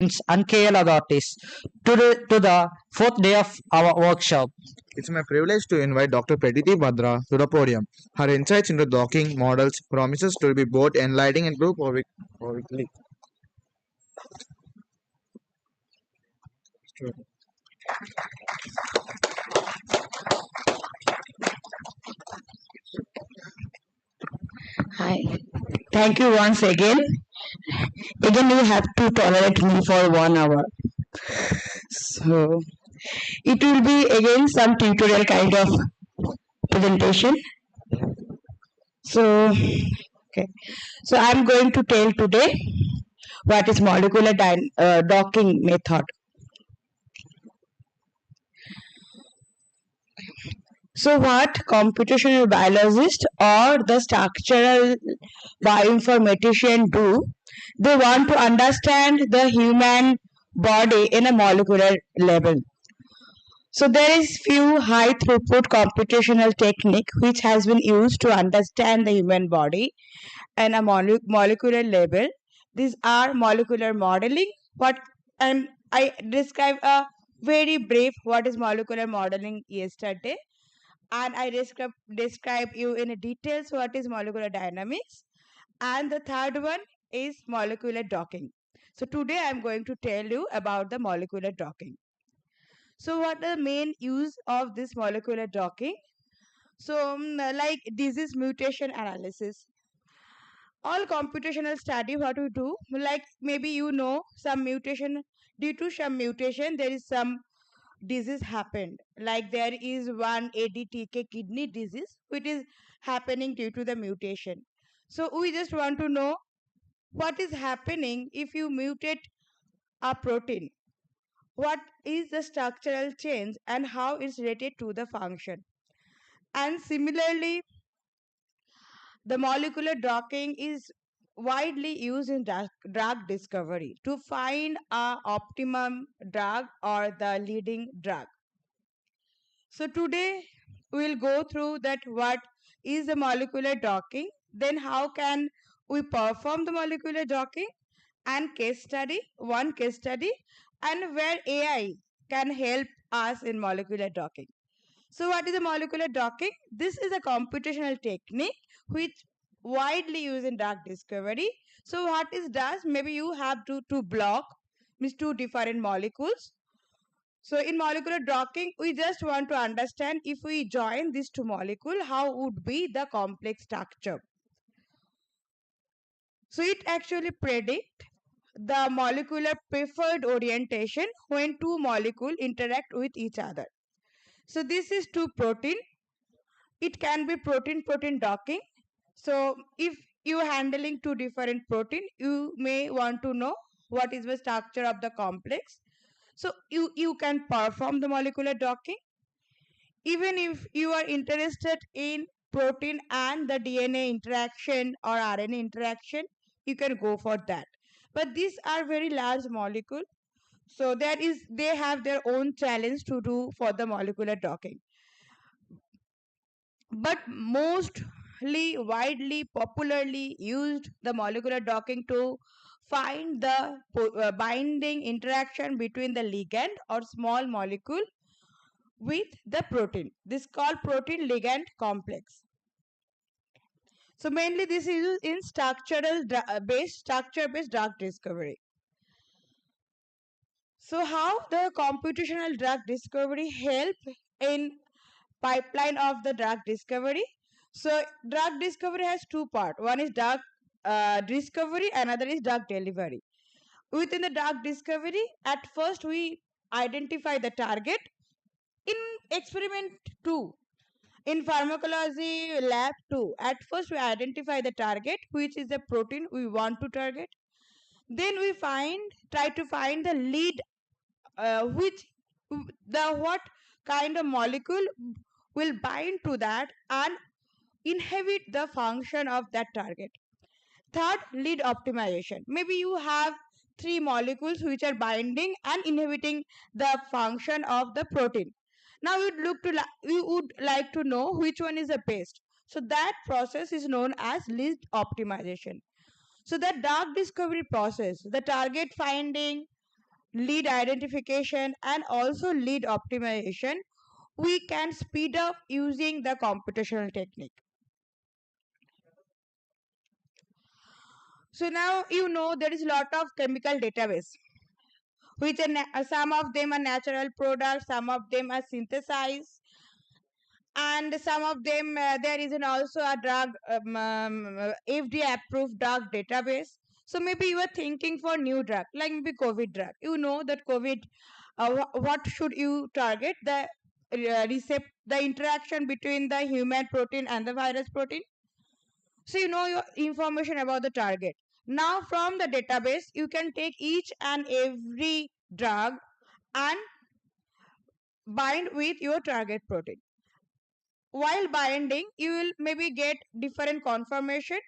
students and KL authorities to the fourth day of our workshop. It's my privilege to invite Dr. Praditi Badra to the podium. Her insights into docking models promises to be both enlightening and publicly. Hi. Thank you once again. Again, you have to tolerate me for 1 hour. So, it will be again some tutorial kind of presentation. So, okay. So, I'm going to tell today what is molecular docking method. So, what computational biologist or the structural bioinformatician do, they want to understand the human body in a molecular level. So there is few high throughput computational technique which has been used to understand the human body and a molecular level. These are molecular modeling. What and I describe a very brief what is molecular modeling yesterday, and I describe you in details what is molecular dynamics, and the third one is molecular docking. So today I am going to tell you about the molecular docking. So what are the main use of this molecular docking? So like disease mutation analysis. All computational study what we do, like maybe you know some mutation, due to some mutation there is some disease happened, like there is one ADTK kidney disease which is happening due to the mutation. So we just want to know what is happening if you mutate a protein, what is the structural change and how it's related to the function. And similarly, the molecular docking is widely used in drug discovery to find a optimum drug or the leading drug. So today we'll go through that what is the molecular docking, then how can we perform the molecular docking, and one case study, and where AI can help us in molecular docking. So what is a molecular docking? This is a computational technique which widely used in drug discovery. So what it does, maybe you have to block means two different molecules. So in molecular docking, we just want to understand if we join these two molecules, how would be the complex structure. So it actually predict the molecular preferred orientation when two molecules interact with each other. So this is two protein. It can be protein-protein docking. So if you are handling two different protein, you may want to know what is the structure of the complex. So you can perform the molecular docking. Even if you are interested in protein and the DNA interaction or RNA interaction, you can go for that. But these are very large molecule, so they have their own challenge to do for the molecular docking. But mostly widely popularly used the molecular docking to find the binding interaction between the ligand or small molecule with the protein. This is called protein ligand complex. So mainly this is used in structure based drug discovery. So how the computational drug discovery help in pipeline of the drug discovery? So drug discovery has two parts. One is drug discovery, another is drug delivery. Within the drug discovery, at first we identify the target. In experiment 2, in pharmacology lab 2, at first we identify the target, which is the protein we want to target. Then we try to find the lead, what kind of molecule will bind to that and inhibit the function of that target. Third, lead optimization. Maybe you have three molecules which are binding and inhibiting the function of the protein. Now you would like to know which one is the best. So that process is known as lead optimization. So the drug discovery process, the target finding, lead identification, and also lead optimization, we can speed up using the computational technique. So now you know there is a lot of chemical database, which are some of them are natural products, some of them are synthesized, and some of them there is also a drug FDA approved drug database. So maybe you are thinking for new drug, like maybe COVID drug. You know that COVID, what should you target? The the interaction between the human protein and the virus protein. So you know your information about the target. Now from the database, you can take each and every drug and bind with your target protein. While binding, you will maybe get different conformation.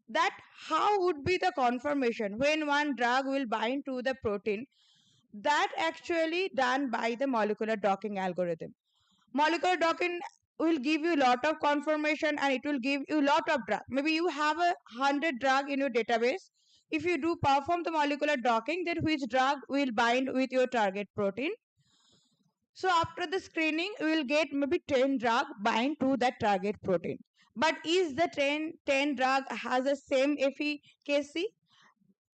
That how would be the conformation when one drug will bind to the protein? That actually done by the molecular docking algorithm. Molecular docking will give you a lot of conformation and it will give you a lot of drug. Maybe you have 100 drug in your database. If you do perform the molecular docking, then which drug will bind with your target protein? So after the screening, we will get maybe 10 drug bind to that target protein. But is the 10 drug has the same efficacy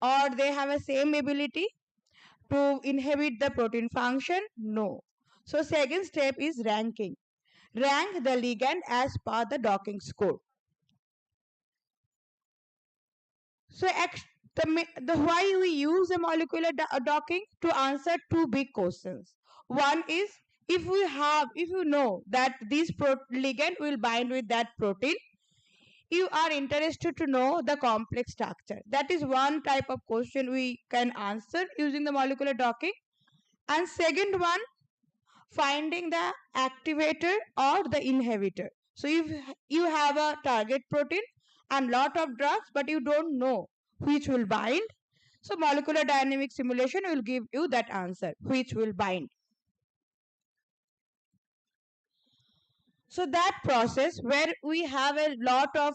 or they have a same ability to inhibit the protein function? No. So second step is ranking. Rank the ligand as per the docking score. So the why we use a molecular docking to answer two big questions. One is if you know that this ligand will bind with that protein, you are interested to know the complex structure. That is one type of question we can answer using the molecular docking. And second one, finding the activator or the inhibitor. So if you have a target protein and lot of drugs, but you don't know which will bind, so molecular dynamic simulation will give you that answer, which will bind. So that process where we have a lot of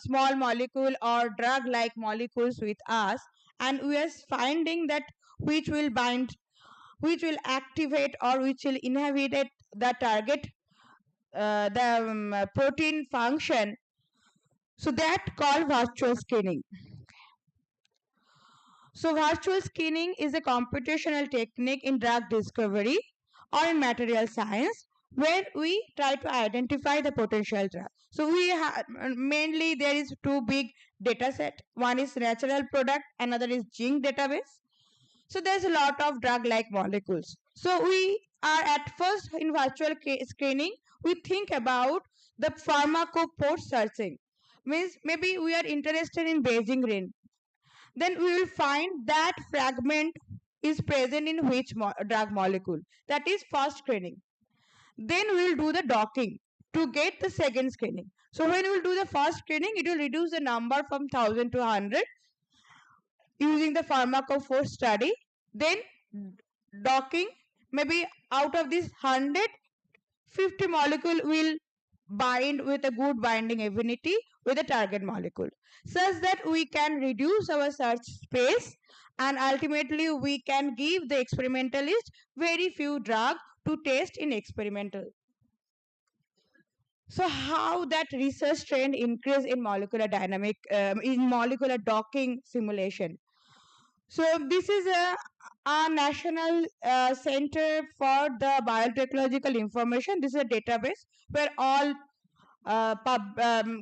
small molecule or drug like molecules with us, and we are finding that which will bind, which will activate or which will inhibit the target the protein function. So that called virtual screening. So virtual screening is a computational technique in drug discovery or in material science where we try to identify the potential drug. So we have mainly there is two big data set. One is natural product, another is gene database. So there's a lot of drug-like molecules. So we are at first in virtual screening, we think about the pharmacophore searching. Means maybe we are interested in Beijing ring. Then we will find that fragment is present in which drug molecule. That is first screening. Then we will do the docking to get the second screening. So when we will do the first screening, it will reduce the number from 1000 to 100 using the pharmacophore study. Then docking, maybe out of this 100, 50 molecule will bind with a good binding affinity with the target molecule, such that we can reduce our search space and ultimately we can give the experimentalist very few drugs to test in experimental. So how that research trend increase in molecular dynamic in molecular docking simulation. So this is a national center for the biotechnological information. This is a database where all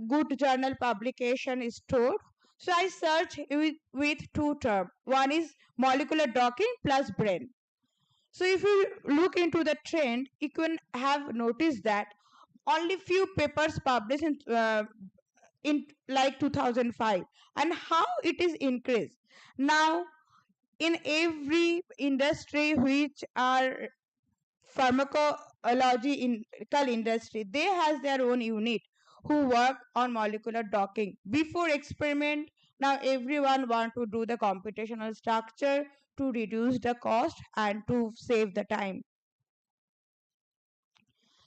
good journal publication is stored. So I search with two terms. One is molecular docking plus brain. So if you look into the trend, you can have noticed that only few papers published in like 2005, and how it is increased. Now in every industry which are pharmacological industry, they has their own unit who work on molecular docking before experiment. Now everyone want to do the computational structure to reduce the cost and to save the time.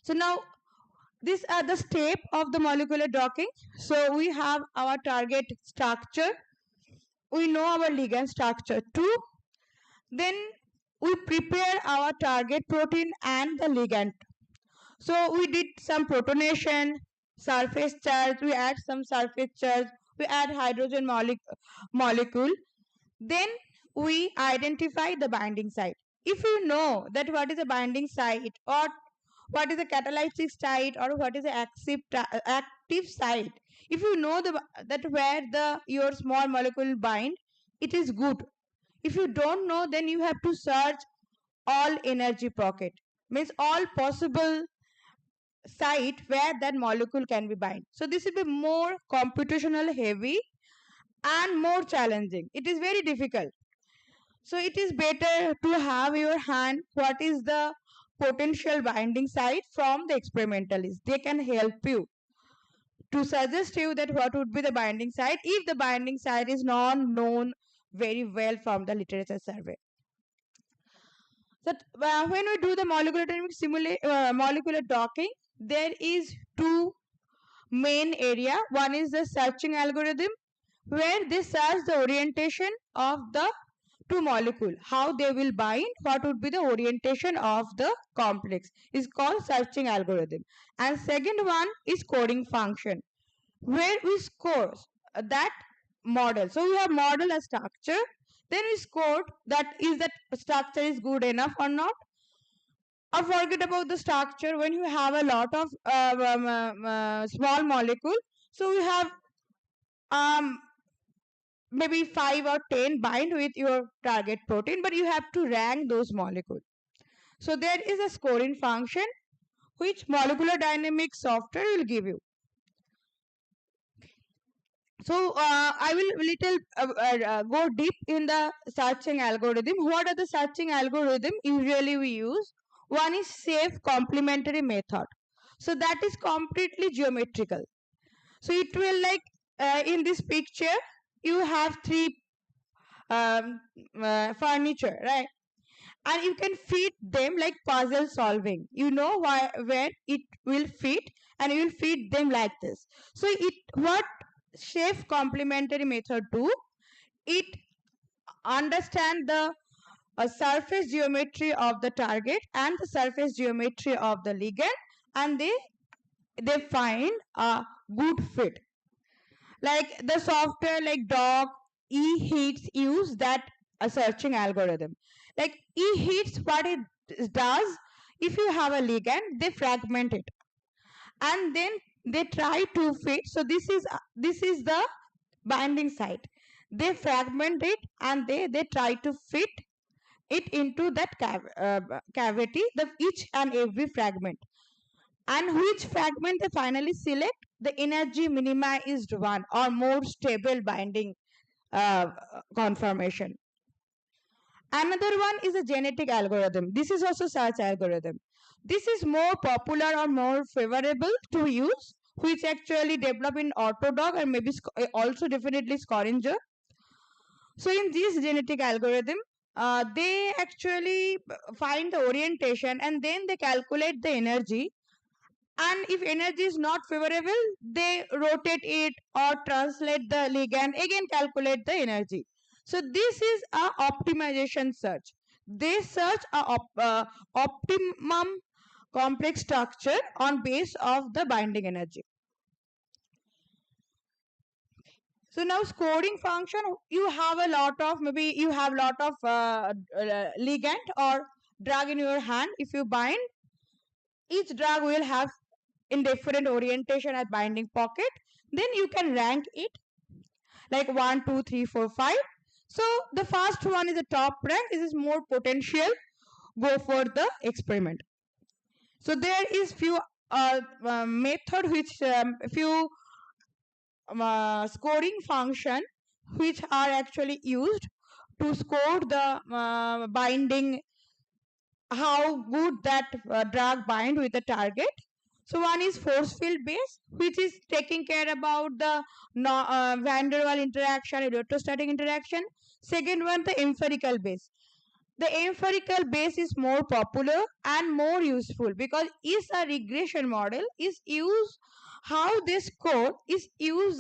So now these are the step of the molecular docking. So we have our target structure, we know our ligand structure too. Then we prepare our target protein and the ligand. So we did some protonation, surface charge, we add some surface charge, we add hydrogen molecule. Then we identify the binding site. If you know that what is a binding site, or what is a catalytic site, or what is an active site, if you know that where your small molecule bind, it is good. If you don't know, then you have to search all energy pocket, means all possible site where that molecule can be bind. So this will be more computational heavy and more challenging. It is very difficult. So it is better to have your hand what is the potential binding site from the experimentalists. They can help you to suggest you that what would be the binding site if the binding site is not known very well from the literature survey. So when we do the molecular dynamic molecular docking, there is two main area. One is the searching algorithm, where they search the orientation of the two molecule, how they will bind, what would be the orientation of the complex, is called searching algorithm. And second one is coding function, where we score that model. So we have model a structure, then we scored that is that structure is good enough or not. Or forget about the structure. When you have a lot of small molecule, so you have maybe 5 or 10 bind with your target protein, but you have to rank those molecules. So there is a scoring function which molecular dynamics software will give you. So I will little go deep in the searching algorithm. What are the searching algorithm usually we use? One is safe complementary method. So that is completely geometrical. So it will like in this picture you have three furniture, right? And you can fit them like puzzle solving. You know where it will fit, and you will fit them like this. So what safe complementary method do? It understand the surface geometry of the target and the surface geometry of the ligand, and they find a good fit. Like the software like dog e-hits use that a searching algorithm. Like e-hits, what it does, if you have a ligand, they fragment it and then they try to fit. So this is the binding site. They fragment it and they try to fit it into that cavity, the each and every fragment. And which fragment they finally select? The energy minimized one or more stable binding conformation. Another one is a genetic algorithm. This is also search algorithm. This is more popular or more favorable to use, which actually develop in Orthodog and maybe also definitely Scoringer. So in this genetic algorithm, they actually find the orientation and then they calculate the energy, and if energy is not favorable, they rotate it or translate the ligand, again calculate the energy. So this is a optimization search. They search a optimum complex structure on base of the binding energy. So now scoring function, you have a lot of ligand or drug in your hand. If you bind, each drug will have in different orientation at binding pocket. Then you can rank it like 1, 2, 3, 4, 5. So the first one is the top rank. This is more potential. Go for the experiment. So there is few method which few scoring function which are actually used to score the binding, how good that drug bind with the target. So one is force field base, which is taking care about the van der Waal interaction, electrostatic interaction. Second one, the empirical base. The empirical base is more popular and more useful because is a regression model, is used how they score, is use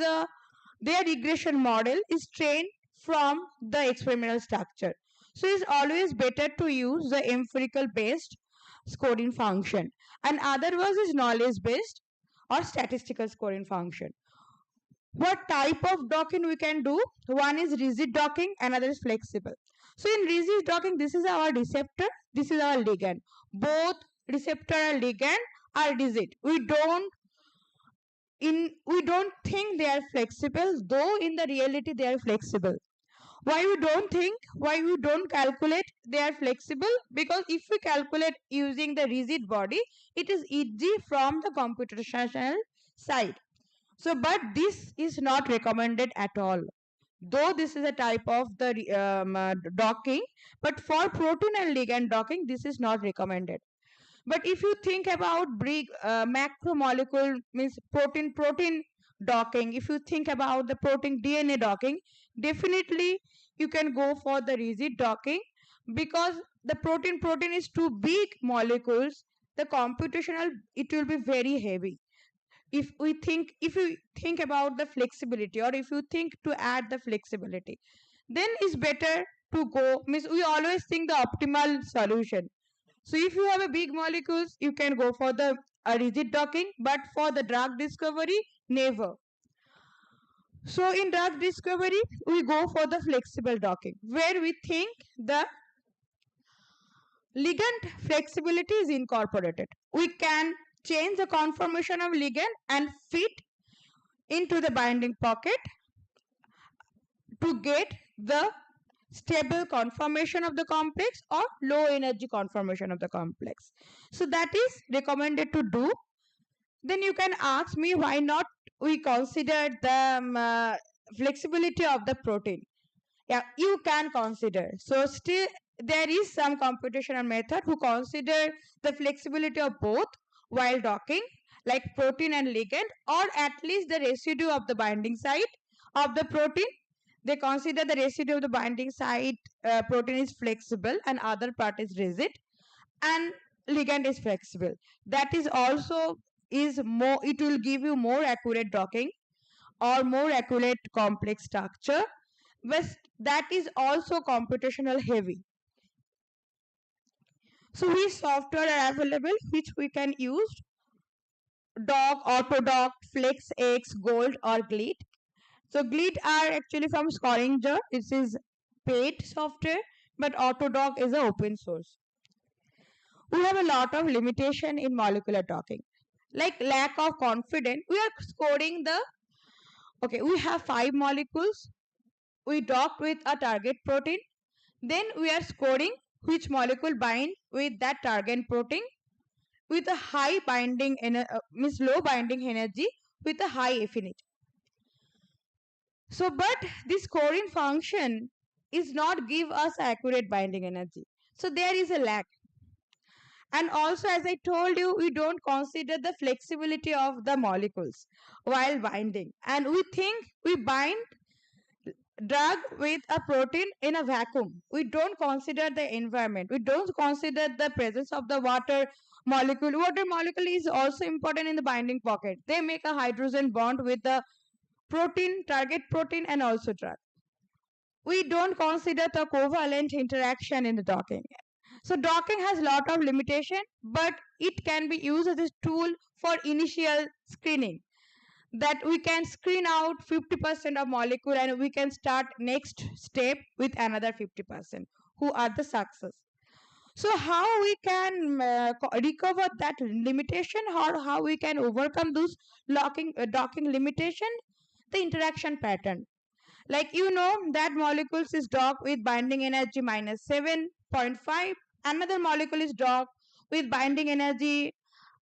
their regression model is trained from the experimental structure. So it's always better to use the empirical based scoring function, and otherwise is knowledge based or statistical scoring function. What type of docking we can do? One is rigid docking, another is flexible. So in rigid docking, this is our receptor, this is our ligand. Both receptor and ligand are rigid. We don't think they are flexible, though in the reality they are flexible. Why we don't think, why we don't calculate they are flexible? Because if we calculate using the rigid body, it is easy from the computational side. So but this is not recommended at all, though this is a type of the docking, but for protein and ligand docking this is not recommended. But if you think about big macromolecule, means protein docking, if you think about the protein DNA docking, definitely you can go for the rigid docking, because the protein is too big molecules, the computational it will be very heavy. If you think about the flexibility, or if you think to add the flexibility, then it's better to go, means we always think the optimal solution. So if you have a big molecules, you can go for the rigid docking, but for the drug discovery, never. So in drug discovery, we go for the flexible docking, where we think the ligand flexibility is incorporated. We can change the conformation of ligand and fit into the binding pocket to get the stable conformation of the complex or low energy conformation of the complex. So that is recommended to do. Then you can ask me, why not we consider the flexibility of the protein? Yeah, you can consider. So still there is some computational method who consider the flexibility of both while docking, like protein and ligand, or at least the residue of the binding site of the protein. They consider the residue of the binding site protein is flexible and other part is rigid, and ligand is flexible. That is also is more, it will give you more accurate docking or more accurate complex structure, but that is also computational heavy. So which software are available which we can use? Doc, Autodoc, FlexX, Gold or Glit. So Glit are actually from Scoringer. This is paid software, but Autodoc is an open source. We have a lot of limitation in molecular docking, like lack of confidence. We are scoring the, okay, we have 5 molecules, we docked with a target protein, then we are scoring which molecule bind with that target protein with a high binding means low binding energy with a high affinity. So but this scoring function is not give us accurate binding energy, so there is a lack. And also, as I told you, we don't consider the flexibility of the molecules while binding, and we think we bind drug with a protein in a vacuum. We don't consider the environment, we don't consider the presence of the water molecule. Water molecule is also important in the binding pocket. They make a hydrogen bond with the protein, target protein, and also drug. We don't consider the covalent interaction in the docking. So docking has a lot of limitation, but it can be used as a tool for initial screening, that we can screen out 50% of molecule and we can start next step with another 50% who are the success. So how we can recover that limitation, or how we can overcome those docking limitation? The interaction pattern, like that molecules is docked with binding energy minus 7.5, another molecule is docked with binding energy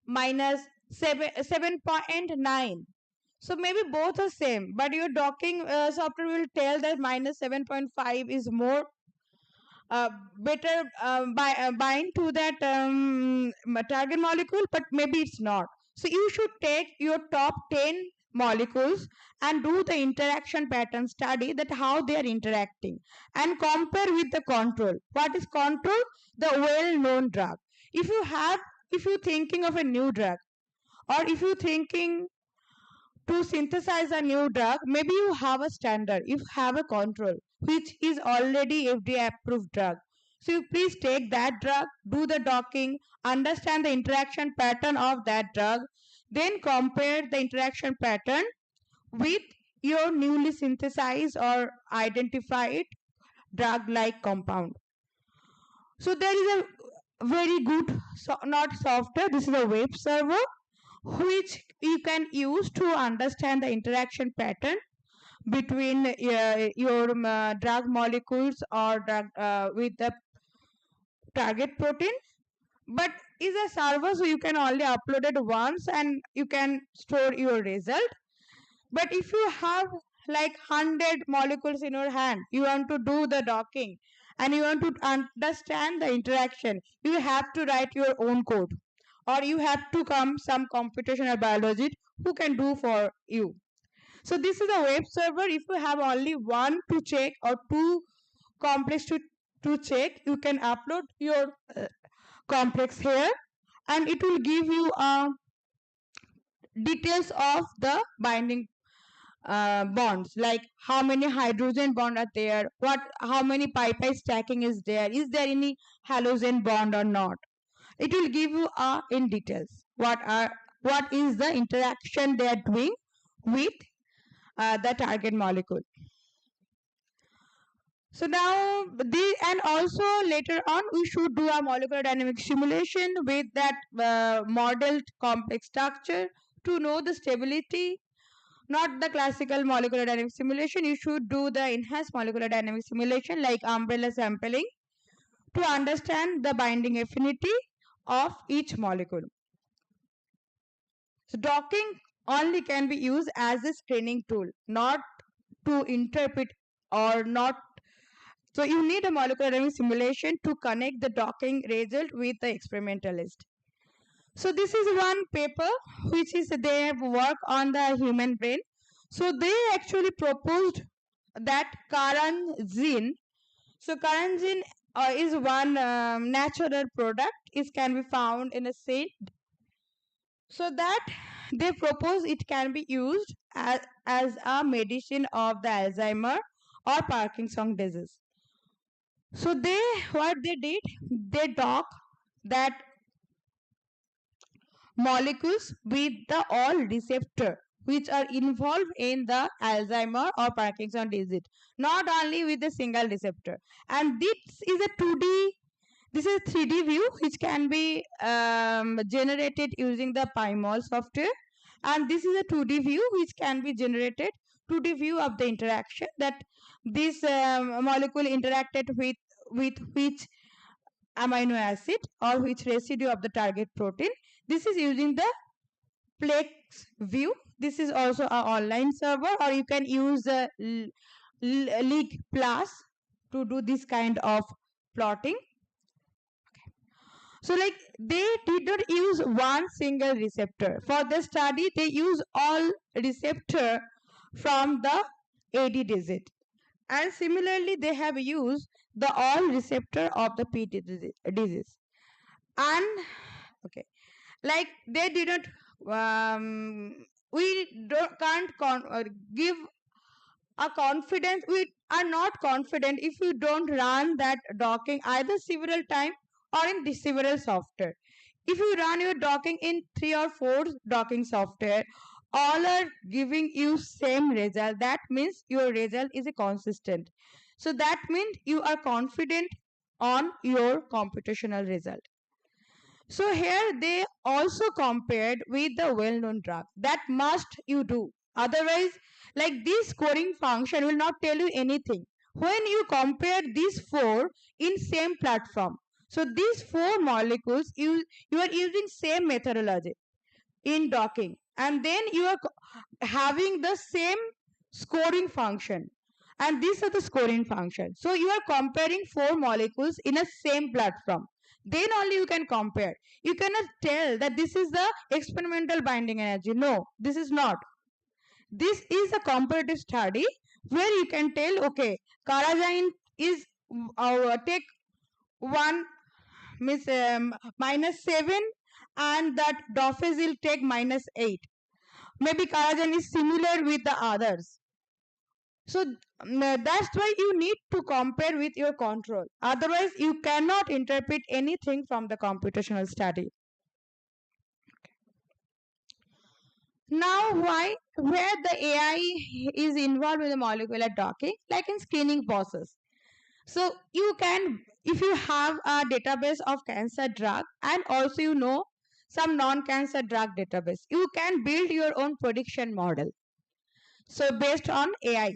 minus 7.9. So maybe both are same, but your docking software will tell that minus 7.5 is more better bind to that target molecule, but maybe it's not. So you should take your top 10 molecules and do the interaction pattern study, that how they are interacting, and compare with the control. What is control? The well known drug. If you're thinking of a new drug, or if you're thinking to synthesize a new drug, maybe you have a standard, you have a control which is already FDA approved drug, So you please take that drug, do the docking, understand the interaction pattern of that drug, then compare the interaction pattern with your newly synthesized or identified drug-like compound. So there is a very good, not software, this is a web server which you can use to understand the interaction pattern between your drug molecules or drug with the target protein, but is a server, so you can only upload it once and you can store your result. But if you have like 100 molecules in your hand, you want to do the docking and you want to understand the interaction, you have to write your own code, or you have to come some computational biologist who can do for you. So this is a web server. If you have only one to check or two complex to check, you can upload your complex here and it will give you details of the binding bonds, like how many hydrogen bond are there, how many pi stacking is there any halogen bond or not. It will give you in details what is the interaction they are doing with the target molecule. So now and also later on we should do a molecular dynamic simulation with that modeled complex structure to know the stability. Not the classical molecular dynamic simulation, you should do the enhanced molecular dynamic simulation like umbrella sampling to understand the binding affinity of each molecule. So docking only can be used as a screening tool, not to interpret or not. So you need a molecular dynamic simulation to connect the docking result with the experimentalist. So this is one paper which is they have worked on the human brain. So they actually proposed that karanzine. So karanzine is one natural product. It can be found in a seed. So that they propose it can be used as a medicine of the Alzheimer or Parkinson disease. So what they did, they dock that molecules with the all receptor which are involved in the Alzheimer or Parkinson disease, not only with a single receptor. And this is a 2D, this is a 3D view which can be generated using the PyMol software, and this is a 2D view which can be generated 2D view of the interaction that this molecule interacted with which amino acid or which residue of the target protein. This is using the Plex view. This is also an online server, or you can use the League Plus to do this kind of plotting. Okay. So like they did not use one single receptor. For the study, they use all receptor from the AD digit. And similarly, they have used the all receptor of the P disease. And okay, like they didn't we can't give a confidence, we are not confident if you don't run that docking either several times or in several software. If you run your docking in 3 or 4 docking software, all are giving you same result, that means your result is a consistent. So that means you are confident on your computational result. So here they also compared with the well-known drug. That must you do. Otherwise, like this scoring function will not tell you anything. When you compare these 4 in same platform, so these 4 molecules, you are using same methodology in docking, and then you are having the same scoring function, and these are the scoring function. So you are comparing 4 molecules in a same platform, then only you can compare. You cannot tell that this is the experimental binding energy. No, this is not. This is a comparative study where you can tell, okay, Karazine is take 1 miss -7, and that Dofazil take -8. Maybe Karazine is similar with the others. So that's why you need to compare with your control. Otherwise, you cannot interpret anything from the computational study. Now, where the AI is involved with the molecular docking, like in screening process. So you can, if you have a database of cancer drug and also you know some non-cancer drug database, you can build your own prediction model. So based on AI.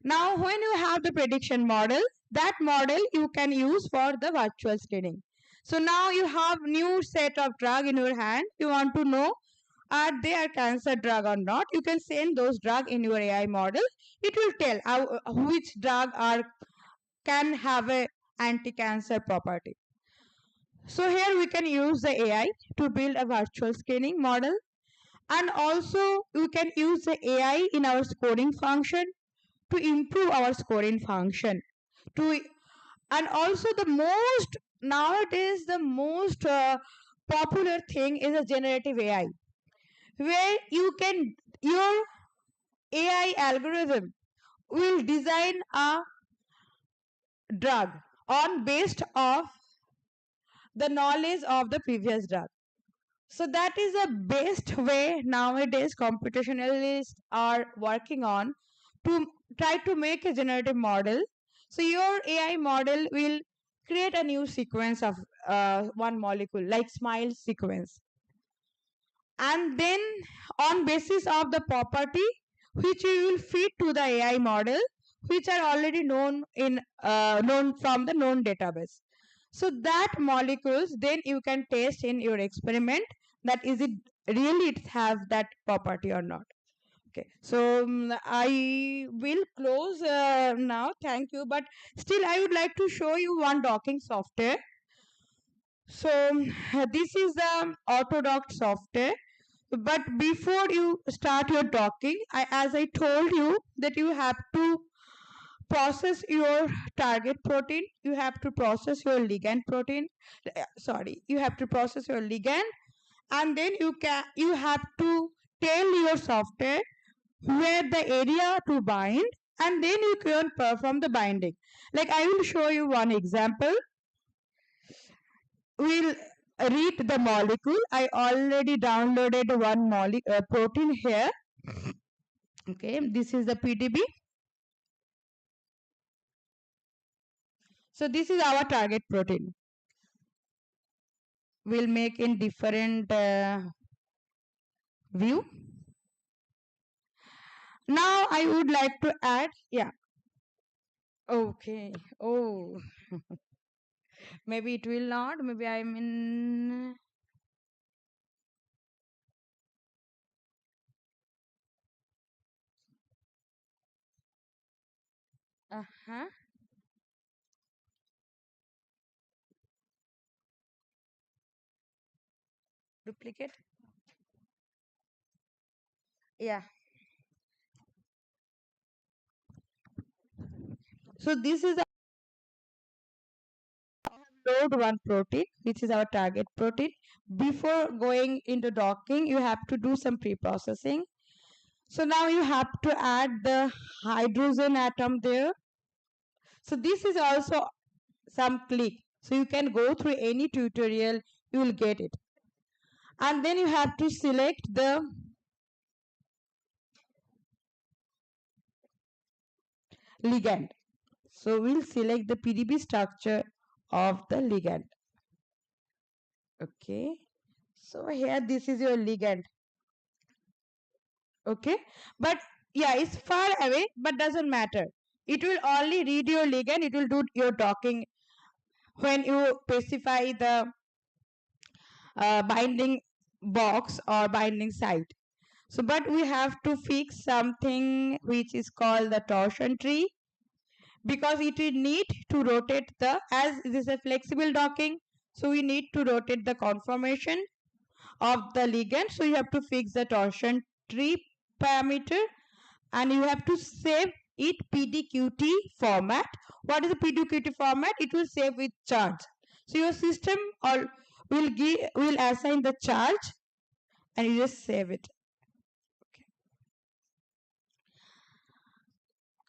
Now, when you have the prediction model, that model you can use for the virtual screening. So now you have new set of drug in your hand. You want to know are they a cancer drug or not. You can send those drug in your AI model. It will tell which drug can have a anti-cancer property. So here we can use the AI to build a virtual screening model, and also we can use the AI in our scoring function to improve our scoring function. And also the most nowadays the most popular thing is a generative AI, where your AI algorithm will design a drug on based of the knowledge of the previous drug. So that is the best way nowadays computationalists are working on to try to make a generative model. So your AI model will create a new sequence of one molecule like smile sequence, and then on basis of the property which you will feed to the AI model, which are already known from the known database. So that molecules then you can test in your experiment that is it really it have that property or not. Okay, so I will close now. Thank you, but still I would like to show you one docking software. So this is the Autodock software. But before you start your docking, as I told you that you have to process your target protein, you have to process your ligand protein. You have to process your ligand, and then you have to tell your software where the area to bind, and then you can perform the binding. Like I will show you one example. We'll read the molecule. I already downloaded one protein here. Okay, this is the PDB. So this is our target protein. We'll make in different view. Now I would like to add, yeah. Okay. Oh, maybe it will not. Maybe I'm in. Uh-huh. Duplicate. Yeah. So this is load one protein, which is our target protein. Before going into docking, you have to do some pre-processing. So now you have to add the hydrogen atom there. So this is also some click. So you can go through any tutorial, you will get it. And then you have to select the ligand. So we'll select the PDB structure of the ligand. Okay. So here this is your ligand. Okay. But yeah, it's far away, but doesn't matter. It will only read your ligand. It will do your docking when you specify the binding box or binding site. So, but we have to fix something which is called the torsion tree, because it will need to rotate as this is a flexible docking, so we need to rotate the conformation of the ligand. So you have to fix the torsion tree parameter, and you have to save it PDQT format. What is the PDQT format? It will save with charge. So your system will assign the charge, and you just save it.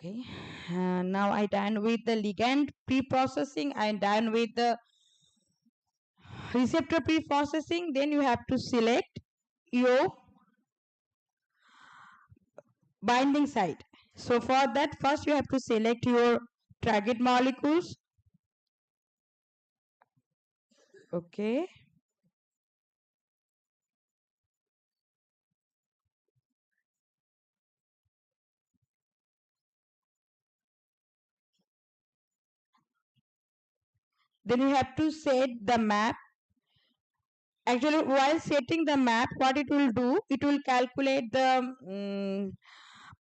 Okay, now I done with the ligand pre-processing. I done with the receptor pre-processing. Then you have to select your binding site. So for that, first you have to select your target molecules. Okay. Then you have to set the map. Actually, while setting the map, what it will do, it will calculate the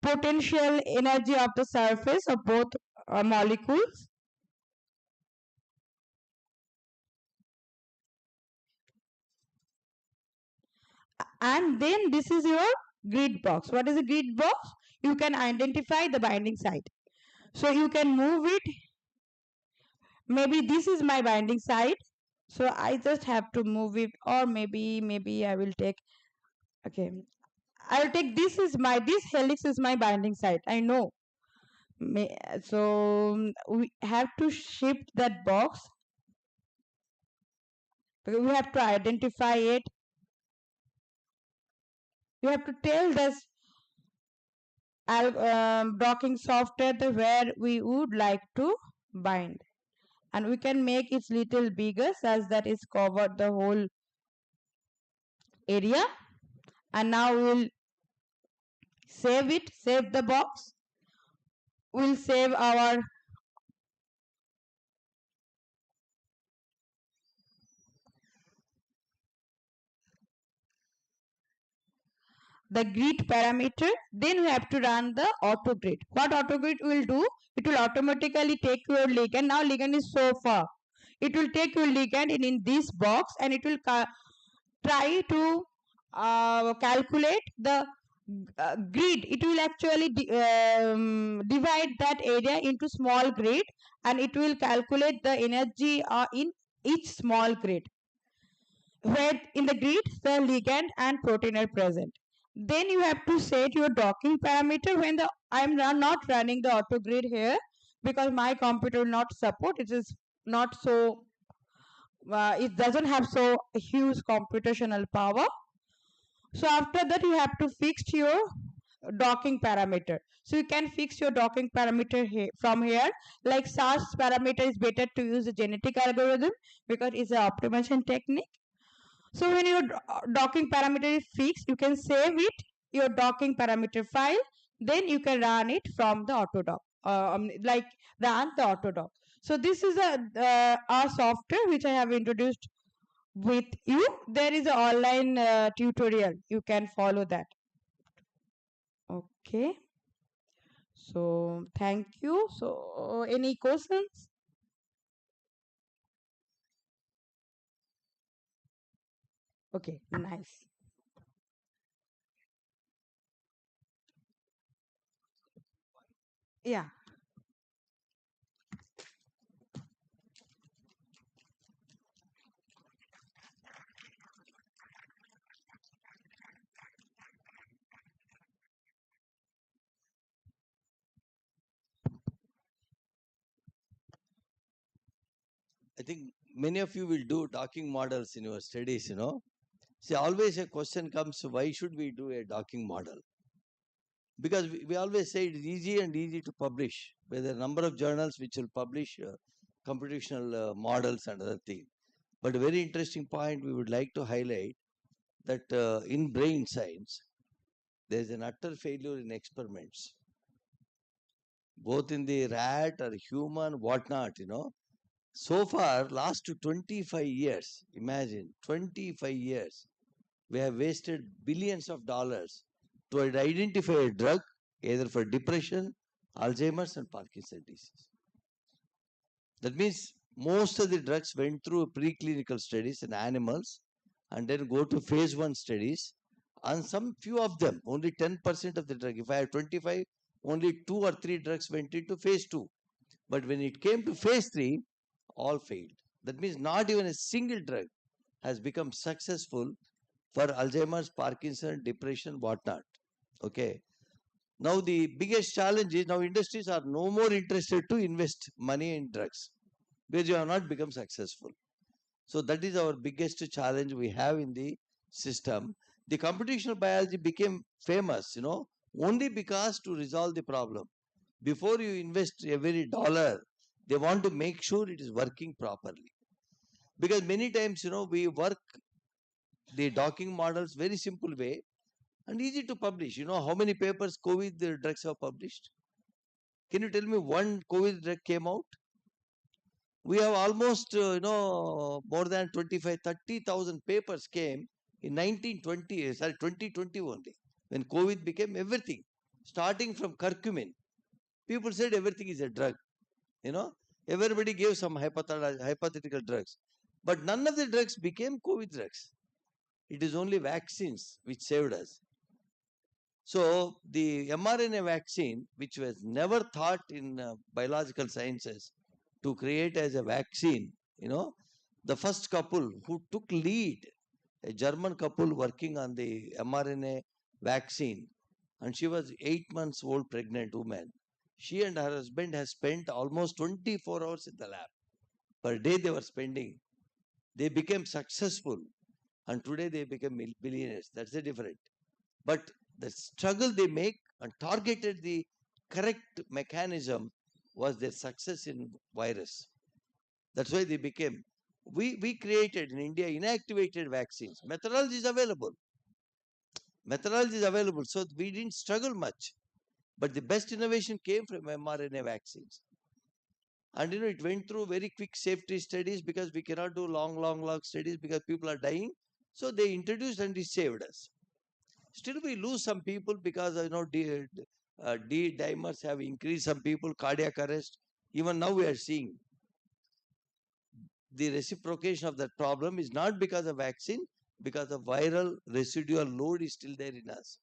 potential energy of the surface of both molecules. And then this is your grid box. What is a grid box? You can identify the binding site. So you can move it. Maybe this is my binding site. So I just have to move it, or maybe I will take, okay, I'll take this helix is my binding site. I know. So we have to shift that box because we have to identify it. You have to tell this docking software where we would like to bind, and we can make it little bigger such that it's covered the whole area. And now we'll save the box. We'll save our the grid parameter. Then we have to run the auto grid. What auto grid will do, it will automatically take your ligand. Now ligand is so far, it will take your ligand in this box, and it will try to calculate the grid. It will actually divide that area into small grid, and it will calculate the energy in each small grid where in the grid the ligand and protein are present. Then you have to set your docking parameter. When the I'm not running the auto grid here because my computer will not support. It is not so it doesn't have so huge computational power. So after that you have to fix your docking parameter. So you can fix your docking parameter here, from here. Like SAS parameter is better to use a genetic algorithm because it's an optimization technique. So when your docking parameter is fixed, you can save it, your docking parameter file. Then you can run it from the Autodoc, like run the Autodoc. So this is a software which I have introduced with you. There is an online tutorial. You can follow that. Okay. So thank you. So any questions? Okay, nice. Yeah. I think many of you will do docking models in your studies, See, always a question comes, why should we do a docking model? Because we always say it is easy and easy to publish. There are a number of journals which will publish computational models and other things. But a very interesting point we would like to highlight that in brain science, there is an utter failure in experiments, both in the rat or human, whatnot. So far, last 25 years, imagine 25 years, we have wasted billions of dollars to identify a drug either for depression, Alzheimer's, and Parkinson's disease. That means most of the drugs went through preclinical studies in animals and then go to phase 1 studies. And some few of them, only 10% of the drug, if I have 25, only 2 or 3 drugs went into phase 2. But when it came to phase 3, all failed. That means not even a single drug has become successful for Alzheimer's, Parkinson, depression, whatnot. Okay. Now the biggest challenge is now industries are no more interested to invest money in drugs because you have not become successful. So that is our biggest challenge we have in the system. The computational biology became famous, only because to resolve the problem. Before you invest every dollar, they want to make sure it is working properly. Because many times, we work the docking models very simple way and easy to publish. You know how many papers COVID drugs have published? Can you tell me one COVID drug came out? We have almost, more than 25, 30,000 papers came in 1920, sorry, 2020 only, when COVID became everything. Starting from curcumin, people said everything is a drug, you know. Everybody gave some hypothetical drugs. But none of the drugs became COVID drugs. It is only vaccines which saved us. So the mRNA vaccine, which was never thought in biological sciences to create as a vaccine, the first couple who took lead, a German couple working on the mRNA vaccine, and she was 8 months old pregnant woman. She and her husband has spent almost 24 hours in the lab. Per day they were spending. They became successful, and today they become billionaires. That's the difference. But the struggle they make and targeted the correct mechanism was their success in virus. That's why they became. We created in India inactivated vaccines. Methodology is available. Methodology is available, so we didn't struggle much. But the best innovation came from mRNA vaccines. And it went through very quick safety studies because we cannot do long studies because people are dying. So they introduced and it saved us. Still, we lose some people because D dimers have increased. Some people cardiac arrest. Even now, we are seeing the reciprocation of that problem is not because of vaccine, because the viral residual load is still there in us.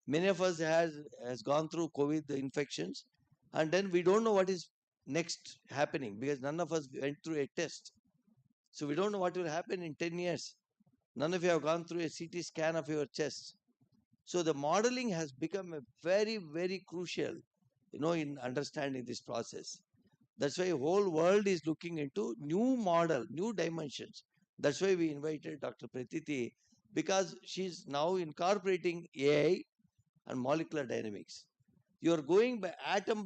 Many of us has gone through COVID infections, and then we don't know what is next happening because none of us went through a test. So we don't know what will happen in 10 years. None of you have gone through a CT scan of your chest. So the modeling has become a very, very crucial, in understanding this process. That's why whole world is looking into new model, new dimensions. That's why we invited Dr. Pratiti because she's now incorporating AI and molecular dynamics. You are going by atom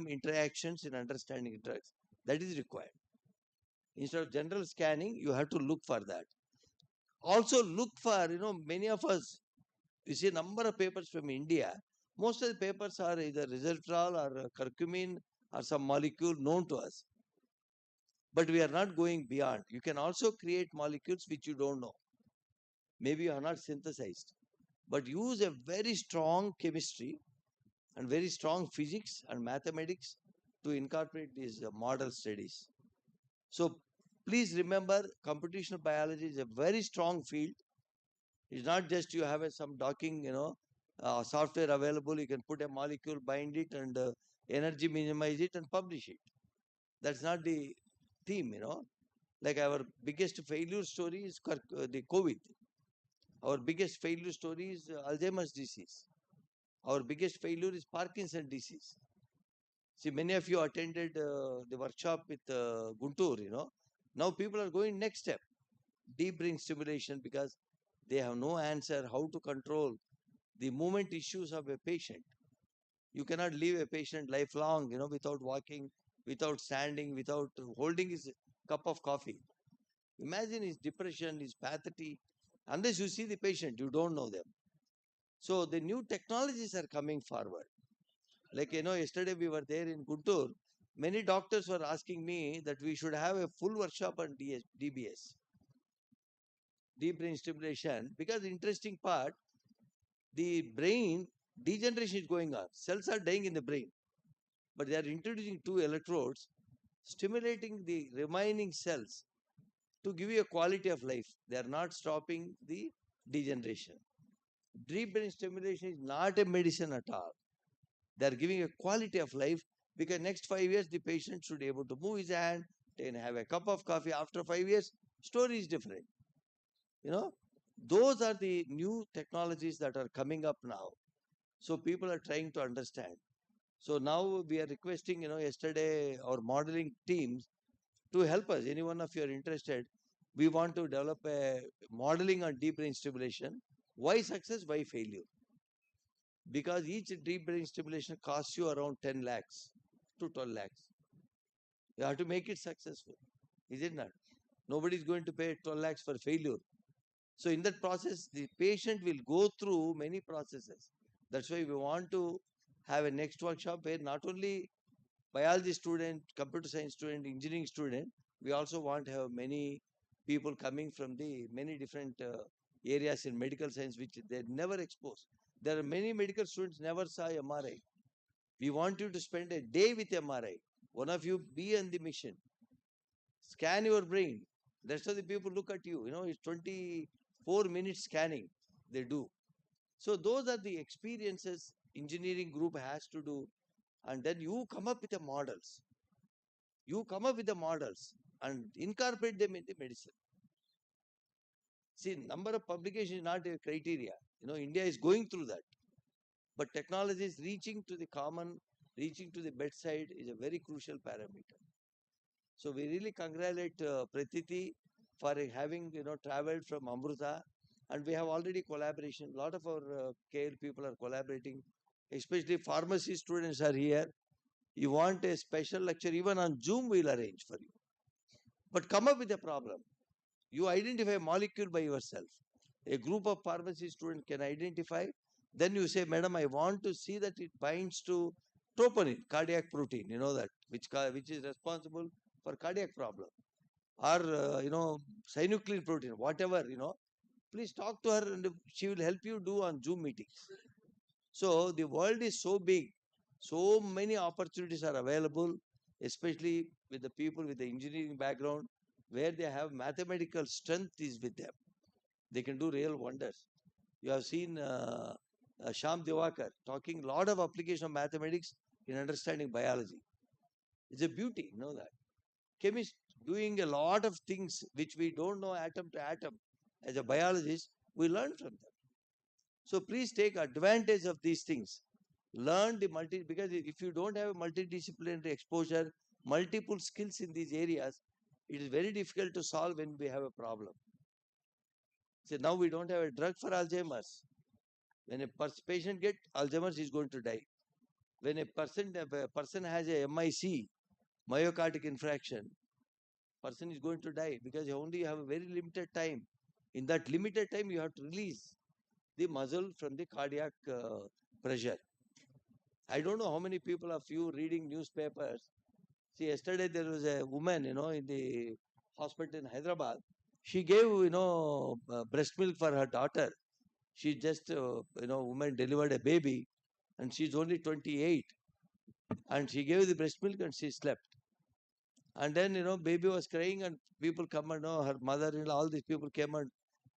interactions in understanding drugs. That is required. Instead of general scanning, you have to look for that. Also look for, many of us, you see a number of papers from India. Most of the papers are either resveratrol or curcumin or some molecule known to us. But we are not going beyond. You can also create molecules which you don't know. Maybe you are not synthesized. But use a very strong chemistry and very strong physics and mathematics to incorporate these model studies. So please remember, computational biology is a very strong field. It's not just you have some docking, software available. You can put a molecule, bind it, and energy minimize it and publish it. That's not the theme, Like our biggest failure story is the COVID. Our biggest failure story is Alzheimer's disease. Our biggest failure is Parkinson's disease. See, many of you attended the workshop with Guntur, Now people are going next step, deep brain stimulation, because they have no answer how to control the movement issues of a patient. You cannot leave a patient lifelong, without walking, without standing, without holding his cup of coffee. Imagine his depression, his apathy. Unless you see the patient, you don't know them. So the new technologies are coming forward. Like, yesterday we were there in Guntur. Many doctors were asking me that we should have a full workshop on DBS, deep brain stimulation, because the interesting part, the brain degeneration is going on. Cells are dying in the brain, but they are introducing two electrodes, stimulating the remaining cells to give you a quality of life. They are not stopping the degeneration. Deep brain stimulation is not a medicine at all. They are giving a quality of life because next 5 years the patient should be able to move his hand, then have a cup of coffee. After 5 years, story is different. You know, Those are the new technologies that are coming up now. So people are trying to understand. So now we are requesting, yesterday our modeling teams to help us. Any one of you are interested, we want to develop a modeling on deep brain stimulation. Why success? Why failure? Because each deep brain stimulation costs you around 10 lakhs to 12 lakhs. You have to make it successful. Is it not? Nobody is going to pay 12 lakhs for failure. So in that process, the patient will go through many processes. That's why we want to have a next workshop where not only biology student, computer science student, engineering student, we also want to have many people coming from the many different areas in medical science which they never exposed. There are many medical students never saw MRI. We want you to spend a day with MRI. One of you be on the mission. Scan your brain. Rest of the people look at you. It's 24 minutes scanning they do. So those are the experiences engineering group has to do. And then you come up with the models. You come up with the models and incorporate them in the medicine. See, number of publications is not a criteria. India is going through that. But technology is reaching to the common, reaching to the bedside is a very crucial parameter. So we really congratulate Pratiti for having traveled from Amruta, and we have already collaboration. A lot of our KL people are collaborating, especially pharmacy students are here. You want a special lecture, even on Zoom, we'll arrange for you. But come up with a problem. You identify a molecule by yourself. A group of pharmacy students can identify. Then you say, Madam, I want to see that it binds to troponin, cardiac protein. You know that which is responsible for cardiac problem, or synuclein protein, whatever. Please talk to her, and she will help you do on Zoom meetings. So the world is so big, so many opportunities are available, especially with the people with the engineering background, where they have mathematical strength is with them. They can do real wonders. You have seen Sham Divakar talking a lot of application of mathematics in understanding biology. It's a beauty, that. Chemists doing a lot of things which we don't know atom to atom. As a biologist, we learn from them. So please take advantage of these things. Learn because if you don't have a multidisciplinary exposure, multiple skills in these areas, it is very difficult to solve when we have a problem. So now we don't have a drug for Alzheimer's. When a patient gets Alzheimer's, he is going to die. When a person has a MIC, myocardic infarction, person is going to die because you only have a very limited time. In that limited time, you have to release the muscle from the cardiac pressure. I don't know how many people of you reading newspapers. See, yesterday there was a woman, in the hospital in Hyderabad. She gave, breast milk for her daughter. She just, woman delivered a baby, and she's only 28. And she gave the breast milk and she slept. And then, baby was crying and people come and her mother-in-law, all these people came and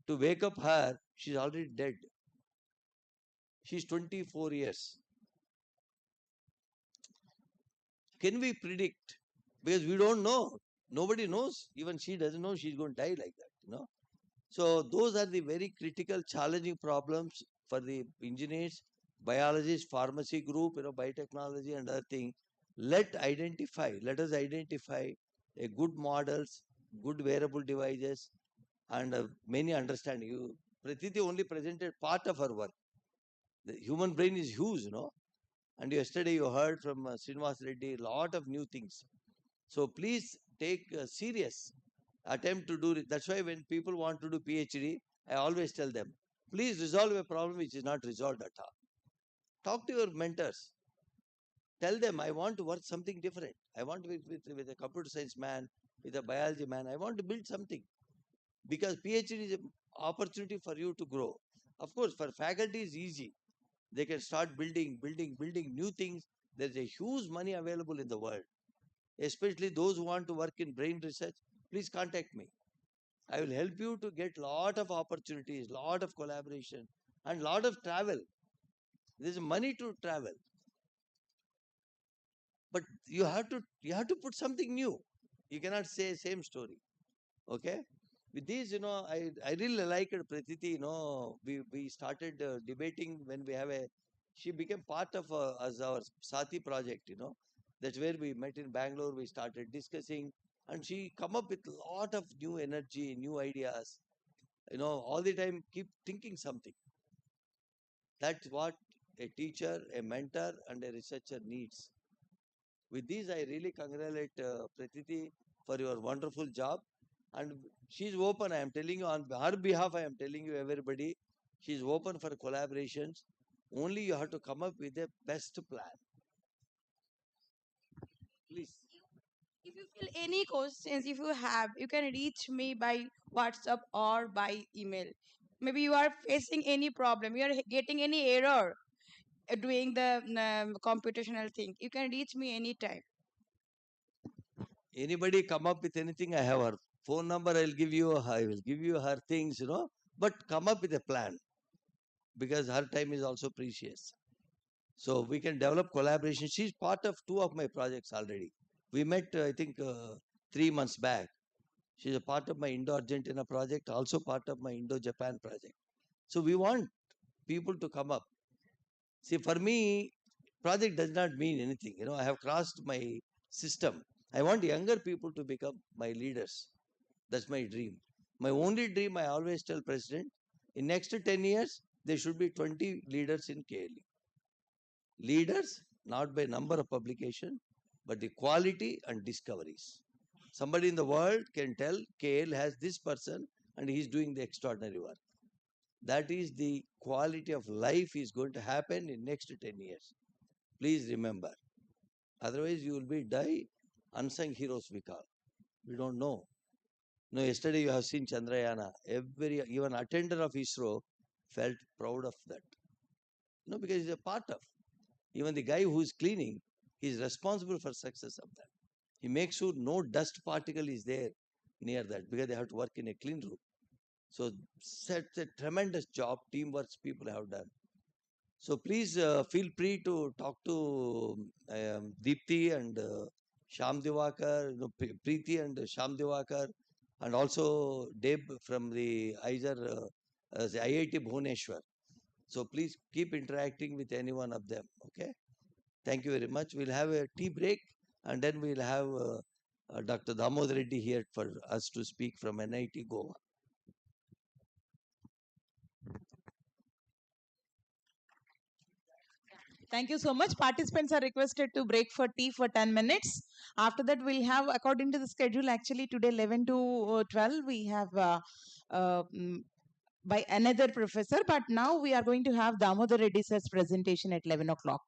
to wake up her, she's already dead. She's 24 years. Can we predict? Because we don't know. Nobody knows. Even she doesn't know she's going to die like that, So those are the very critical, challenging problems for the engineers, biologists, pharmacy group, biotechnology and other thing. Let us identify a good models, good wearable devices, and many understanding. Pratiti only presented part of her work. The human brain is huge. And yesterday you heard from Srinivas Reddy a lot of new things. So please take serious attempt to do it. That's why when people want to do PhD, I always tell them, please resolve a problem which is not resolved at all. Talk to your mentors. Tell them, I want to work something different. I want to be with a computer science man, with a biology man. I want to build something. Because PhD is an opportunity for you to grow. Of course, for faculty is easy. They can start building new things. There's a huge money available in the world. Especially those who want to work in brain research, please contact me. I will help you to get lot of opportunities, lot of collaboration, and lot of travel. There's money to travel, but you have to put something new. You cannot say same story. Okay. with these, I really liked Pratiti. We started debating when we have a. She became part of as our Sati project. That's where we met in Bangalore. We started discussing, and she come up with a lot of new energy, new ideas. All the time keep thinking something. That's what a teacher, a mentor, and a researcher needs. With these, I really congratulate Pratiti for your wonderful job. And she's open. I am telling you on her behalf. I am telling you everybody, she's open for collaborations. Only you have to come up with a best plan. Please. If you feel any questions, if you have, you can reach me by WhatsApp or by email. Maybe you are facing any problem, you are getting any error doing the computational thing. You can reach me anytime. Anybody come up with anything, I have her phone number. I'll give you. I will give you her things. But come up with a plan because her time is also precious. So we can develop collaboration. She's part of two of my projects already. We met, I think, 3 months back. She's a part of my Indo-Argentina project, also part of my Indo-Japan project. So we want people to come up. See, for me, project does not mean anything. I have crossed my system. I want younger people to become my leaders. That's my dream. My only dream, I always tell President, in next 10 years, there should be 20 leaders in KLE. Leaders, not by number of publication, but the quality and discoveries. Somebody in the world can tell KL has this person and he is doing the extraordinary work. That is the quality of life is going to happen in next 10 years. Please remember. Otherwise, you will be die unsung heroes we call. We don't know. Yesterday you have seen Chandrayana. Even attender of ISRO felt proud of that. Because he's a part of. Even the guy who is cleaning, he is responsible for success of that. He makes sure no dust particle is there near that because they have to work in a clean room. So such a tremendous job, teamwork people have done. So please feel free to talk to Deepthi and Sham Divakar, Preeti and Sham Divakar, and also Deb from the the IIT Bhubaneswar. So please keep interacting with any one of them. Okay. Thank you very much. We'll have a tea break and then we'll have Dr. Damodar Reddy here for us to speak from NIT Goa. Thank you so much. Participants are requested to break for tea for 10 minutes. After that, we'll have, according to the schedule, actually today 11 to 12, we have by another professor. But now we are going to have Damodar Reddy sir's presentation at 11 o'clock.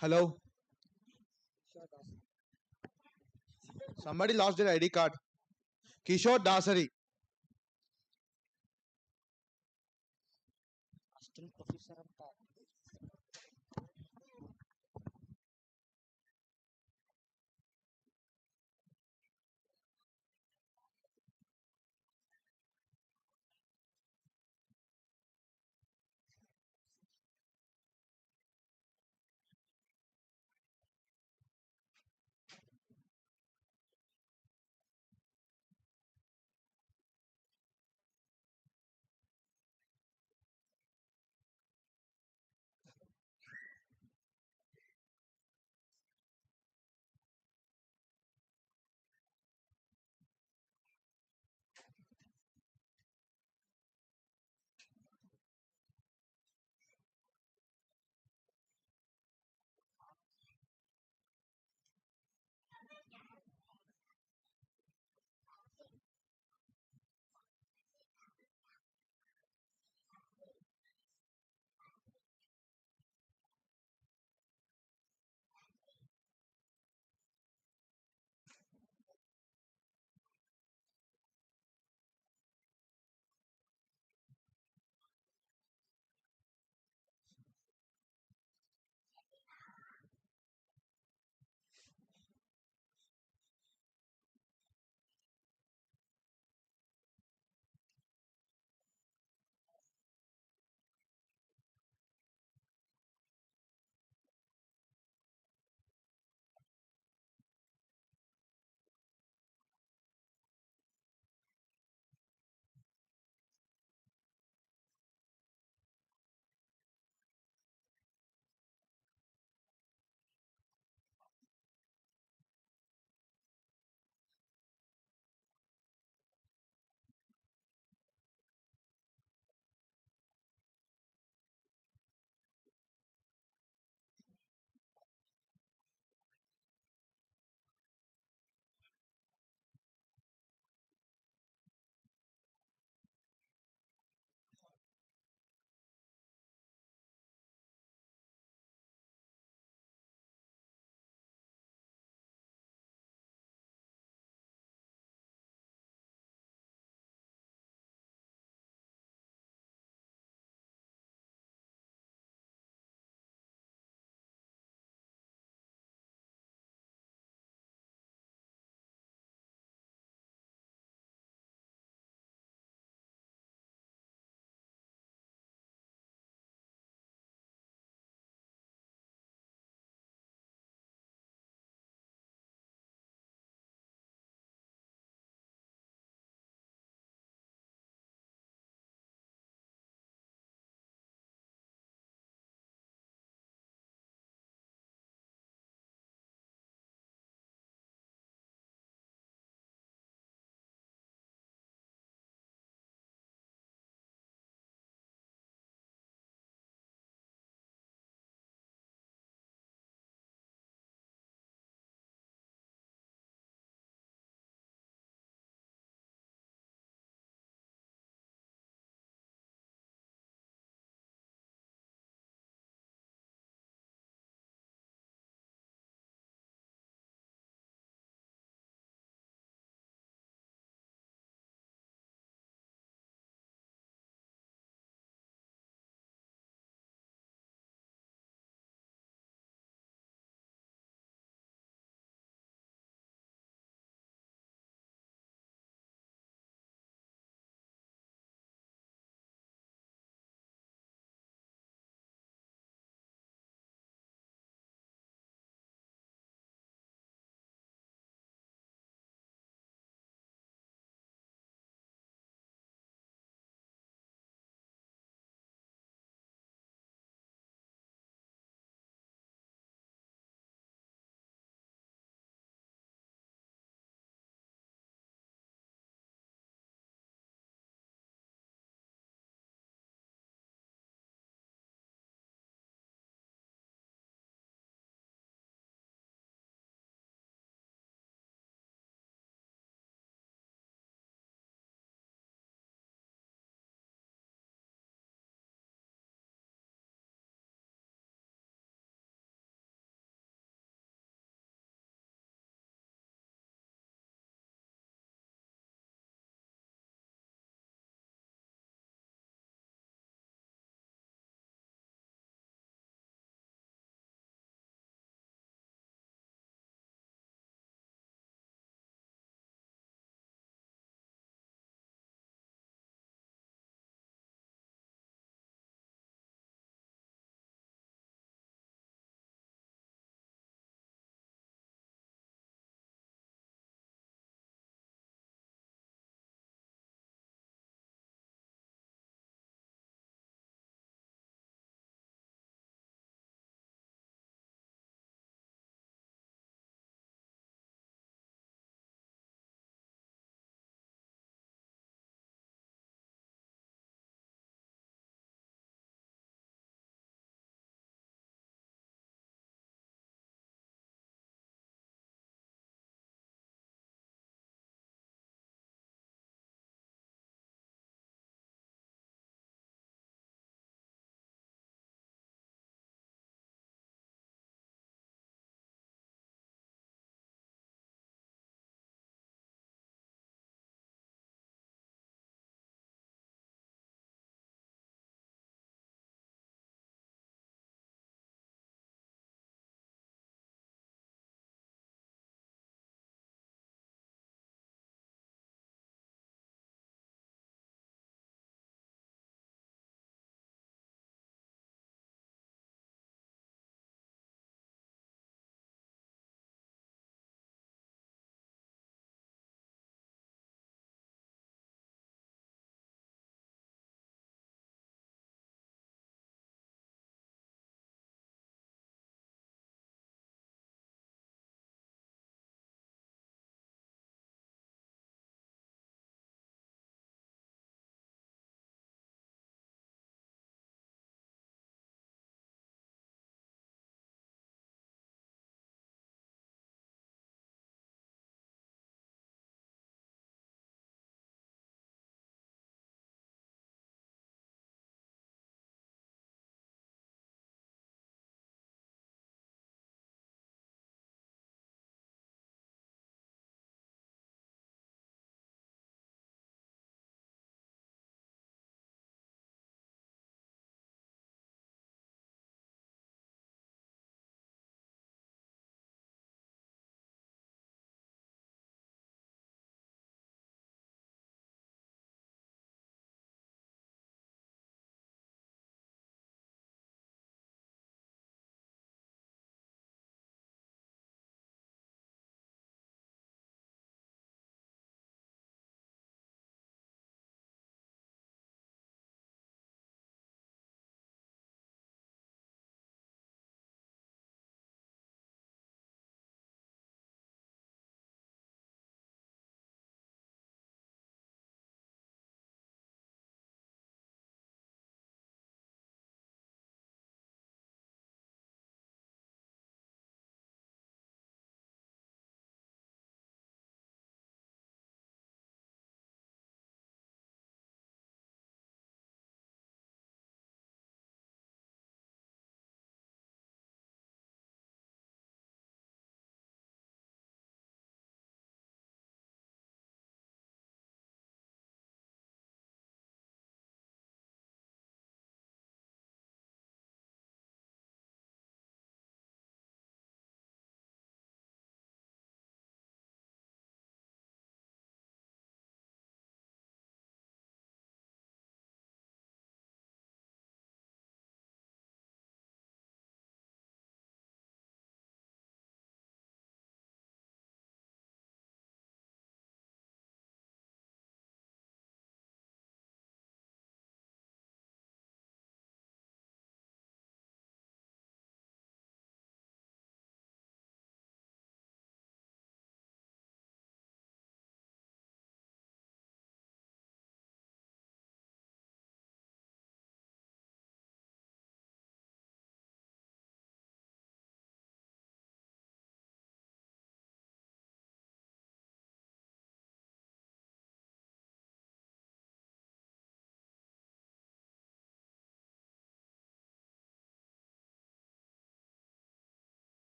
Hello. Somebody lost their ID card. Kishore Dasari. assistant professor.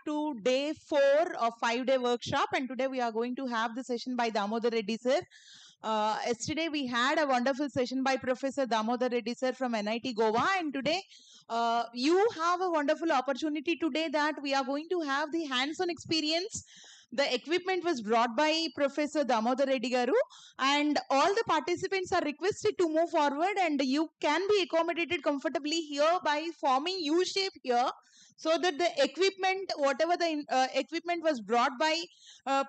to day 4 of 5-day workshop, and today we are going to have the session by Damodar Reddy sir. Yesterday we had a wonderful session by Professor Damodar Reddy sir from NIT Goa, and today you have a wonderful opportunity today that we are going to have the hands-on experience. The equipment was brought by Professor Damodar Reddy Garu, and all the participants are requested to move forward, and you can be accommodated comfortably here by forming U shape here, so that the equipment, whatever the equipment was brought by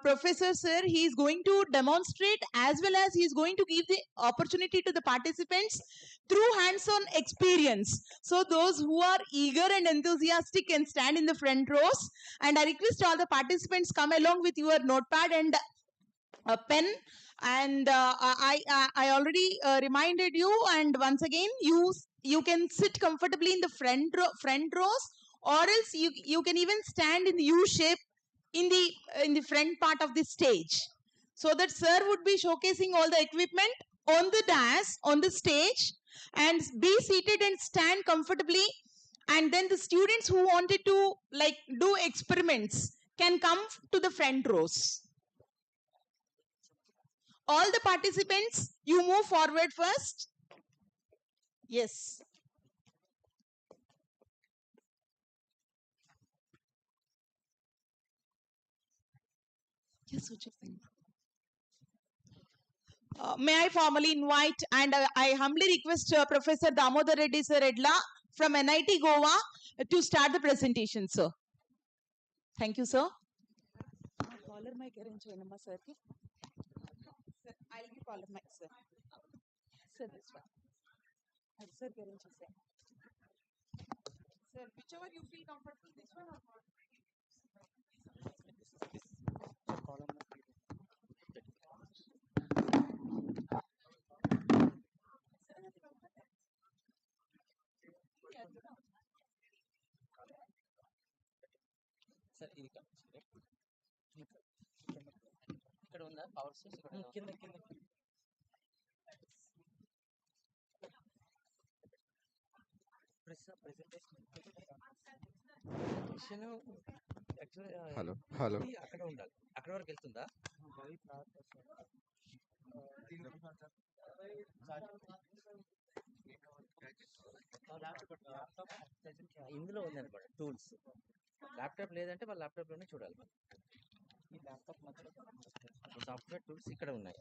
Professor sir, he is going to demonstrate, as well as he is going to give the opportunity to the participants through hands-on experience. So those who are eager and enthusiastic can stand in the front rows, and I request all the participants come along with your notepad and a pen. And I already reminded you, and once again you can sit comfortably in the front rows, or else you can even stand in the U shape in the front part of the stage, so that sir would be showcasing all the equipment on the dais, on the stage, and be seated and stand comfortably. And then the students who wanted to do experiments can come to the front rows. All the participants, you move forward first. Yes. Yes, may I formally invite, and I humbly request Professor Damodar Reddy sir Edla from NIT Goa to start the presentation, sir. Thank you, sir. Caller mic arrange cheyanamma sir ki. Sir, I'll give caller mic, sir. Sir, this one. Sir, arrange sir. Sir, whichever you feel comfortable, this one or not. Sir ఇది ఇక్కడ ఉందా power source కింద కింద hello hello అక్కడ ఉండాలి, అక్కడ వరకు వెళ్తుందా? ఇందులో ఉంది అనమాట టూల్స్. ల్యాప్టాప్ లేదంటే వాళ్ళ ల్యాప్టాప్ లోనే చూడాలి. ఈ ల్యాప్టాప్ మధ్యలో సాఫ్ట్వేర్ టూల్స్ ఇక్కడ ఉన్నాయి.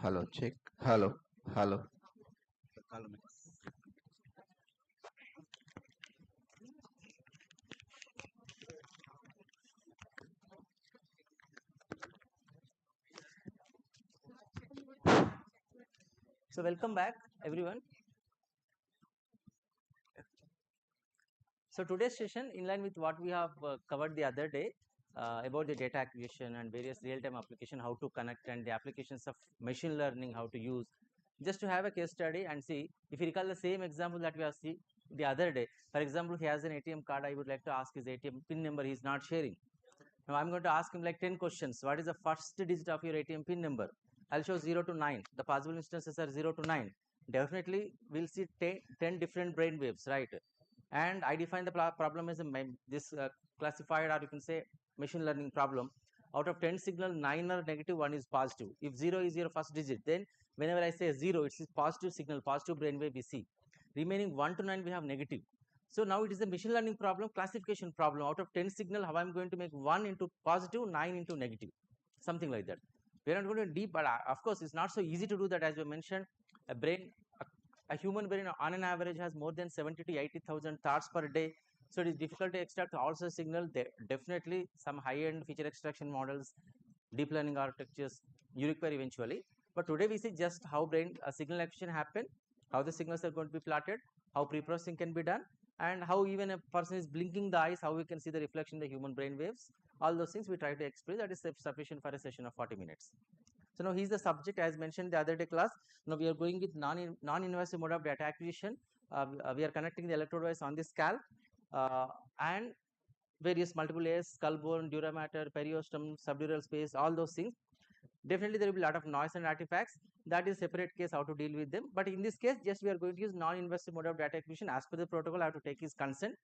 Hello, check. Hello, hello. So welcome back, everyone. So today's session, in line with what we have covered the other day about the data acquisition and various real-time application, how to connect, and the applications of machine learning, how to use. Just to have a case study and see, if you recall the same example that we have seen the other day. For example, he has an ATM card. I would like to ask his ATM PIN number. He is not sharing. Now I'm going to ask him like 10 questions. What is the first digit of your ATM PIN number? I'll show 0 to 9. The possible instances are 0 to 9. Definitely, we'll see 10 different brain waves, right? And I define the problem as this classified, or you can say machine learning problem. Out of 10 signal, 9 are negative, 1 is positive. If 0 is your first digit, then whenever I say 0, it's a positive signal, positive brainwave we see. Remaining 1 to 9, we have negative. So now it is a machine learning problem, classification problem. Out of 10 signal, how I'm going to make 1 into positive, 9 into negative, something like that. We're not going to deep, but of course, it's not so easy to do that. As we mentioned, a brain, a human brain on an average has more than 70 to 80,000 thoughts per day. So it is difficult to extract all such signal. Definitely some high-end feature extraction models, deep learning architectures you require eventually. But today we see just how brain signal acquisition happen, how the signals are going to be plotted, how pre-processing can be done, and how even a person is blinking the eyes, how we can see the reflection in the human brain waves. All those things we try to explain. That is sufficient for a session of 40 minutes. So now he's the subject, as mentioned the other day class. Now we are going with non-invasive mode of data acquisition. We are connecting the electrode wires on the scalp and various multiple layers, skull bone, dura mater, periosteum, subdural space, all those things. Definitely there will be a lot of noise and artifacts. That is separate case how to deal with them. But in this case, just we are going to use non-invasive mode of data acquisition. As per the protocol, I have to take his consent.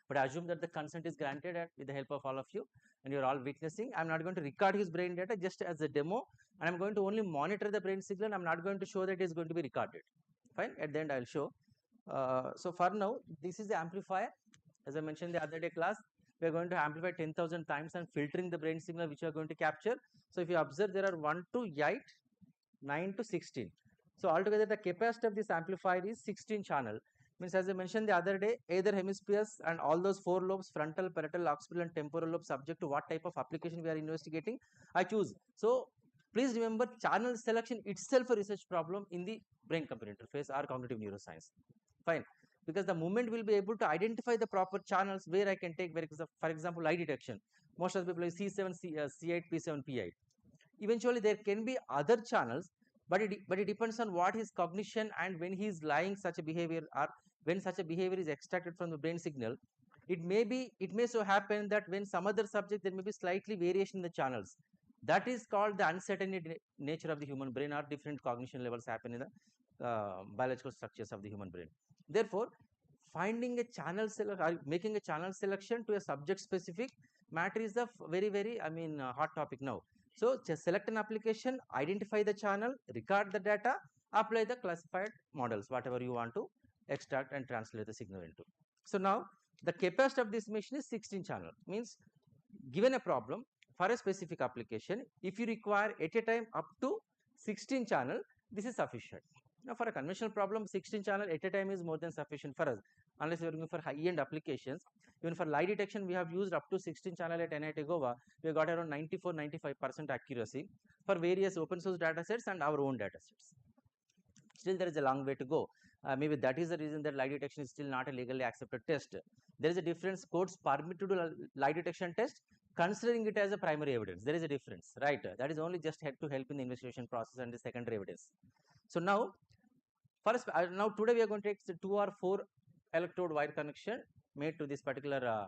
But I assume that the consent is granted with the help of all of you, and you're all witnessing. I'm not going to record his brain data just as a demo, and I'm going to only monitor the brain signal. I'm not going to show that it is going to be recorded. Fine. At the end, I'll show. So for now, this is the amplifier. As I mentioned the other day class, we are going to amplify 10,000 times and filtering the brain signal which you are going to capture. So if you observe, there are 1 to 8, 9 to 16. So altogether, the capacity of this amplifier is 16 channel. Means, as I mentioned the other day, either hemispheres and all those 4 lobes, frontal, parietal, occipital and temporal lobe, subject to what type of application we are investigating, I choose. So please remember, channel selection itself a research problem in the brain computer interface or cognitive neuroscience. Fine. Because the moment will be able to identify the proper channels where I can take, for example, lie detection. Most of the people is C7, C8, P7, P8. Eventually, there can be other channels, but it depends on what his cognition and when he is lying such a behavior, or when such a behavior is extracted from the brain signal. It may so happen that when some other subject, there may be slightly variation in the channels. That is called the uncertainty nature of the human brain, or different cognition levels happen in the biological structures of the human brain. Therefore, finding a channel making a channel selection to a subject specific matter is the very hot topic now. So just select an application, identify the channel, record the data, apply the classified models, whatever you want to extract and translate the signal into. So now the capacity of this machine is 16 channel, means given a problem for a specific application, if you require at a time up to 16 channel, this is sufficient. Now for a conventional problem, 16 channel at a time is more than sufficient for us, unless you are looking for high-end applications. Even for lie detection, we have used up to 16 channel at NIT Goa. We got around 94-95% accuracy for various open source datasets and our own datasets. Still there is a long way to go. Maybe that is the reason that lie detection is still not a legally accepted test. There is a difference. Courts permit to do lie detection test considering it as a primary evidence. There is a difference, right? That is only just to help in the investigation process and the secondary evidence. So now first, now today we are going to take the 2 or 4 electrode wire connection made to this particular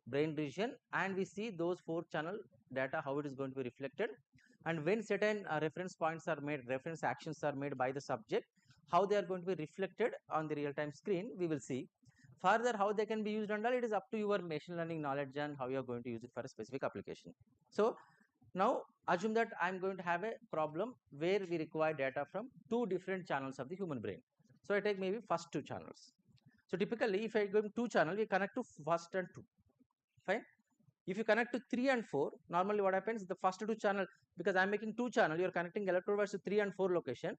brain region, and we see those 4 channel data, how it is going to be reflected, and when certain reference points are made, reference actions are made by the subject, how they are going to be reflected on the real-time screen, we will see. Further, how they can be used and all, it is up to your machine learning knowledge and how you are going to use it for a specific application. So now assume that I am going to have a problem where we require data from 2 different channels of the human brain. So I take maybe first 2 channels. So typically if I go to 2 channel, we connect to first and 2. Fine. If you connect to 3 and 4, normally what happens, the first 2 channel, because I am making 2 channel, you are connecting electrode wires to 3 and 4 location,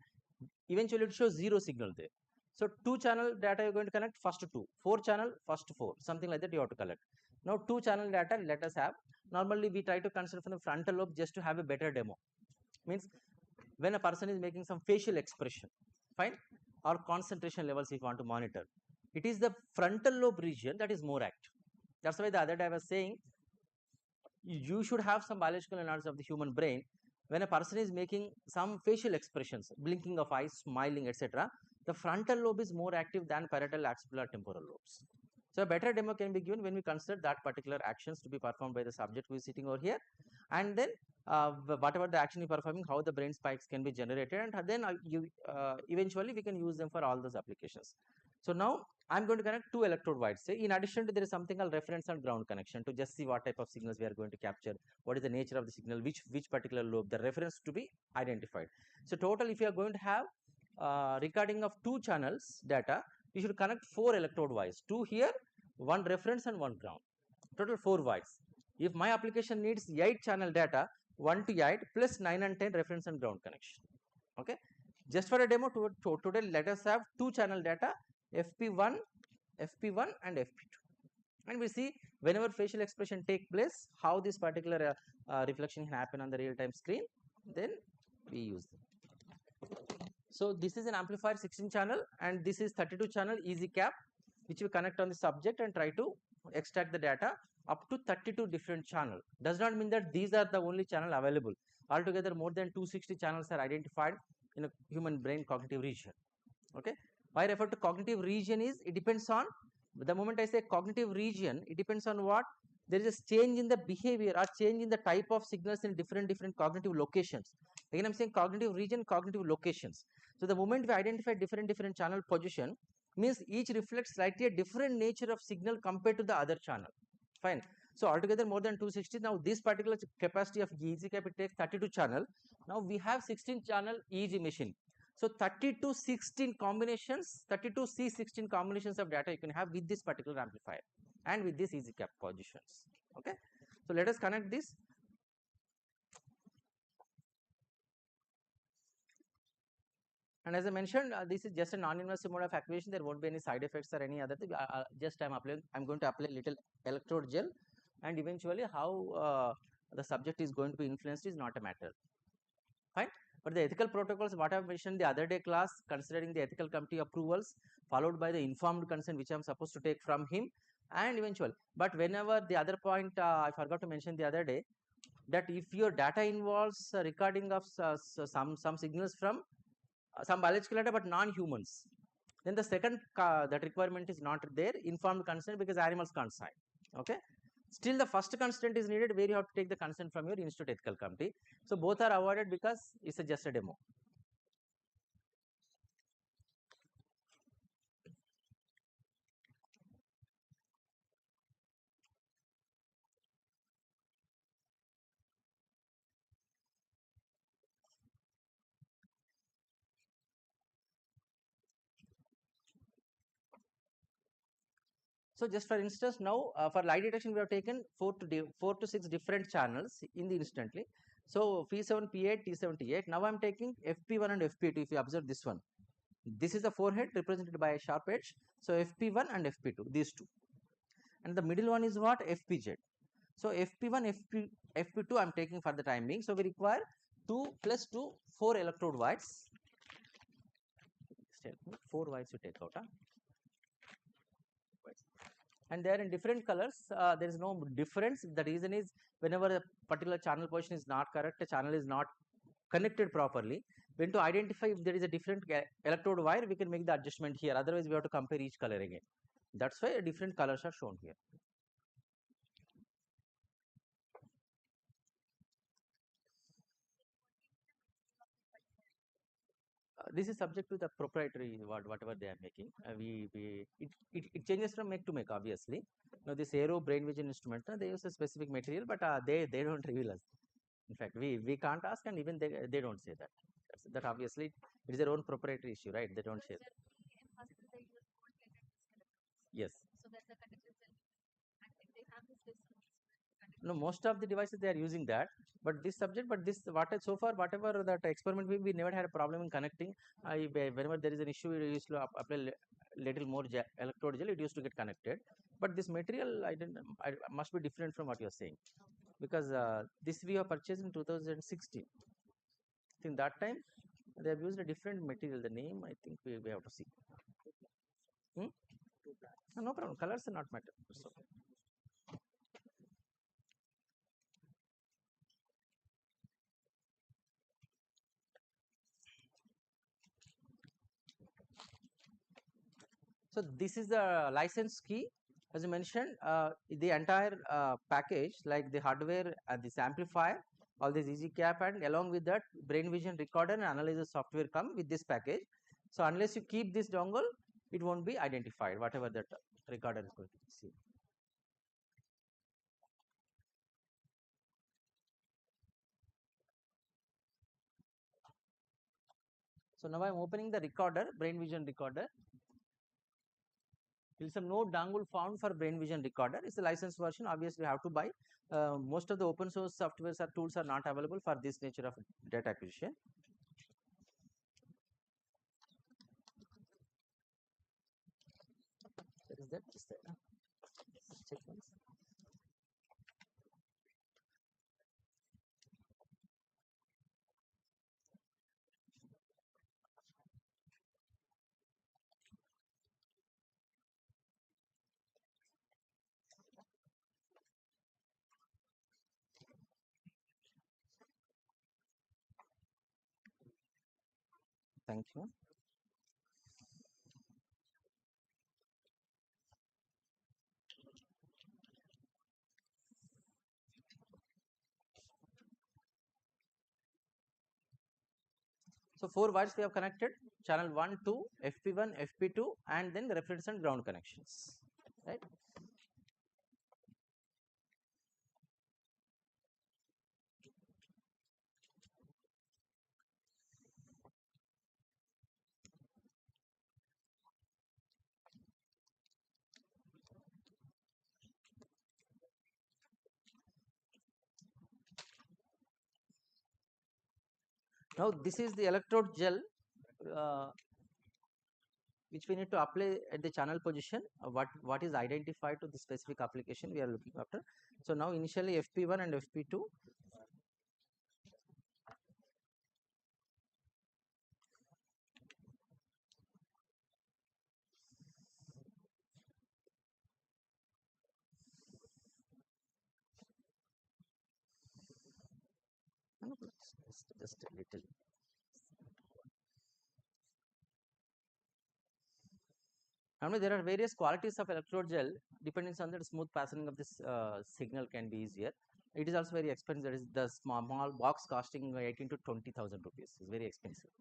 eventually it shows 0 signal there. So 2 channel data you are going to connect first 2, 4 channel first 4, something like that you have to collect. Now 2 channel data let us have. Normally we try to consider from the frontal lobe just to have a better demo. Means when a person is making some facial expression, fine, or concentration levels if you want to monitor, it is the frontal lobe region that is more active. That's why the other day I was saying you should have some biological analysis of the human brain. When a person is making some facial expressions, blinking of eyes, smiling, etc., the frontal lobe is more active than parietal, occipital, temporal lobes. So a better demo can be given when we consider that particular actions to be performed by the subject who is sitting over here, and then whatever the action you are performing, how the brain spikes can be generated, and then eventually we can use them for all those applications. So now I am going to connect 2 electrode wires. Say in addition to, there is something called reference and ground connection to just see what type of signals we are going to capture, what is the nature of the signal, which particular lobe, the reference to be identified. So total, if you are going to have recording of 2 channels data, you should connect 4 electrode wires, 2 here, 1 reference and 1 ground, total 4 wires. If my application needs 8 channel data, 1 to 8 plus 9 and 10 reference and ground connection. Okay, just for a demo today let us have 2 channel data, FP1 and FP2, and we see whenever facial expression take place, how this particular reflection can happen on the real time screen, then we use them. So this is an amplifier 16 channel, and this is 32 channel easy cap, which we connect on the subject and try to extract the data up to 32 different channel. Does not mean that these are the only channel available. Altogether more than 260 channels are identified in a human brain cognitive region. Okay, why I refer to cognitive region is, it depends on, the moment I say cognitive region, it depends on what, there is a change in the behavior or change in the type of signals in different cognitive locations. Again I'm saying cognitive region, cognitive locations. So the moment we identify different channel position, means each reflects slightly a different nature of signal compared to the other channel. Fine. So altogether more than 260. Now this particular capacity of EEG cap, it takes 32 channel. Now we have 16 channel EEG machine. So 32 16 combinations, 32 C16 combinations of data you can have with this particular amplifier and with this EEG cap positions. Okay. So let us connect this. And as I mentioned, this is just a non-invasive mode of activation. There won't be any side effects or any other thing. Just I'm going to apply little electrode gel, and eventually how the subject is going to be influenced is not a matter. Fine. But the ethical protocols, what I have mentioned the other day class, considering the ethical committee approvals, followed by the informed consent which I am supposed to take from him, and eventual. But whenever the other point I forgot to mention the other day, that if your data involves recording of some signals from some biological data but non-humans, then the second that requirement is not there, informed consent, because animals can't sign. Okay. Still the first consent is needed, where you have to take the consent from your institute ethical committee. So both are avoided because it's just a demo. So just for instance, now for light detection, we have taken 4 to 6 different channels in the instantly. So P7, P8, T7, T8. Now I'm taking FP1 and FP2. If you observe this one, this is the forehead represented by a sharp edge. So FP1 and FP2, these two. And the middle one is what? FPZ. So FP1, FP2 I'm taking for the time being. So we require 2 plus 2, 4 electrode wires. 4 wires you take out. And they are in different colors. There is no difference. The reason is whenever a particular channel position is not correct, a channel is not connected properly. When to identify if there is a different electrode wire, we can make the adjustment here. Otherwise, we have to compare each color again. That's why different colors are shown here. This is subject to the proprietary whatever they are making. It changes from make to make, obviously. Now this aero brain vision instrument, they use a specific material, but they don't reveal us. In fact, we can't ask, and even they don't say that. That obviously it is their own proprietary issue, right? They don't share. Yes. No, most of the devices they are using that, but this subject, but this so far whatever that experiment we never had a problem in connecting. Whenever there is an issue, we used to apply little more electrode gel. It used to get connected, but this material I must be different from what you are saying, because this we have purchased in 2016. In that time they have used a different material. The name I think we have to see. No problem. Colors are not matter. So, so this is the license key. As you mentioned, the entire package, like the hardware, this amplifier, all this easy cap, and along with that brain vision recorder and analyzer software come with this package. So unless you keep this dongle, it won't be identified, whatever that recorder is going to see. So now I'm opening the recorder, brain vision recorder. There is no dongle found for brain vision recorder. It's a licensed version. Obviously, you have to buy. Most of the open source softwares or tools are not available for this nature of data acquisition. What is that? Is that check once. Thank you. So 4 wires we have connected, channel 1, 2, FP1, FP2, and then the reference and ground connections, right? Now this is the electrode gel which we need to apply at the channel position. What is identified to the specific application we are looking after. So now initially FP1 and FP2. Just a little. Now there are various qualities of electrode gel depending on the smooth passing of this signal can be easier. It is also very expensive. That is the small box costing 18 to 20,000 rupees. It's very expensive.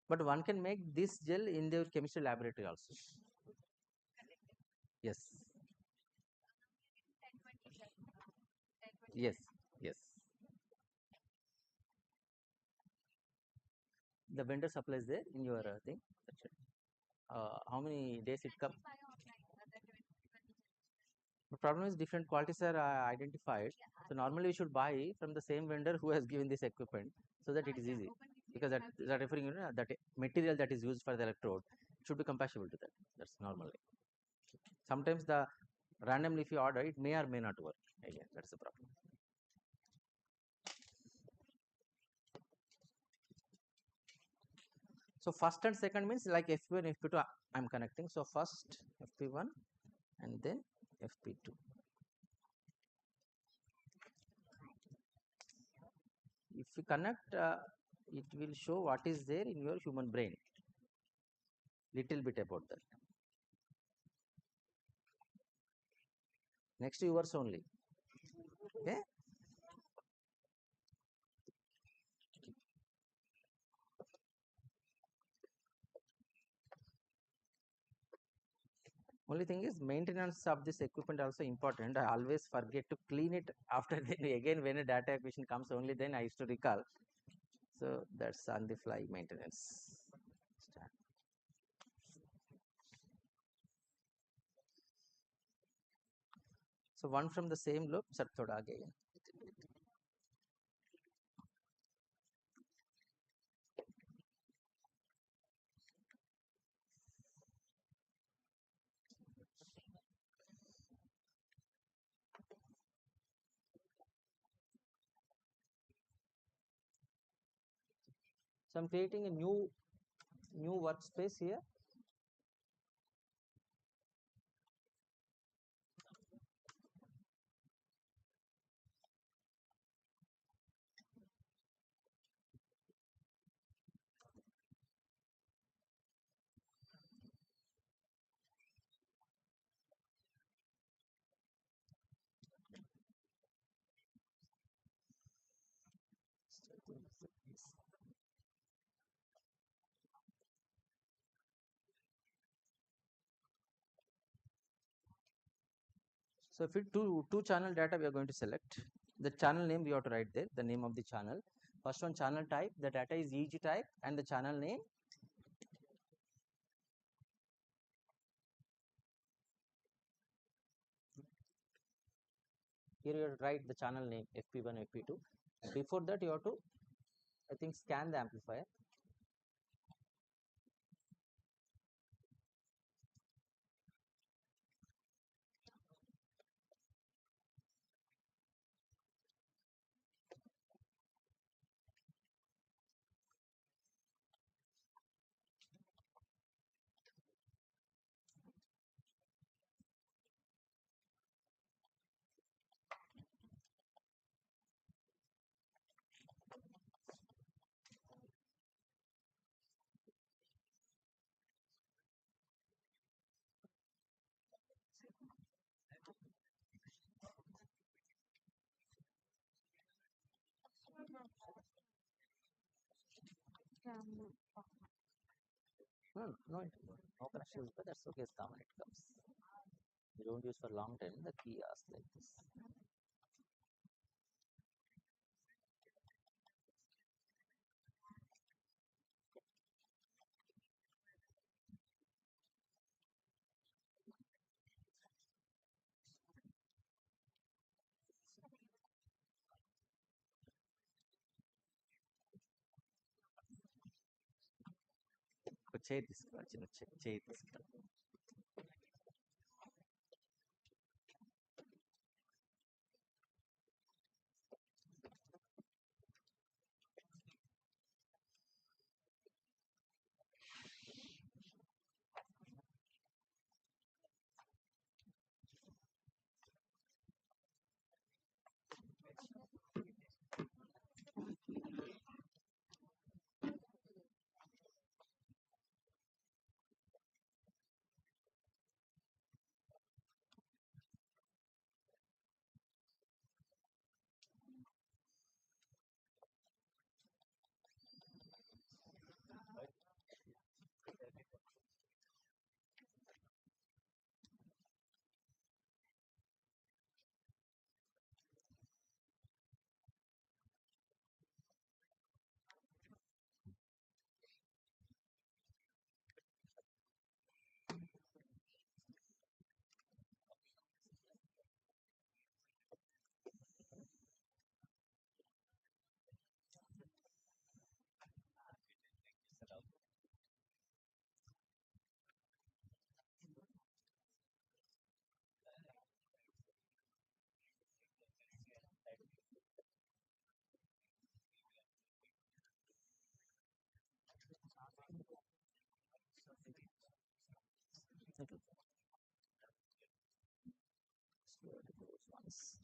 But one can make this gel in their chemistry laboratory also. Yes. Yes. Yes. the vendor supplies there in your thing. That's it. How many days it comes? The problem is different qualities are identified. So normally we should buy from the same vendor who has given this equipment so that it is easy, because that referring, you know, that material that is used for the electrode should be compatible to that. That's normally. Sometimes the randomly if you order, it may or may not work. Again, that's the problem. So first and second means like FP1, FP2 I'm connecting. So first FP1 and then FP2. If you connect, it will show what is there in your human brain. Little bit about that. Next yours only. Okay. Only thing is maintenance of this equipment also important. I always forget to clean it after then again when a data acquisition comes, only then I used to recall. So that's on the fly maintenance. Start. So one from the same loop, sir thoda again. So I'm creating a new workspace here. So if it two channel data we are going to select, the channel name we have to write there, the name of the channel. First one channel type, the data is EG type and the channel name. Here you have to write the channel name FP1, FP2. Before that you have to, I think, scan the amplifier. No connection, but that's okay, it's common, it comes. You don't use for long time, the key asks like this. Chair తీసుకురా, చిన్న chair తీసుకురా.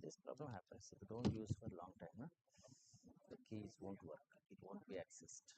this problem happens if you don't use for a long time. Huh? The keys won't work. It won't be accessed.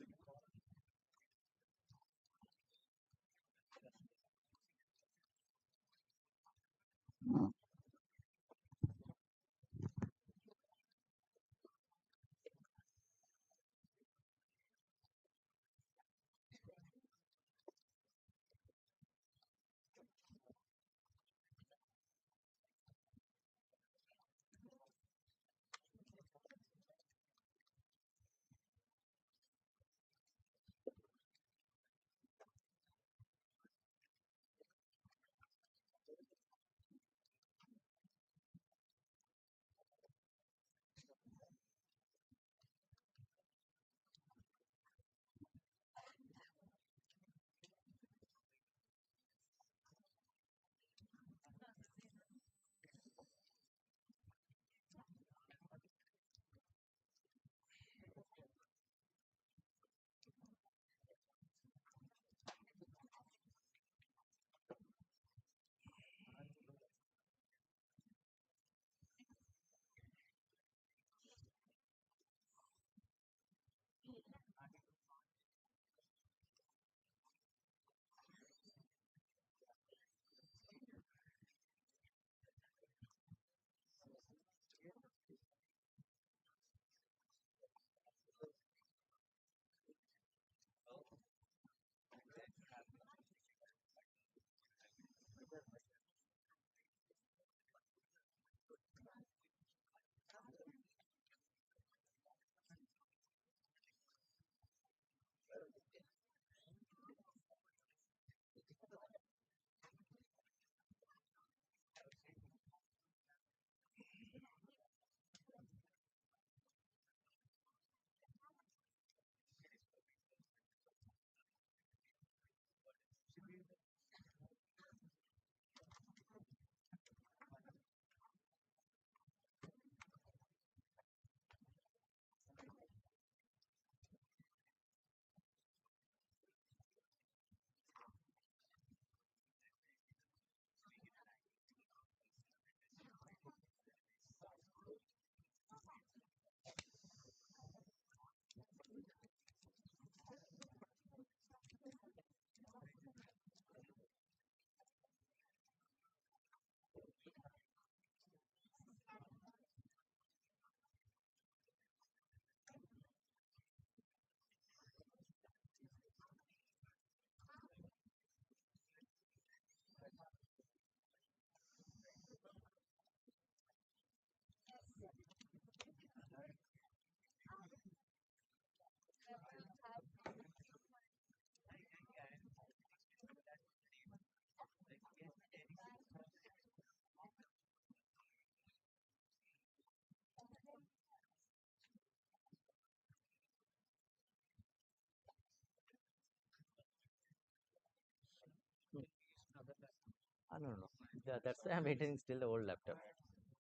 No, no, no. That's why I'm maintaining still the old laptop.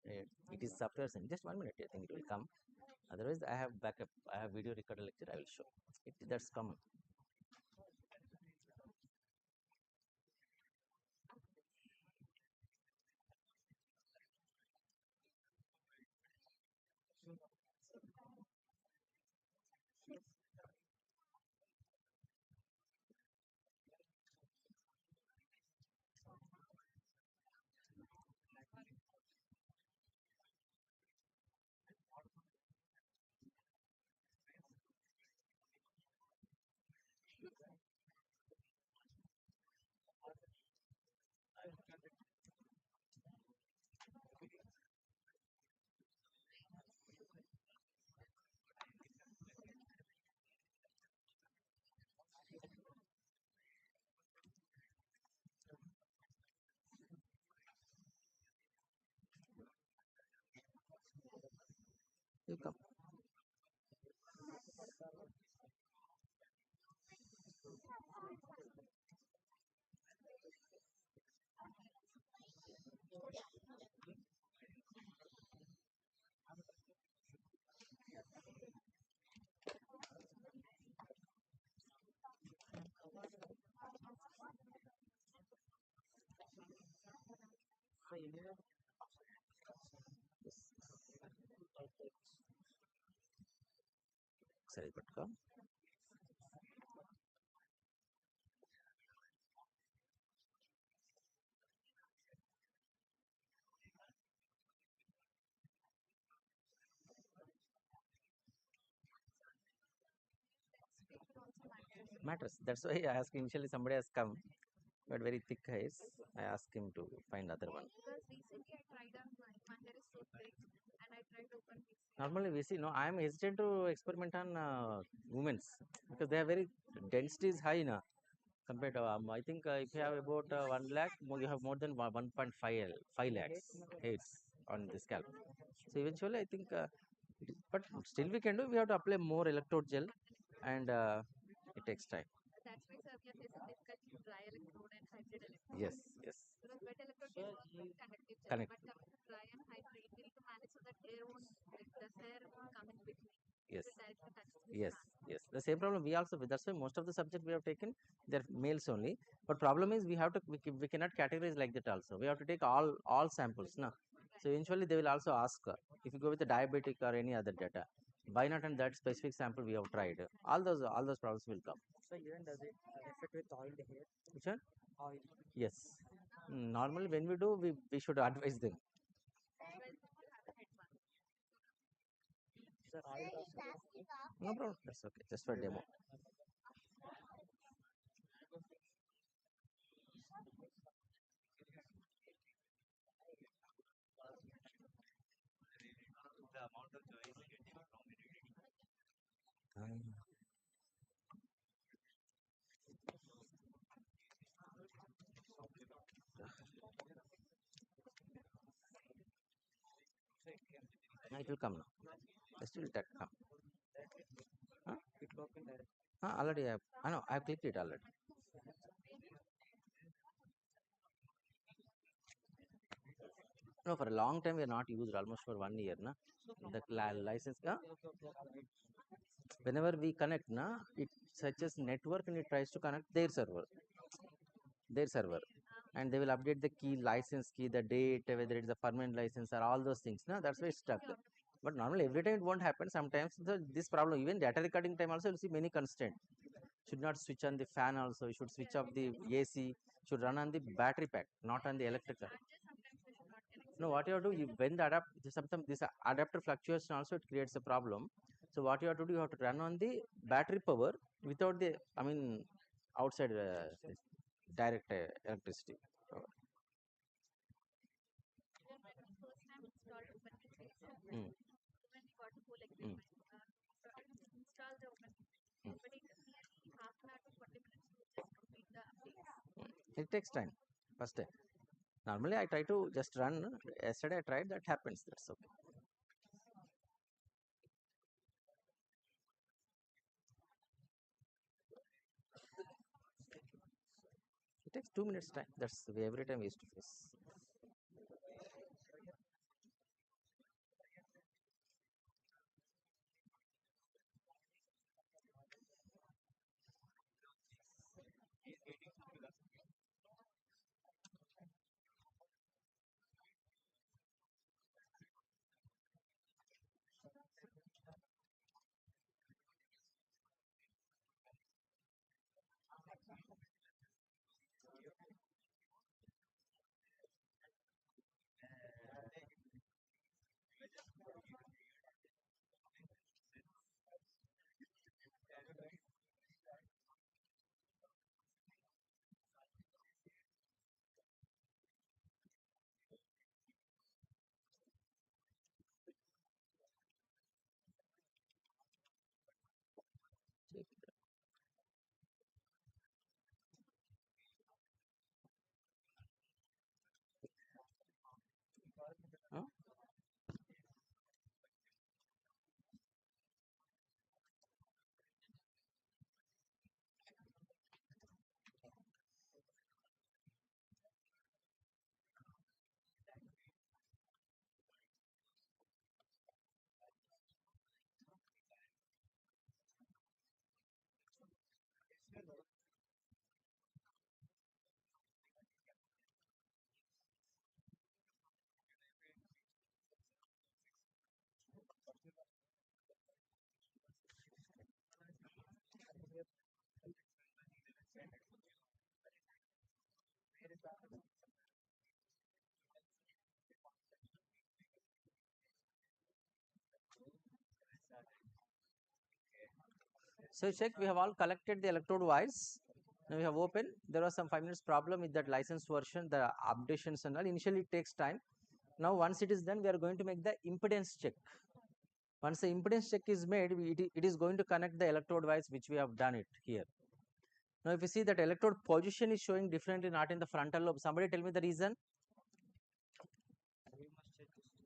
It is software thing. Just 1 minute. I think it will come. Otherwise, I have backup. I have video recorder lecture. I will show. That's common. You come. Sorry, పట్టుకో. Matters. That's why I asked initially somebody has come, but very thick eyes. I asked him to find other one. Normally we see, no, I am hesitant to experiment on women's because they are very density is high na compared to I think if you have about 1 lakh, you have more than 1.5 lakhs hairs on the scalp. So eventually I think, but still we can do. We have to apply more electrode gel, and it takes time. Yes, yes. Connect. Yes. Yes, yes. The same problem we also, that's why most of the subject we have taken, they're males only. But problem is we have to, we cannot categorize like that also. We have to take all samples, na. So eventually they will also ask, if you go with the diabetic or any other data, why not on that specific sample we have tried? All those problems will come. So even does it affect with oiled hair? Which one? Oil. Yes. Normally when we do, we should advise them. Sir, oil also. No problem. That's okay. Just for demo. It will come now. Just will come. Huh? It open direct. Already I know I have clicked it already. No, for a long time we are not used, almost for 1 year, na. The license, whenever we connect, na, it searches network and it tries to connect their server, and they will update the key, license key, the date, whether it's a permanent license or all those things, na. That's why it's stuck. But normally every time it won't happen. Sometimes this problem, even data recording time also, you'll see many constraints. Should not switch on the fan also. You should switch off the AC. Should run on the battery pack, not on the electrical. No, what you have to do, when the sometimes this adapter fluctuation also, it creates a problem. So what you have to do, you have to run on the battery power without the, I mean, outside direct electricity power. Mm. Mm. Mm. It takes time. First time. Normally I try to just run. Yesterday I tried, that happens. That's okay. It takes 2 minutes time. That's every time we used to face. Huh? So check, we have all collected the electrode wires. Now we have opened. There was some 5 minutes problem with that license version, the updations and all. Initially it takes time. Now once it is done, we are going to make the impedance check. Once the impedance check is made, it is going to connect the electrode wires, which we have done it here. Now if you see that electrode position is showing differently, not in the frontal lobe. Somebody tell me the reason.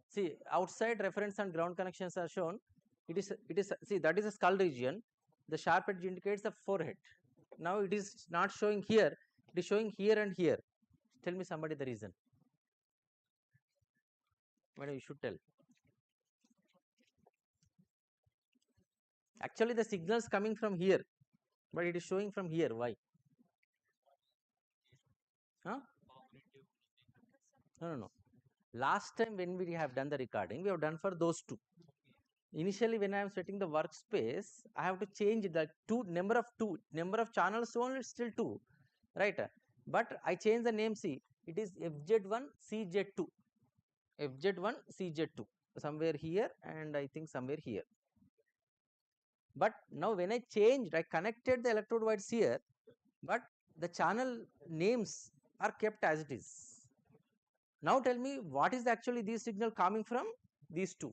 See, outside reference and ground connections are shown. It is see, that is a skull region. The sharp edge indicates the forehead. Now it is not showing here. It is showing here and here. Tell me somebody the reason. Madam, you should tell. Actually, the signals coming from here, but it is showing from here. Why? Huh? No. Last time when we have done the recording, we have done for those two. Initially, when I am setting the workspace, I have to change the number of channels only, still 2, right? But I change the name. See, it is FZ1 CZ2, FZ1 CZ2, somewhere here, and I think somewhere here. But now when I changed, I connected the electrode wires here, but the channel names are kept as it is. Now tell me, what is actually this signal coming from? These two,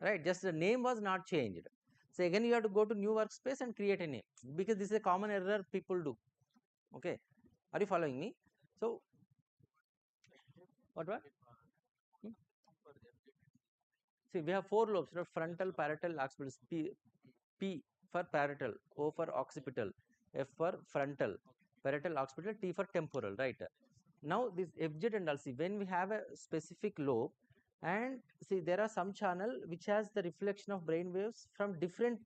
right? Just the name was not changed. So again you have to go to new workspace and create a name, because this is a common error people do. Okay, are you following me? So what? See, we have 4 lobes, right? Frontal, parietal, occipital. P for parietal, O for occipital, F for frontal, parietal, occipital, T for temporal, right? Now this FZ and all, see, when we have a specific lobe, and see, there are some channel which has the reflection of brain waves from different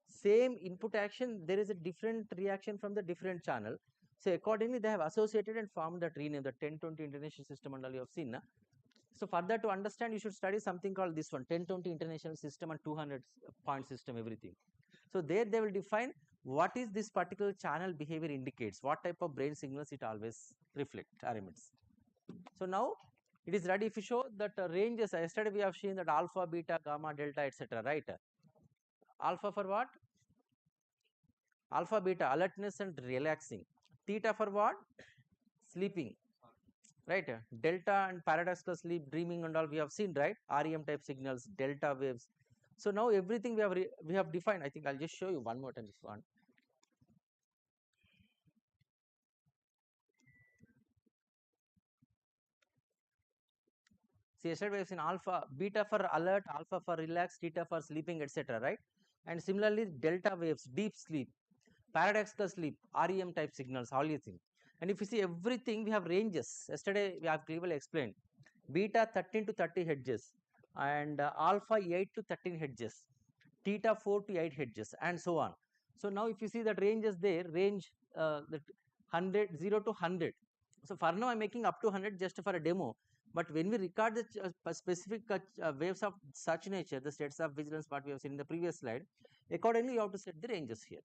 same input action, there is a different reaction from the different channel. So accordingly they have associated and formed that rename, the 1020 international system and all you have seen. Na? So further to understand, you should study something called this one, 1020 international system and 200 point system, everything. So there they will define what is this particular channel behavior indicates, what type of brain signals it always reflect or emits. So now it is ready. If you show that ranges, yesterday we have seen that alpha, beta, gamma, delta, etc. Right? Alpha for what? Alpha, beta, alertness and relaxing. Theta for what? Sleeping. Right? Delta and paradoxical sleep, dreaming and all we have seen, right? REM type signals, delta waves. So now everything we have defined. I think I'll just show you one more time if you want. See, yesterday we have seen alpha, beta for alert, alpha for relax, theta for sleeping, etc. Right? And similarly, delta waves, deep sleep, paradoxical sleep, REM type signals, all these things. And if you see everything, we have ranges. Yesterday we have clearly explained. Beta 13 to 30 hertz, and alpha 8 to 13 hertz, theta 4 to 8 hertz, and so on. So now if you see that range is there, range that 100, 0 to 100. So for now I'm making up to 100 just for a demo. But when we record the specific waves of such nature, the states of vigilance, what we have seen in the previous slide, accordingly you have to set the ranges here.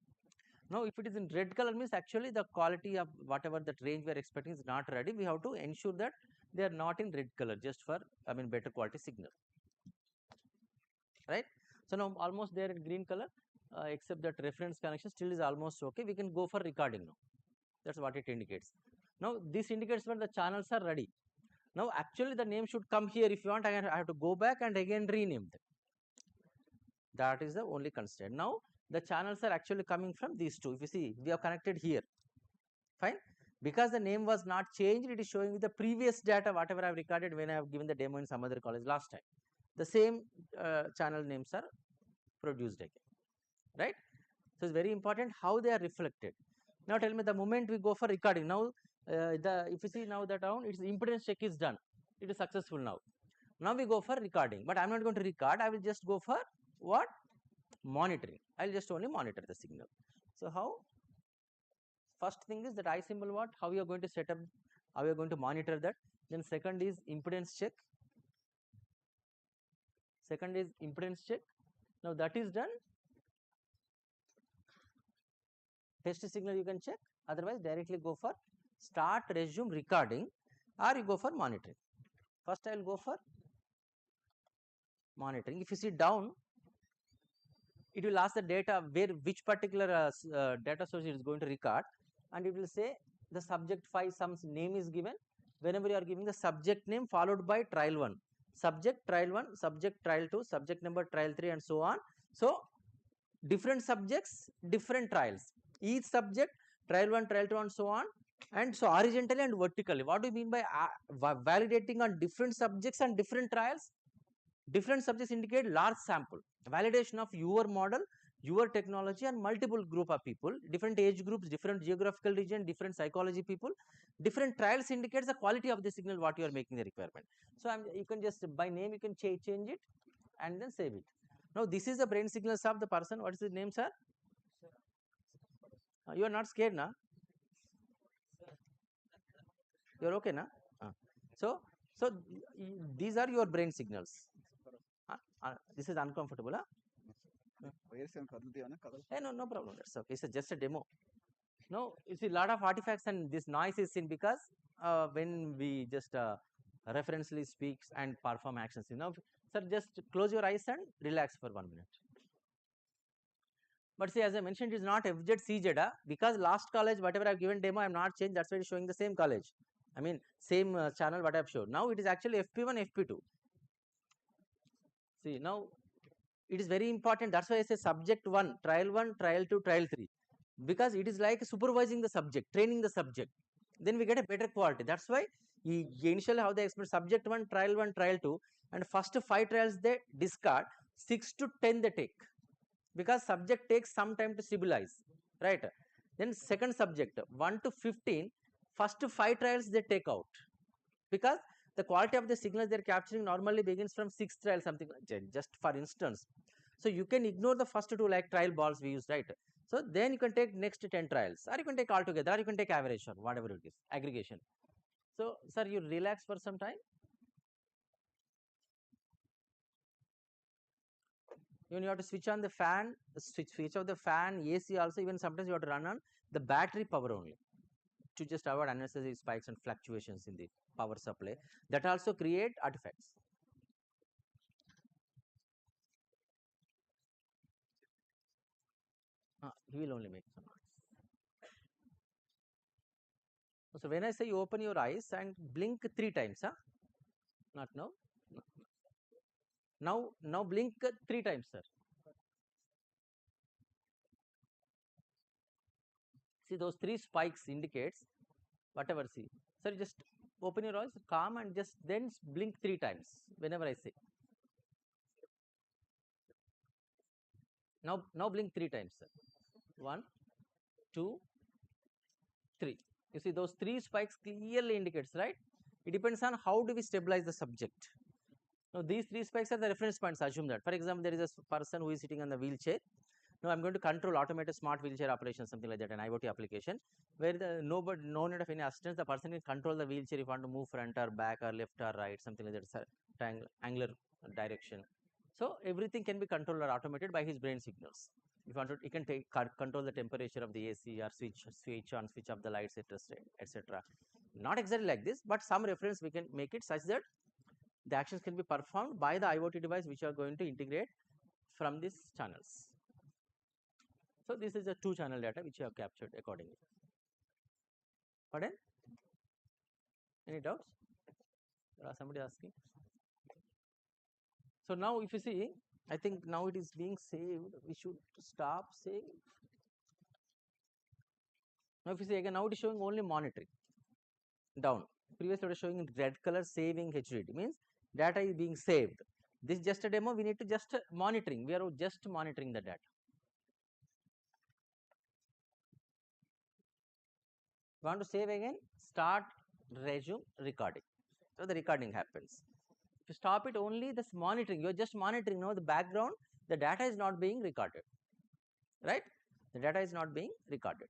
Now, if it is in red color, means actually the quality of whatever that range we are expecting is not ready. We have to ensure that they are not in red color, just for better quality signal, right? So now almost there in green color, except that reference connection still is almost okay. We can go for recording now. That's what it indicates. Now this indicates when the channels are ready. Now actually the name should come here. If you want, I have to go back and again rename them. That is the only constraint. Now the channels are actually coming from these two. If you see, we have connected here. Fine. Because the name was not changed, it is showing the previous data, whatever I have recorded when I have given the demo in some other college last time. The same channel names are produced again, right? So it's very important how they are reflected. Now tell me, the moment we go for recording, now if you see now that down, its impedance check is done. It is successful now. Now we go for recording, but I'm not going to record. I will just go for what? Monitoring. I'll just only monitor the signal. So how? First thing is that I symbol what? How you are going to set up, how you are going to monitor that. Then second is impedance check. Second is impedance check. Now that is done. Test signal you can check. Otherwise directly go for start, resume, recording, or you go for monitoring. First I will go for monitoring. If you see down, it will ask the data where which particular data source it is going to record, and it will say the subject file some name is given. Whenever you are giving the subject name followed by trial 1, subject trial 1, subject trial 2, subject number trial 3, and so on. So different subjects, different trials, each subject trial 1, trial 2, and so on. And so horizontally and vertically, what do you mean by validating on different subjects and different trials? Different subjects indicate large sample, validation of your model, your technology, and multiple group of people, different age groups, different geographical region, different psychology people. Different trials indicates the quality of the signal what you are making the requirement. So you can just by name you can change it and then save it. Now this is the brain signals of the person. What is his name, sir? You are not scared, na? You are okay, na? So these are your brain signals. This is uncomfortable, huh? Hey, no problem. That's okay. It's just a demo. No, you see, a lot of artifacts and this noise is seen because when we just referentially speaks and perform actions. Sir, just close your eyes and relax for 1 minute. But see, as I mentioned, it is not FZ CZ because last college, whatever I've given demo, I'm not changed. That's why it's showing the same college. I mean, same channel what I've shown. Now it is actually FP1, FP2. See, now it is very important. That's why I say subject 1, trial 1, trial 2, trial 3. Because it is like supervising the subject, training the subject. Then we get a better quality. That's why initially how they explain subject 1, trial 2, and first 5 trials they discard, 6 to 10 they take. Because subject takes some time to stabilize, right? Then second subject 1 to 15, first 5 trials they take out, because the quality of the signals they are capturing normally begins from 6th trial, something like that, just for instance. So you can ignore the first 2 like trial balls we use, right? So then you can take next 10 trials, or you can take all together, or you can take average, or whatever it is, aggregation. So sir, you relax for some time. Even you have to switch on the fan, switch off the fan, AC also. Even sometimes you have to run on the battery power only to just avoid unnecessary spikes and fluctuations in the power supply. That also create artifacts. He will only make some noise. So when I say you open your eyes and blink 3 times, not now. Now blink 3 times, sir. See, those 3 spikes indicates whatever. See, sir, just open your eyes, calm, and just then blink 3 times whenever I say. Now blink 3 times, sir. 1, 2, 3. You see, those 3 spikes clearly indicates, right? It depends on how do we stabilize the subject. Now these 3 spikes are the reference points. Assume that, for example, there is a person who is sitting on the wheelchair. Now I'm going to control automated smart wheelchair operation, something like that, an IoT application, where no need of any assistance. The person can control the wheelchair if you want to move front or back or left or right, something like that, angular direction. So everything can be controlled or automated by his brain signals. If you want to, he can control the temperature of the AC or switch on, switch off the lights, etc. Not exactly like this, but some reference we can make it such that the actions can be performed by the IoT device which are going to integrate from these channels. So this is the 2 channel data which you have captured accordingly. Pardon? Any doubts? Somebody asking? So now if you see, I think now it is being saved. We should stop saving. Now if you see again, now it is showing only monitoring. Down. Previously it was showing in red color saving HDD, means data is being saved. This is just a demo. We need to just monitoring. We are just monitoring the data. Want to save again? Start, resume, recording. So the recording happens. If you stop it, only this monitoring, you are just monitoring. Now the background, the data is not being recorded, right? The data is not being recorded.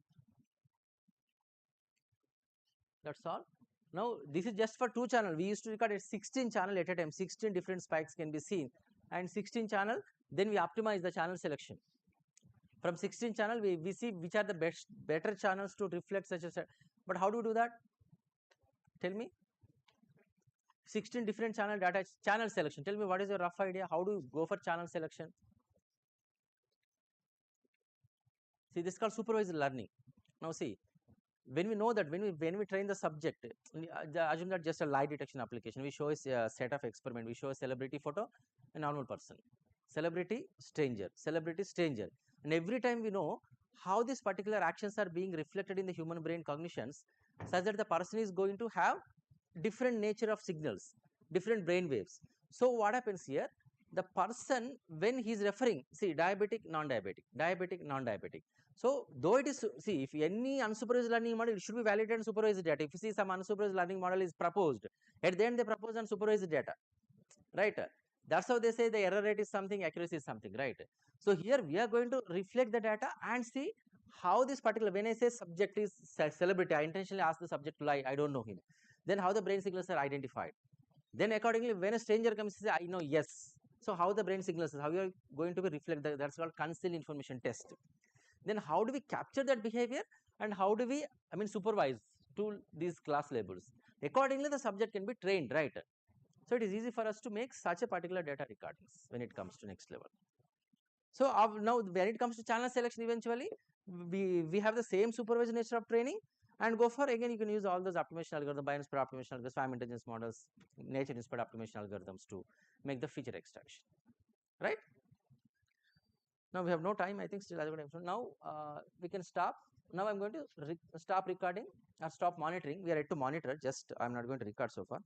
That's all. Now this is just for 2 channel. We used to record at 16 channel at a time. 16 different spikes can be seen, and 16 channel. Then we optimize the channel selection. From 16 channel, we see which are the better channels to reflect such a set. But how do we do that? Tell me. 16 different channel data, channel selection. Tell me, what is your rough idea? How do you go for channel selection? See, this is called supervised learning. Now see, when we know that, when we train the subject, assume that just a lie detection application, we show a set of experiment, we show a celebrity photo, a normal person, celebrity, stranger, and every time we know how these particular actions are being reflected in the human brain cognitions, such that the person is going to have different nature of signals, different brain waves. So what happens here, the person, when he is referring, see, diabetic, non-diabetic. So though it is, see, if any unsupervised learning model, it should be validated and supervised data. If you see some unsupervised learning model is proposed, at the end they propose unsupervised data, right? That's how they say the error rate is something, accuracy is something, right? So here we are going to reflect the data and see how this particular, when I say subject is celebrity, I intentionally ask the subject to lie, I don't know him. Then how the brain signals are identified. Then accordingly, when a stranger comes, say, I know, yes. So how the brain signals, how you are going to be reflect, that's called concealed information test. Then how do we capture that behavior, and how do we, supervise to these class labels? Accordingly, the subject can be trained, right? So it is easy for us to make such a particular data recordings when it comes to next level. So now when it comes to channel selection, eventually we have the same supervised nature of training, and go for, again, you can use all those optimization algorithms, bias-inspired optimization algorithms, SWAM intelligence models, nature-inspired optimization algorithms to make the feature extraction, right? Now we have no time, I think, still I have now we can stop. Now I'm going to stop recording or stop monitoring. We are ready to monitor, just I'm not going to record so far.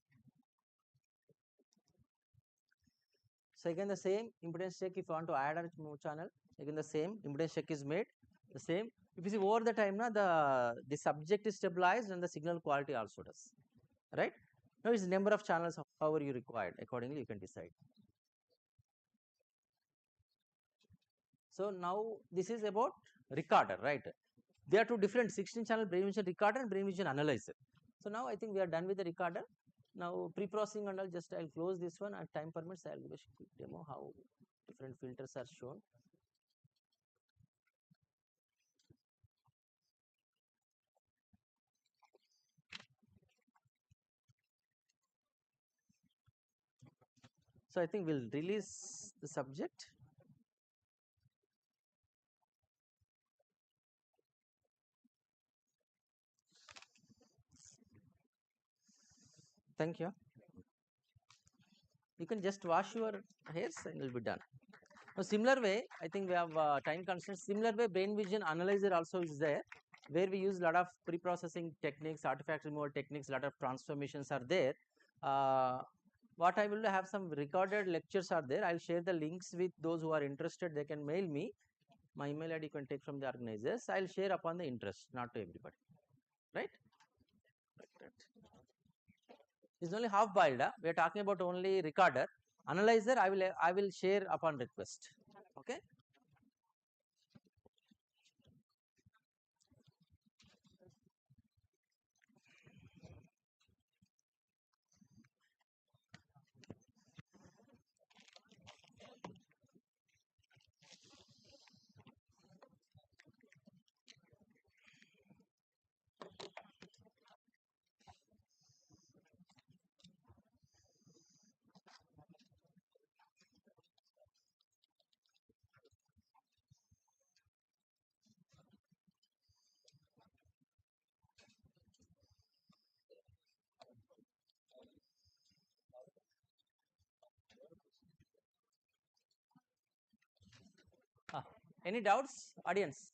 So again the same impedance check, if you want to add or move channel, again the same impedance check is made, the same. If you see over the time, now the subject is stabilized and the signal quality also does, right? Now it's the number of channels, however you required, accordingly you can decide. So now this is about recorder, right? There are two different 16 channel brain vision recorder and brain vision analyzer. So now I think we are done with the recorder. Now pre-processing and all, just I'll close this one, and time permits I'll give a quick demo how different filters are shown. So I think we'll release the subject. Thank you. You can just wash your hairs and it'll be done. Now similar way, I think we have time constraints. Similar way, brain vision analyzer also is there, where we use a lot of pre-processing techniques, artifact removal techniques, lot of transformations are there. What I will have, some recorded lectures are there. I'll share the links with those who are interested. They can mail me. My email ID you can take from the organizers. I'll share upon the interest, not to everybody, right? It's only half boiled. We are talking about only recorder. Analyzer, I will share upon request. Okay. Any doubts, audience?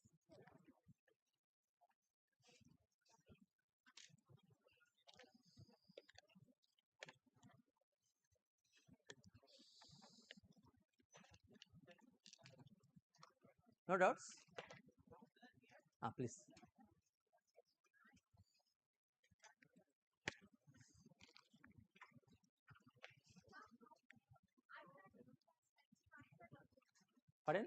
No doubts? Please. Pardon?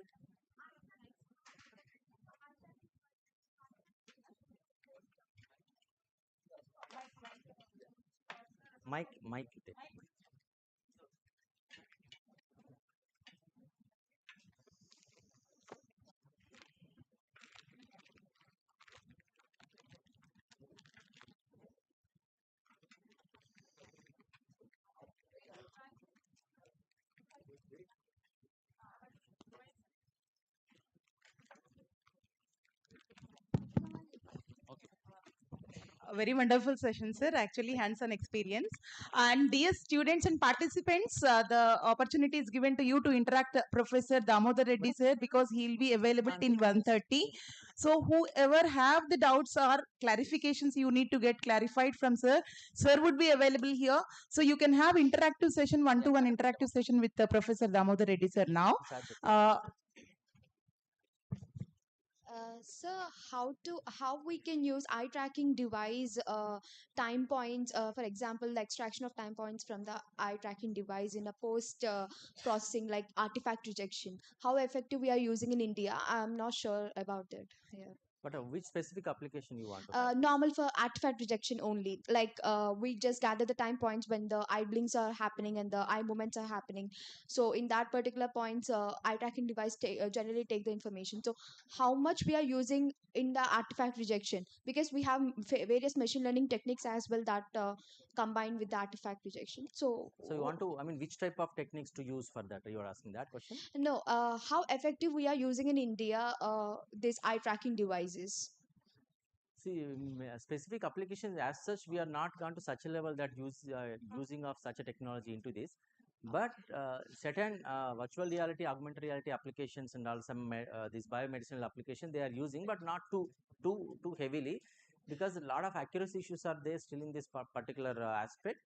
Mic. A very wonderful session, sir. Actually, hands-on experience. And dear students and participants, the opportunity is given to you to interact Professor Damodar Reddy, sir, because he'll be available till 1:30. So whoever have the doubts or clarifications you need to get clarified from sir, sir would be available here. So you can have interactive session, one-to-one interactive session with Professor Damodar Reddy, sir now. So how we can use eye tracking device time points, for example, the extraction of time points from the eye tracking device in a post processing like artifact rejection. How effective we are using in India? I'm not sure about it. Yeah. But which specific application you want to have? Normal for artifact rejection only. Like we just gather the time points when the eye blinks are happening and the eye movements are happening. So in that particular points, eye tracking device generally take the information. So how much we are using in the artifact rejection, because we have various machine learning techniques as well that combine with the artifact rejection. So you want to, I mean, which type of techniques to use for that? You are asking that question? no, how effective we are using in India these eye tracking devices. See, specific applications as such, we are not gone to such a level that using of such a technology into this. But certain virtual reality, augmented reality applications, and also these biomedicinal application they are using, but not too heavily, because a lot of accuracy issues are there still in this particular aspect.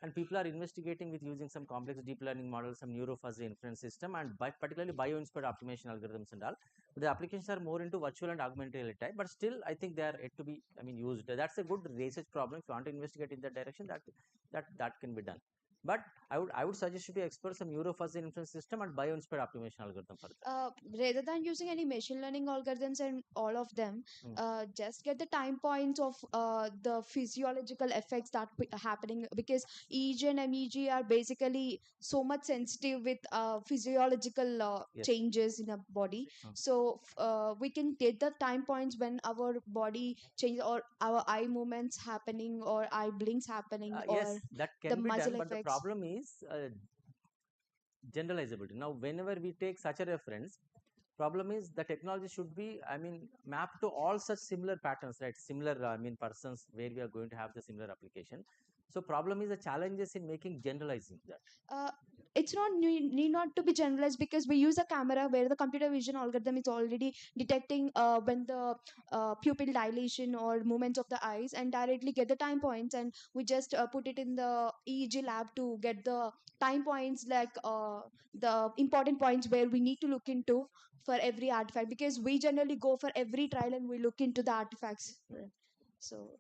And people are investigating with using some complex deep learning models, some neurofuzzy inference system, and particularly bio-inspired optimization algorithms and all. The applications are more into virtual and augmented reality type, but still I think they are yet to be, I mean, used. That's a good research problem. If you want to investigate in that direction, that can be done. But I would suggest you to explore some neurofuzzy inference system and bio-inspired optimization algorithm for that. Rather than using any machine learning algorithms and all of them, just get the time points of the physiological effects that happening, because EEG and MEG are basically so much sensitive with physiological Yes. changes in a body. So we can get the time points when our body changes or our eye movements happening or eye blinks happening or Yes, that the can be muscle done, but the effects. problem is generalizability. Now, whenever we take such a reference, problem is the technology should be, I mean, mapped to all such similar patterns, right? Similar, I mean, persons where we are going to have the similar application. So problem is the challenges in making generalizing that. It's not need not to be generalized, because we use a camera where the computer vision algorithm is already detecting when the pupil dilation or movements of the eyes, and directly get the time points, and we just put it in the EEG lab to get the time points, like the important points where we need to look into for every artifact, because we generally go for every trial and we look into the artifacts. So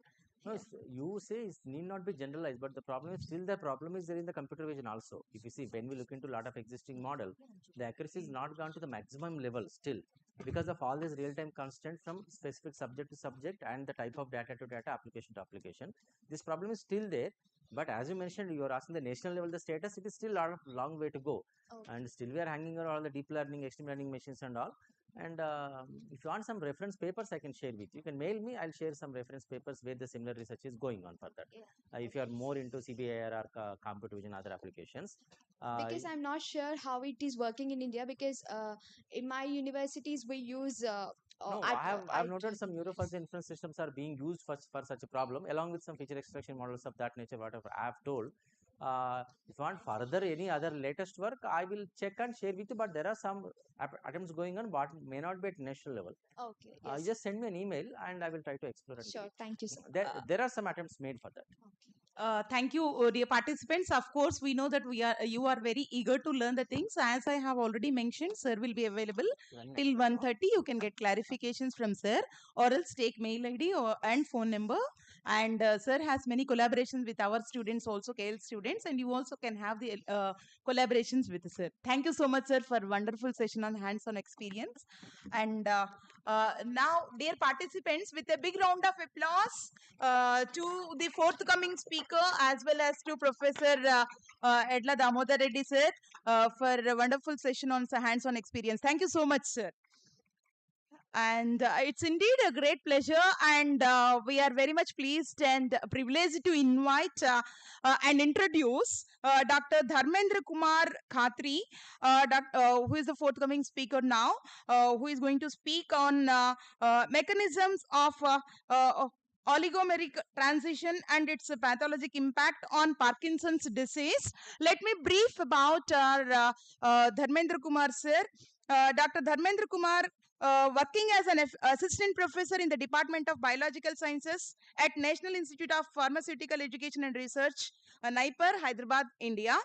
No, you say it need not be generalized, but the problem is still the problem is there in the computer vision also. If you see, when we look into a lot of existing model, the accuracy is not gone to the maximum level still, because of all this real-time constant from specific subject to subject and the type of data to data, application to application. This problem is still there. But as you mentioned, you are asking the national level, the status, it is still a long way to go. And still we are hanging around all the deep learning, extreme learning machines and all. And if you want some reference papers, I can share with you. You can mail me. I'll share some reference papers where the similar research is going on for that. If you are more into CBIR or computer vision, other applications. Because I'm not sure how it is working in India, because in my universities we use No, I've noted some neurofuzzy inference systems are being used for such a problem, along with some feature extraction models of that nature, whatever I have told. If you want further any other latest work, I will check and share with you, but there are some attempts going on, but may not be at national level. Okay. You Yes. just send me an email and I will try to explore and Sure. Thank you, sir. there are some attempts made for that. Thank you, dear participants. Of course, we know that you are very eager to learn the things. As I have already mentioned, sir will be available till 1:30. You can get clarifications from sir, or else take mail ID and phone number. And sir has many collaborations with our students, also KL students, and you also can have the collaborations with sir. Thank you so much, sir, for wonderful session on hands-on experience. And now, dear participants, with a big round of applause to the forthcoming speaker, as well as to Professor Edla Damodar Reddy, sir, for a wonderful session on hands-on experience. Thank you so much, sir. And it's indeed a great pleasure, and we are very much pleased and privileged to invite and introduce Dr. Dharmendra Kumar Khatri, who is the forthcoming speaker now, who is going to speak on mechanisms of oligomeric transition and its pathologic impact on Parkinson's disease. Let me brief about our Dharmendra Kumar sir. Dr. Dharmendra Kumar, working as an assistant professor in the Department of Biological Sciences at National Institute of Pharmaceutical Education and Research, Naipur, Hyderabad, India.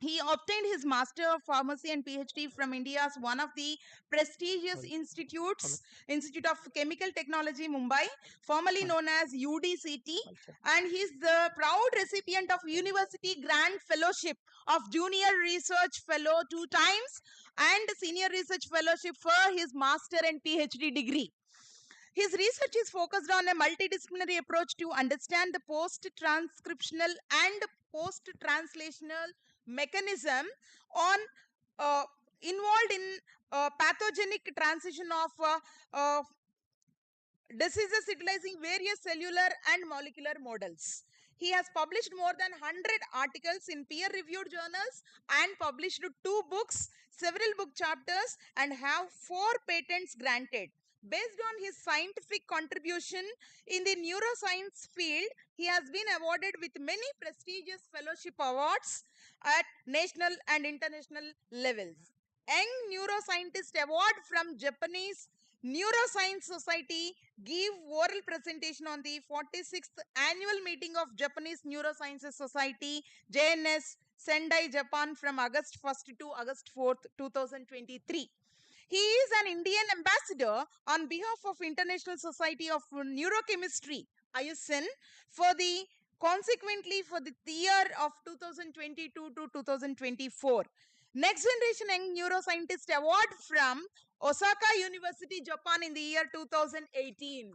He obtained his Master of Pharmacy and PhD from India's one of the prestigious institutes, Institute of Chemical Technology, Mumbai, formerly known as UDCT, and he's the proud recipient of University Grand Fellowship of Junior Research Fellow 2 times and Senior Research Fellowship for his Master and PhD degree. His research is focused on a multidisciplinary approach to understand the post-transcriptional and post-translational mechanism on involved in pathogenic transition of diseases utilizing various cellular and molecular models. He has published more than 100 articles in peer-reviewed journals and published 2 books, several book chapters, and have 4 patents granted. Based on his scientific contribution in the neuroscience field, he has been awarded with many prestigious fellowship awards at national and international levels. Young Neuroscientist Award from Japanese Neuroscience Society give oral presentation on the 46th annual meeting of Japanese Neurosciences Society, JNS, Sendai, Japan from August 1st to August 4th, 2023. He is an Indian ambassador on behalf of International Society of Neurochemistry, IUCN, for the consequently for the year of 2022 to 2024. Next Generation Young Neuroscientist Award from Osaka University, Japan in the year 2018.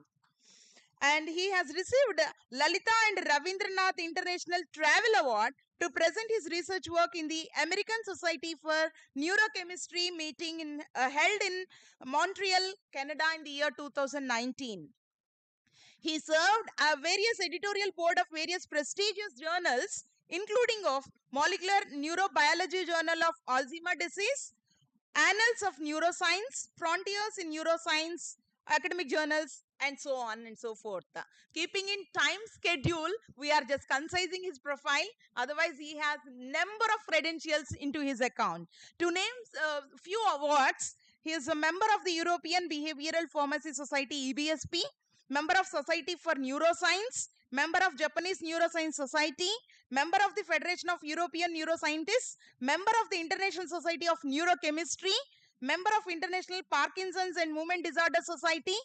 And he has received Lalita and Ravindranath International Travel Award to present his research work in the American Society for Neurochemistry meeting held in Montreal, Canada in the year 2019. He served a various editorial board of various prestigious journals, including of Molecular Neurobiology Journal of Alzheimer's Disease, Annals of Neuroscience, Frontiers in Neuroscience, academic journals, and so on and so forth. Keeping in time schedule, we are just concising his profile. Otherwise, he has number of credentials into his account. To name a few awards, he is a member of the European Behavioral Pharmacy Society, EBSP, member of Society for Neuroscience, member of Japanese Neuroscience Society, member of the Federation of European Neuroscientists, member of the International Society of Neurochemistry, member of International Parkinson's and Movement Disorder Society.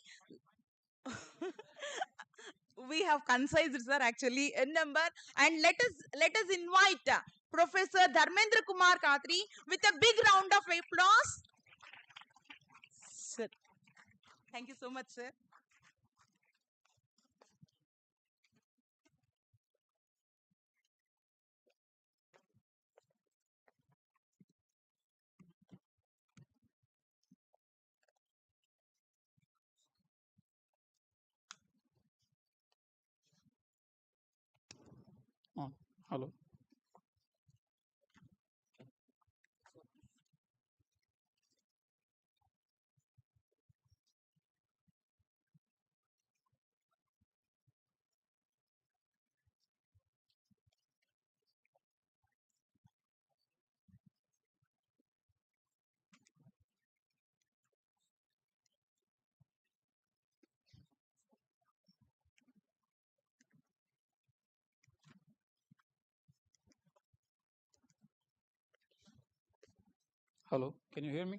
We have concised, sir, actually a number, and let us invite Professor Dharmendra Kumar Khatri with a big round of applause. Sir, thank you so much, sir. Hello. Hello, can you hear me?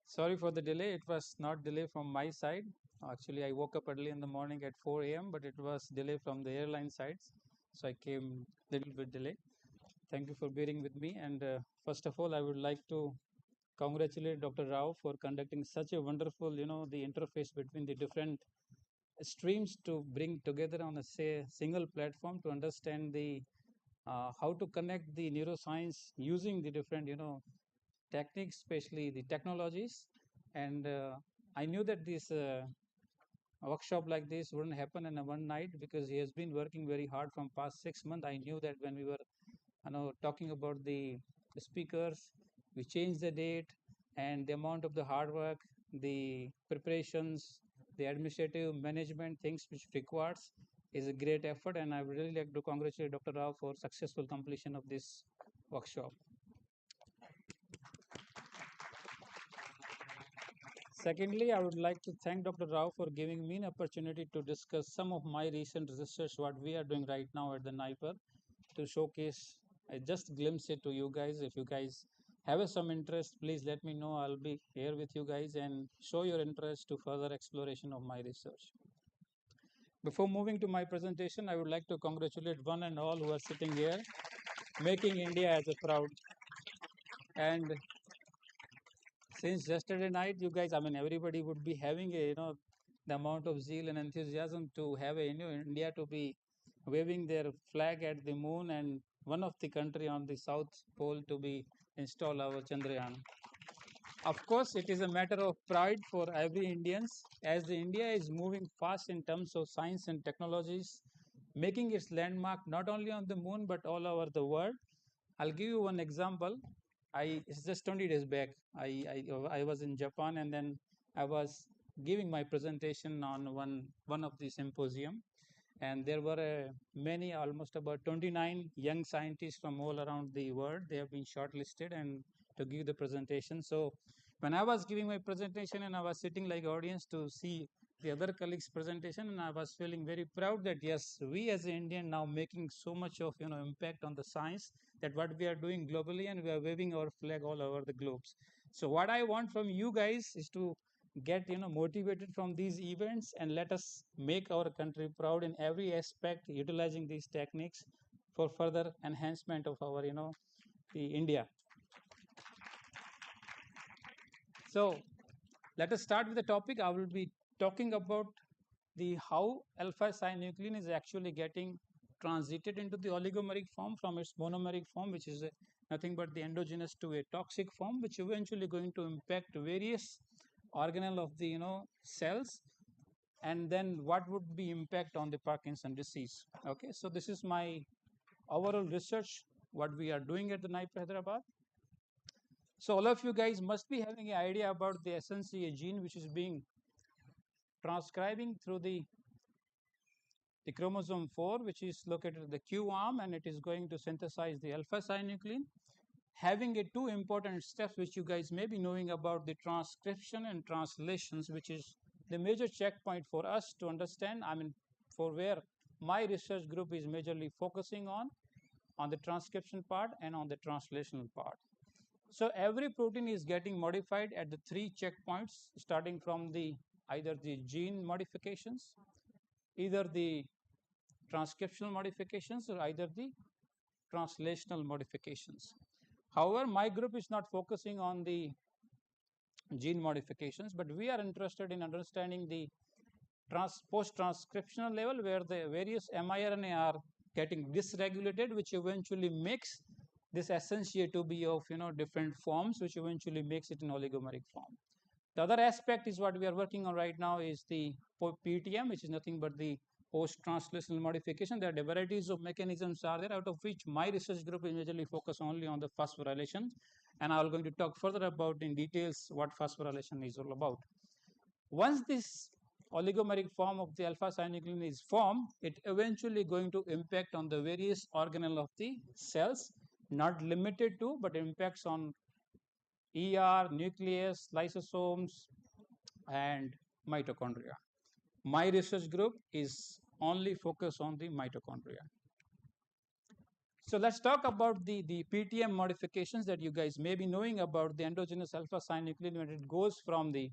Sorry for the delay. It was not delay from my side. Actually, I woke up early in the morning at 4 a.m., but it was delay from the airline sides. So I came little bit delay. Thank you for bearing with me. And first of all, I would like to congratulate Dr. Rao for conducting such a wonderful, the interface between the different streams to bring together on a single platform to understand the how to connect the neuroscience using the different techniques, especially the technologies. And I knew that this workshop like this wouldn't happen in a one night, because he has been working very hard from past 6 months. I knew that when we were talking about the speakers, we changed the date and the amount of the hard work, the preparations, the administrative management things which requires is a great effort, and I would really like to congratulate Dr. Rao for successful completion of this workshop. Secondly, I would like to thank Dr. Rao for giving me an opportunity to discuss some of my recent research, what we are doing right now at the NIPER, to showcase just glimpse it to you guys. If you guys have some interest, please let me know. I'll be here with you guys and show your interest to further exploration of my research. Before moving to my presentation, I would like to congratulate one and all who are sitting here, making India as a proud. And since yesterday night, you guys, I mean, everybody would be having a, the amount of zeal and enthusiasm to have a, India to be waving their flag at the moon, and one of the country on the south pole to be install our Chandrayaan. Of course, it is a matter of pride for every Indians, as the India is moving fast in terms of science and technologies, making its landmark not only on the moon but all over the world. I'll give you one example. It's just 20 days back. I was in Japan, and then I was giving my presentation on one of the symposium, and there were many, almost about 29 young scientists from all around the world. They have been shortlisted and to give the presentation. So when I was giving my presentation and I was sitting like audience to see the other colleagues presentation, and I was feeling very proud that yes, we as an Indian now making so much of impact on the science, that what we are doing globally, and we are waving our flag all over the globes. So what I want from you guys is to get motivated from these events, and let us make our country proud in every aspect, utilizing these techniques for further enhancement of our the India. So let us start with the topic. I will be talking about the how alpha synuclein is actually getting transited into the oligomeric form from its monomeric form, which is nothing but the endogenous, to a toxic form, which eventually going to impact various organelle of the cells, and then what would be impact on the Parkinson disease. Okay, so this is my overall research, what we are doing at the NIPER Hyderabad. So all of you guys must be having an idea about the SNCA gene, which is being transcribing through the chromosome 4, which is located at the Q arm, and it is going to synthesize the alpha synuclein, having a two important steps which you guys may be knowing about, the transcription and translations, which is the major checkpoint for us to understand, I mean, for where my research group is majorly focusing on the transcription part and on the translational part. So every protein is getting modified at the three checkpoints, starting from the either the gene modifications, either the transcriptional modifications, or either the translational modifications. However, my group is not focusing on the gene modifications, but we are interested in understanding the post-transcriptional level, where the various miRNA are getting dysregulated, which eventually makes this SNCA to be of different forms, which eventually makes it an oligomeric form. The other aspect is what we are working on right now is the PTM, which is nothing but the post-translational modification. There are varieties of mechanisms are there, out of which my research group is majorly focused only on the phosphorylation, and I am going to talk further about in details what phosphorylation is all about. Once this oligomeric form of the alpha synuclein is formed, it eventually going to impact on the various organelle of the cells, not limited to, but impacts on ER, nucleus, lysosomes, and mitochondria. My research group is only focused on the mitochondria. So let's talk about the PTM modifications that you guys may be knowing about, the endogenous alpha synuclein, when it goes from the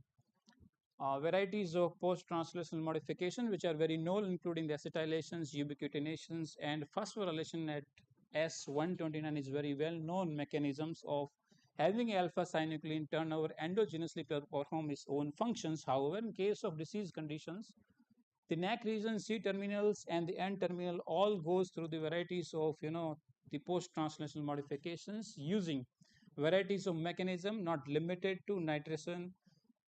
varieties of post-translational modification, which are very known, including the acetylations, ubiquitinations, and phosphorylation at S129 is very well known mechanisms of having alpha synuclein turnover endogenously to perform its own functions. However, in case of disease conditions, the neck region, C terminals, and the N terminal all goes through the varieties of the post-translational modifications using varieties of mechanism, not limited to nitration,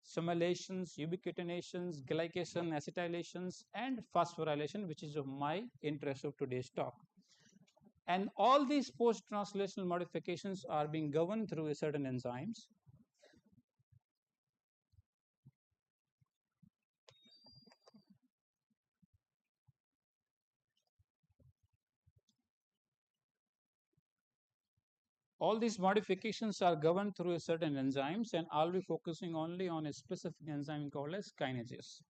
simulations, ubiquitinations, glycation, acetylations, and phosphorylation, which is of my interest of today's talk. And all these post-translational modifications are being governed through certain enzymes. all these modifications are governed through a certain enzymes, and I'll be focusing only on a specific enzyme called as kinases.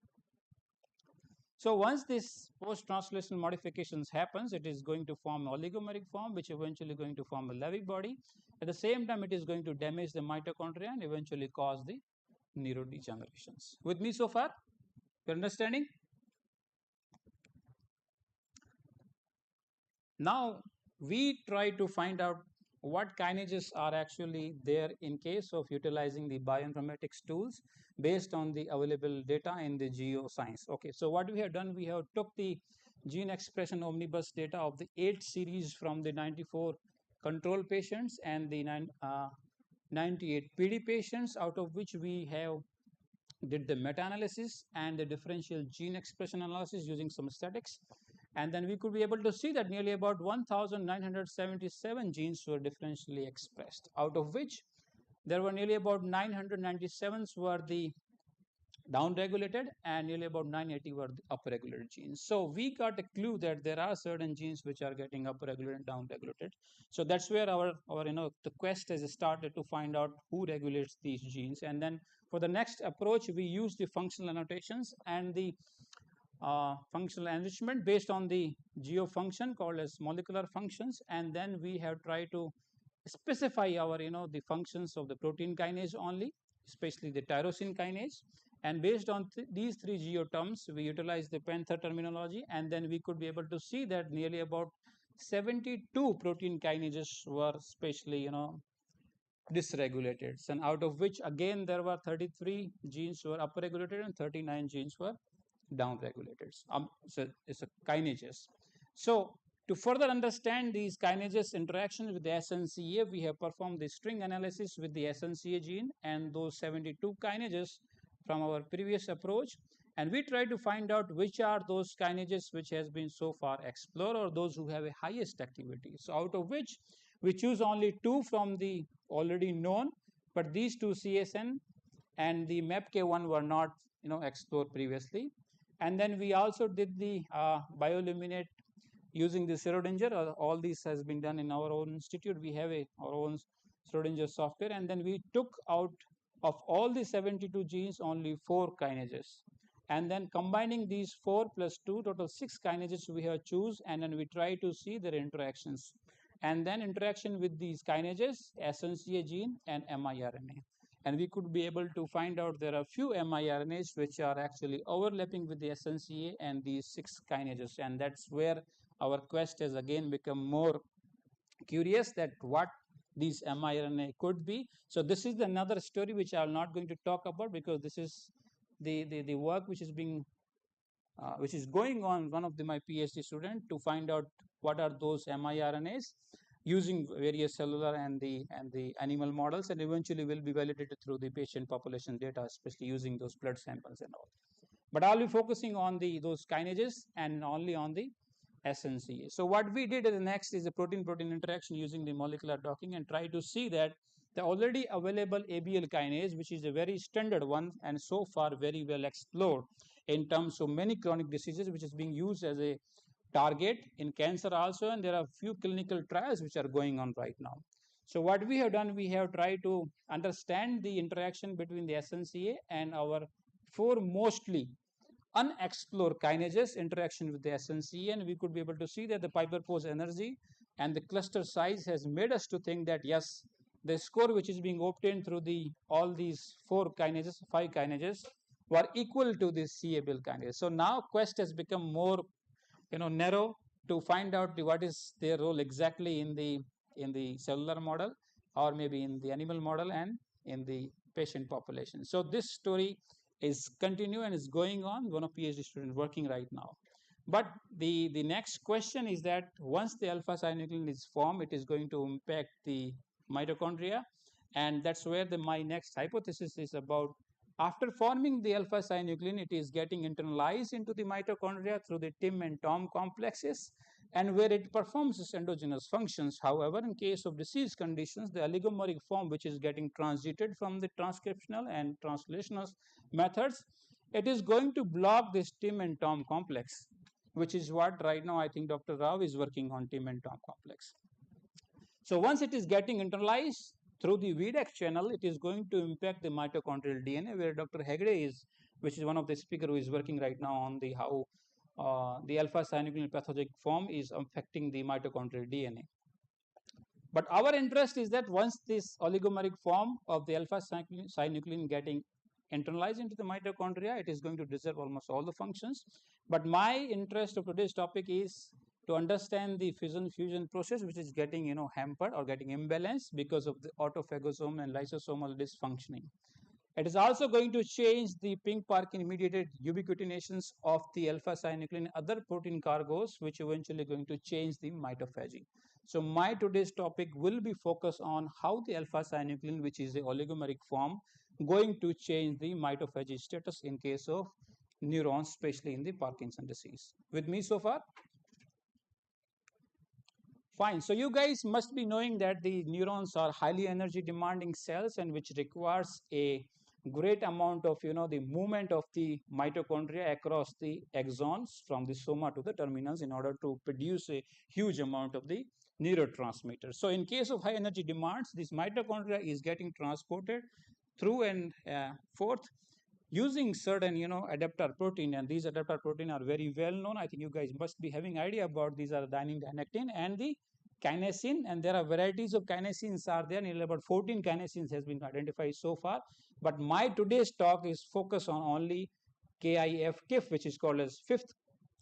So once this post-translational modifications happens, it is going to form oligomeric form, which eventually going to form a Lewy body. At the same time, it is going to damage the mitochondria and eventually cause the neurodegenerations. With me so far? You're understanding? Now we try to find out what kinases are actually there in case of utilizing the bioinformatics tools based on the available data in the geoscience. Okay, so what we have done, we have took the gene expression omnibus data of the 8 series from the 94 control patients and the 98 PD patients, out of which we have did the meta-analysis and the differential gene expression analysis using some statics, and then we could be able to see that nearly about 1977 genes were differentially expressed, out of which there were nearly about 997 were the downregulated and nearly about 980 were the upregulated genes. So we got a clue that there are certain genes which are getting upregulated and downregulated. So that's where our the quest has started to find out who regulates these genes. And then for the next approach, we use the functional annotations and the functional enrichment based on the geofunction called as molecular functions, and then we have tried to specify our the functions of the protein kinase only, especially the tyrosine kinase. And based on these 3 geoterms, we utilize the Panther terminology, and then we could be able to see that nearly about 72 protein kinases were specially dysregulated, and out of which again there were 33 genes were upregulated and 39 genes were downregulated. So it's a kinases. So to further understand these kinases interaction with the SNCA, we have performed the string analysis with the SNCA gene and those 72 kinases from our previous approach, and we try to find out which are those kinases which has been so far explored or those who have a highest activity. So out of which we choose only 2 from the already known, but these 2 CSN and the MAPK1 were not explored previously. And then we also did the bioilluminate using the Schrodinger. All this has been done in our own institute. We have our own Schrodinger software, and then we took out of all the 72 genes only 4 kinases, and then combining these 4 plus 2, total 6 kinases we have choose, and then we try to see their interactions, and then interaction with these kinases, SNCA gene and miRNA. And we could be able to find out there are few miRNAs which are actually overlapping with the SNCA and these 6 kinases, and that's where our quest has again become more curious that what these miRNA could be. So this is another story which I'm not going to talk about, because this is the work which is being which is going on one of my PhD student to find out what are those miRNAs using various cellular and the animal models, and eventually will be validated through the patient population data, especially using those blood samples and all. But I'll be focusing on those kinases and only on the SNCA. So what we did next is a protein-protein interaction using the molecular docking, and try to see that the already available ABL kinase, which is a very standard one and so far very well explored in terms of many chronic diseases, which is being used as a target in cancer also, and there are few clinical trials which are going on right now. So what we have done, we have tried to understand the interaction between the SNCA and our 4 mostly unexplored kinases interaction with the SNCA, and we could be able to see that the Piper pose energy and the cluster size has made us to think that yes, the score which is being obtained through all these 4 kinases, 5 kinases, were equal to this c-Abl kinase. So now quest has become more narrow to find out what is their role exactly in the cellular model, or maybe in the animal model and in the patient population. So this story is continue and is going on. One of PhD student working right now. But the next question is that once the alpha synuclein is formed, it is going to impact the mitochondria, and that's where my next hypothesis is about. After forming the alpha synuclein, it is getting internalized into the mitochondria through the Tim and Tom complexes, and where it performs its endogenous functions. However, in case of disease conditions, the oligomeric form, which is getting transited from the transcriptional and translational methods, it is going to block this Tim and Tom complex, which is what right now I think Dr. Rao is working on, Tim and Tom complex. So once it is getting internalized through the VDAC channel, it is going to impact the mitochondrial DNA, where Dr. Hegde is, which is one of the speaker who is working right now on the how the alpha-synuclein pathogenic form is affecting the mitochondrial DNA. But our interest is that once this oligomeric form of the alpha-synuclein getting internalized into the mitochondria, it is going to disturb almost all the functions. But my interest of today's topic is to understand the fission-fusion process, which is getting hampered or getting imbalanced because of the autophagosome and lysosomal dysfunctioning. It is also going to change the pink Parkin mediated ubiquitinations of the alpha-synuclein other protein cargoes, which eventually going to change the mitophagy. So my today's topic will be focused on how the alpha-synuclein, which is the oligomeric form, going to change the mitophagy status in case of neurons, especially in the Parkinson disease. With me so far? Fine. So you guys must be knowing that the neurons are highly energy demanding cells, and which requires a great amount of the movement of the mitochondria across the axons from the soma to the terminals in order to produce a huge amount of the neurotransmitters. So in case of high energy demands, this mitochondria is getting transported through and forth using certain adapter protein, and these adapter protein are very well known. I think you guys must be having idea about these are dynein, dynectin, and the kinesin, and there are varieties of kinesins are there. Nearly about 14 kinesins has been identified so far, but my today's talk is focused on only KIF, which is called as fifth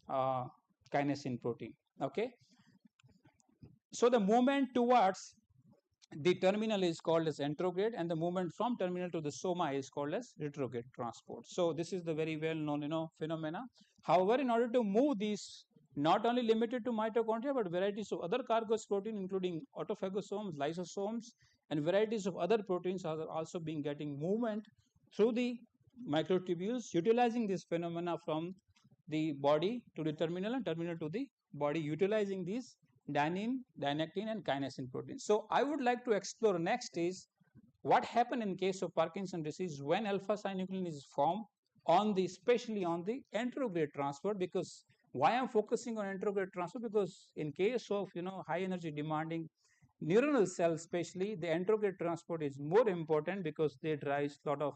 kinesin protein. Okay, so the movement towards the terminal is called as anterograde, and the movement from terminal to the soma is called as retrograde transport. So this is the very well known phenomena. However, in order to move these, not only limited to mitochondria, but varieties of other cargos protein, including autophagosomes, lysosomes, and varieties of other proteins are also being getting movement through the microtubules, utilizing this phenomena from the body to the terminal and terminal to the body, utilizing these dynein, dynectin, and kinesin proteins. So I would like to explore next is what happens in case of Parkinson disease when alpha-synuclein is formed on the, especially on the anterograde transport. Because why I'm focusing on anterograde transport, because in case of high energy demanding neuronal cells, especially the anterograde transport is more important because they drive a lot of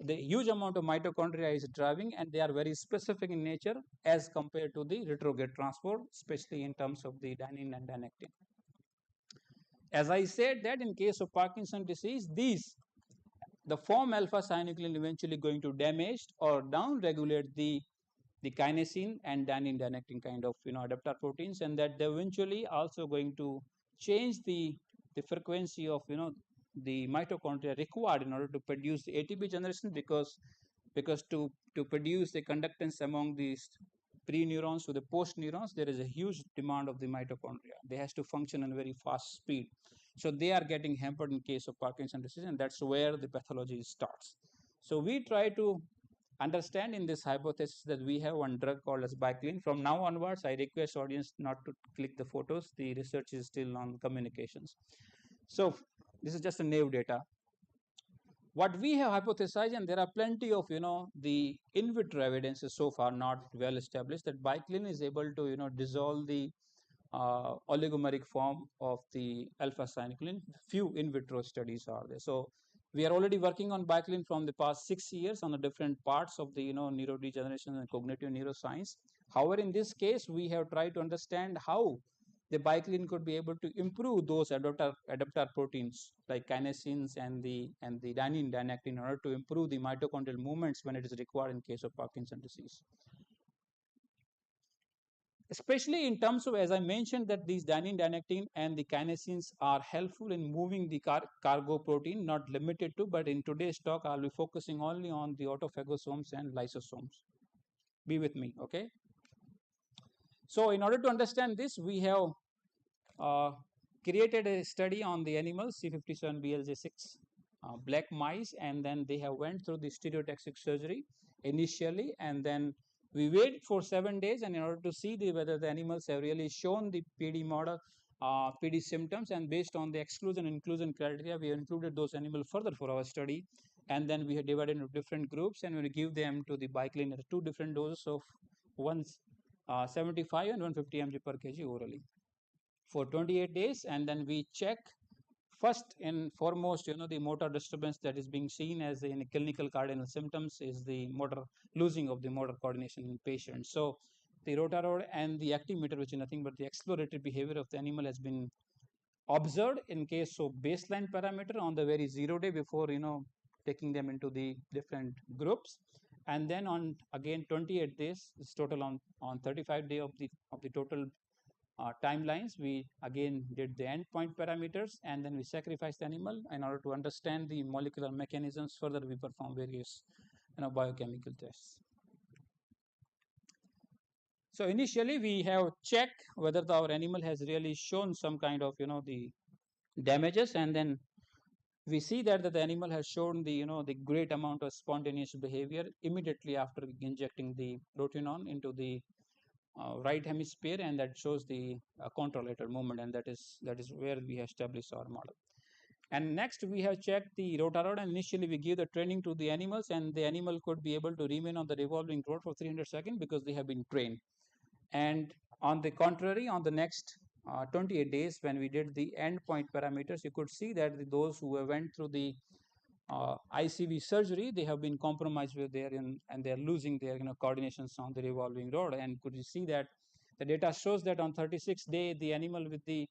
the huge amount of mitochondria is driving, and they are very specific in nature as compared to the retrograde transport, especially in terms of the dynein and dynectin. As I said that in case of Parkinson disease, the form alpha-synuclein eventually going to damage or down-regulate the kinesin and dynein, dynectin kind of adapter proteins, and that they eventually also going to change the frequency of the mitochondria required in order to produce the ATP generation, because to produce the conductance among these pre-neurons to the post-neurons, there is a huge demand of the mitochondria. They has to function in a very fast speed. So they are getting hampered in case of Parkinson disease, and that's where the pathology starts. So we try to understand in this hypothesis that we have one drug called as biclin. From now onwards, I request audience not to click the photos. The research is still on communications. So this is just a naive data. What we have hypothesized, and there are plenty of the in vitro evidences so far not well established, that biclin is able to dissolve the oligomeric form of the alpha-synuclein. Few in vitro studies are there. So we are already working on biclin from the past 6 years on the different parts of the neurodegeneration and cognitive neuroscience. However, in this case, we have tried to understand how the biclin could be able to improve those adapter proteins like kinesins and the dynein, dynectin in order to improve the mitochondrial movements when it is required in case of Parkinson disease. Especially in terms of, as I mentioned, that these dynein, dynectin, and the kinesins are helpful in moving the cargo protein, not limited to, but in today's talk, I'll be focusing only on the autophagosomes and lysosomes. Be with me, okay? So in order to understand this, we have created a study on the animals, C57BLJ6 black mice, and then they have went through the stereotaxic surgery initially, and then we wait for 7 days, and in order to see whether the animals have really shown the PD model, PD symptoms, and based on the exclusion inclusion criteria, we have included those animals further for our study, and then we have divided into different groups, and we give them to the biclin at 2 different doses of 175 and 150 mg per kg orally. for 28 days, and then we check first and foremost, the motor disturbance that is being seen as in clinical cardinal symptoms is the motor losing of the motor coordination in patients. So the rotarod and the actimeter, which is nothing but the exploratory behavior of the animal, has been observed in case of baseline parameter on the very 0 day before taking them into the different groups, and then on again 28 days, it's total on 35 day of the total timelines, we again did the endpoint parameters, and then we sacrificed the animal in order to understand the molecular mechanisms. Further, we perform various biochemical tests. So initially we have checked whether our animal has really shown some kind of the damages, and then we see that the animal has shown the great amount of spontaneous behavior immediately after injecting the rotenone into the right hemisphere, and that shows the contralateral movement, and that is where we establish our model. And next we have checked the rotarod, and initially we give the training to the animals, and the animal could be able to remain on the revolving rod for 300 seconds because they have been trained. And on the contrary, on the next 28 days, when we did the endpoint parameters, you could see that those who went through the ICV surgery, they have been compromised with their and they are losing their coordinations on the revolving rod. And could you see that the data shows that on 36th day, the animal with the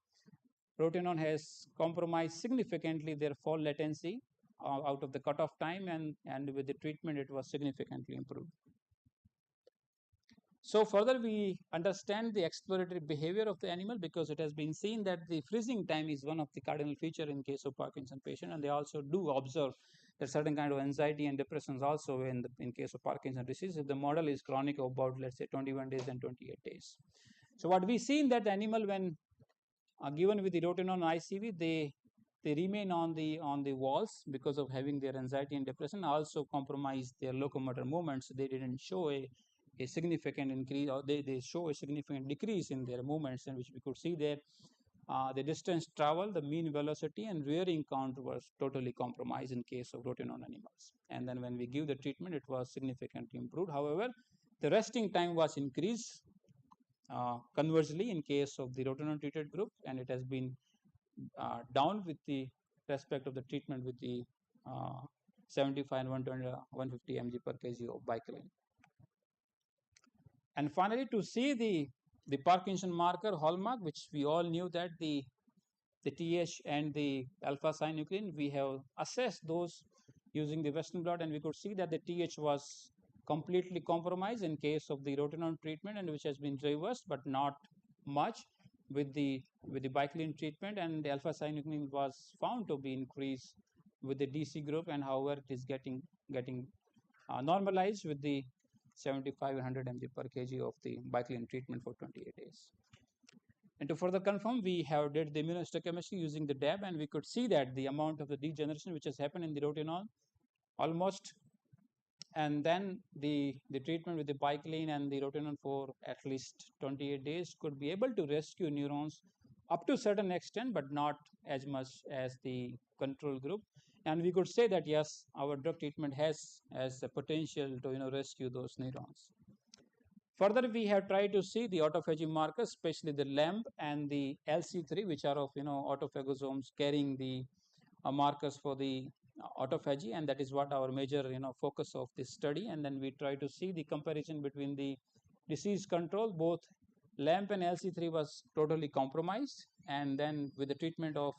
rotenone has compromised significantly their fall latency out of the cutoff time, and with the treatment, it was significantly improved. So further, we understand the exploratory behavior of the animal because it has been seen that the freezing time is one of the cardinal feature in case of Parkinson patient, and they also do observe that certain kind of anxiety and depressions also in case of Parkinson disease if the model is chronic of about, let's say, 21 days and 28 days. So what we see in that animal when given with the rotenone ICV, they remain on the walls because of having their anxiety and depression, also compromise their locomotor movements. They didn't show a significant increase, or they show a significant decrease in their movements, in which we could see that the distance traveled, the mean velocity, and rearing count was totally compromised in case of rotenone animals. And then when we give the treatment, it was significantly improved. However, the resting time was increased conversely in case of the rotenone treated group, and it has been down with the respect of the treatment with the 75 and 150 mg per kg of bicillin. And finally, to see the Parkinson marker hallmark, which we all knew that the TH and the alpha synuclein, we have assessed those using the Western blot, and we could see that the TH was completely compromised in case of the rotenone treatment, and which has been reversed, but not much with the bicillin treatment, and the alpha synuclein was found to be increased with the DC group, and however it is getting normalized with the 75 and 100 mg per kg of the bicillin treatment for 28 days. And to further confirm, we have did the immunohistochemistry using the DAB, and we could see that the amount of the degeneration which has happened in the rotenone almost, and then the treatment with the bicillin and the rotenone for at least 28 days could be able to rescue neurons up to a certain extent, but not as much as the control group. And we could say that yes, our drug treatment has the potential to rescue those neurons. Further, we have tried to see the autophagy markers, especially the LAMP and the LC3, which are of autophagosomes carrying the markers for the autophagy, and that is what our major focus of this study. And then we try to see the comparison between the disease control. Both LAMP and LC3 was totally compromised, and then with the treatment of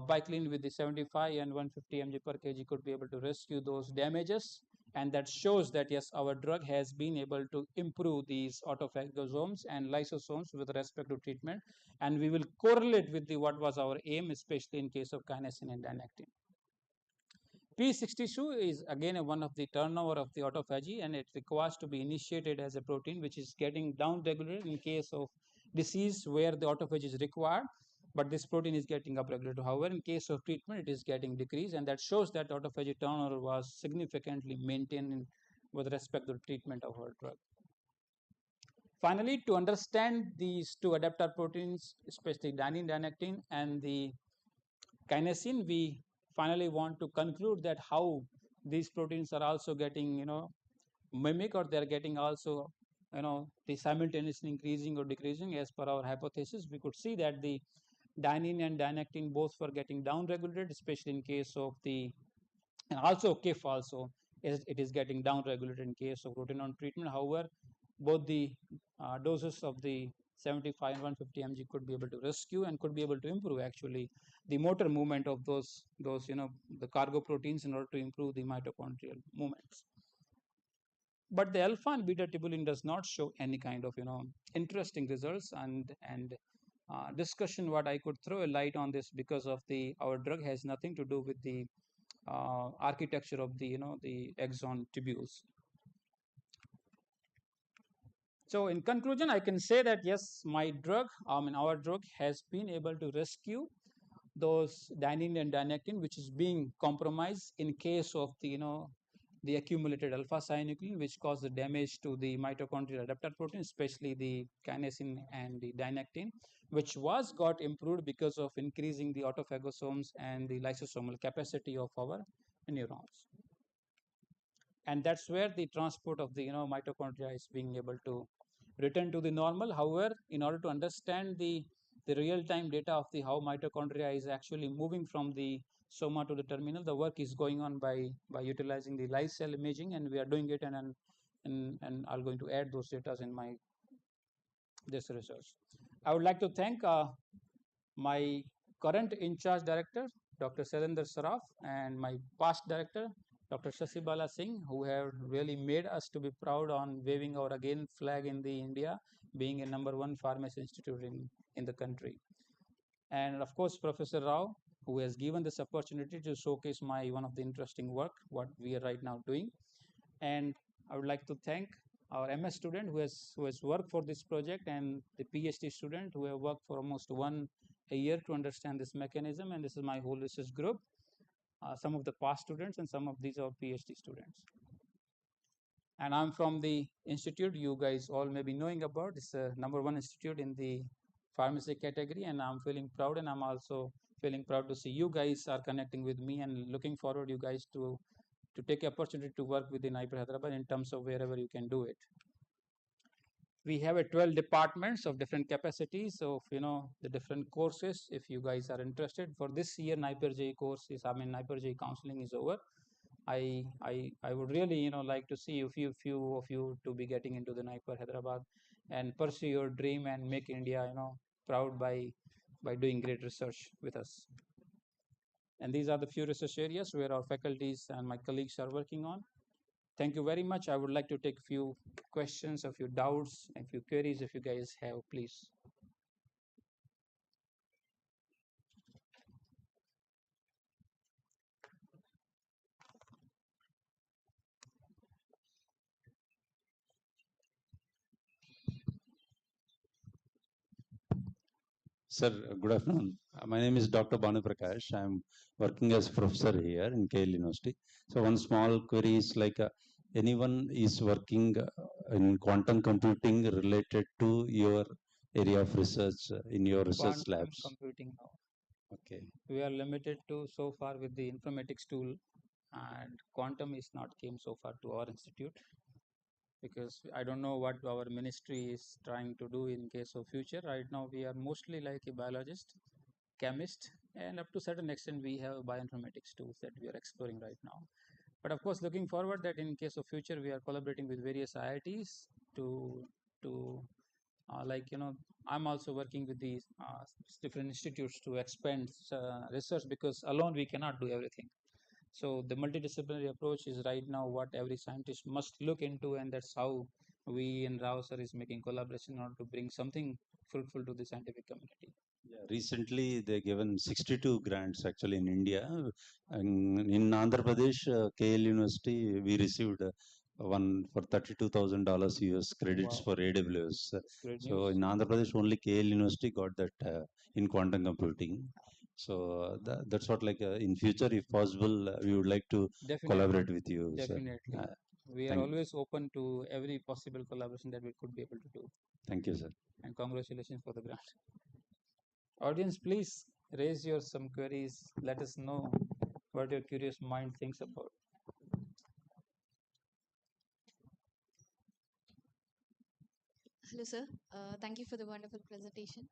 bicillin with the 75 and 150 mg per kg could be able to rescue those damages, and that shows that yes, our drug has been able to improve these autophagosomes and lysosomes with respect to treatment, and we will correlate with what was our aim, especially in case of kinesin and dynactin. P62 is again one of the turnover of the autophagy, and it requires to be initiated as a protein which is getting down regulated in case of disease where the autophagy is required, but this protein is getting upregulated. However, in case of treatment, it is getting decreased, and that shows that autophagy turnover was significantly maintained with respect to the treatment of our drug. Finally, to understand these two adaptor proteins, especially dynein, dynactin, and the kinesin, we finally want to conclude that how these proteins are also getting mimic, or they are getting also the simultaneously increasing or decreasing. As per our hypothesis, we could see that the dynein and dynactin both were getting down regulated, especially in case of the, and also KIF also is, it is getting down regulated in case of rotenone treatment. However, both the doses of the 75 and 150 mg could be able to rescue and could be able to improve actually the motor movement of those the cargo proteins in order to improve the mitochondrial movements. But the alpha and beta tubulin does not show any kind of interesting results, and discussion what I could throw a light on this, because of the our drug has nothing to do with the architecture of the the axon tubules. So in conclusion, I can say that yes, my drug, our drug has been able to rescue those dynein and dynactin, which is being compromised in case of the the accumulated alpha synuclein, which cause the damage to the mitochondrial adapter protein, especially the kinesin and the dynactin, which was got improved because of increasing the autophagosomes and the lysosomal capacity of our neurons. And that's where the transport of the mitochondria is being able to return to the normal. However, in order to understand the real-time data of the how mitochondria is actually moving from the soma to the terminal, the work is going on by utilizing the live cell imaging, and we are doing it, and I'm going to add those data in my this research. I would like to thank my current in charge director, Dr. Sarinder Saraf, and my past director, Dr. Shasibala Singh, who have really made us to be proud on waving our again flag in the India, being a #1 pharmacy institute in the country. And of course, Professor Rao, who has given this opportunity to showcase my one of the interesting work, what we are right now doing. And I would like to thank our MS student who has worked for this project, and the PhD student who have worked for almost a year to understand this mechanism. And this is my whole research group, some of the past students and some of these are PhD students. And I'm from the institute you guys all may be knowing about. It's a #1 institute in the pharmacy category, and I'm feeling proud, and I'm also feeling proud to see you guys are connecting with me, and looking forward you guys to take opportunity to work within IPR Hyderabad in terms of wherever you can do it. We have a 12 departments of different capacities of the different courses. If you guys are interested for this year, NIPER-J course is, NIPER-J counseling is over. I would really like to see a few of you to be getting into the NIPER Hyderabad and pursue your dream and make India proud by doing great research with us. And these are the few research areas where our faculties and my colleagues are working on. Thank you very much. I would like to take a few questions, a few doubts, a few queries if you guys have, please. Sir, good afternoon. My name is Dr. Banu Prakash. I'm working as professor here in KL University. So one small query is like anyone is working in quantum computing related to your area of research in your research Quantum labs? computing now. Okay. We are limited to so far with the informatics tool, and quantum is not came so far to our institute, because I don't know what our ministry is trying to do in case of future. Right now we are mostly like a biologist, chemist, and up to certain extent we have bioinformatics tools that we are exploring right now. But of course, looking forward that in case of future we are collaborating with various IITs to I'm also working with these different institutes to expand research, because alone we cannot do everything. So the multidisciplinary approach is right now what every scientist must look into, and that's how we in Rao sir is making collaboration in order to bring something fruitful to the scientific community. Yeah, recently they given 62 grants actually in India. And in Andhra Pradesh, KL University, we received one for $32,000 US credits Wow. for AWS. Great So news. in Andhra Pradesh, only KL University got that in quantum computing. So that's what like in future, if possible, we would like to collaborate with you, sir. Definitely. We are thank- always open to every possible collaboration that we could be able to do. Thank you, sir. And congratulations for the grant. Audience, please raise your some queries. Let us know what your curious mind thinks about. Hello, sir. Thank you for the wonderful presentation.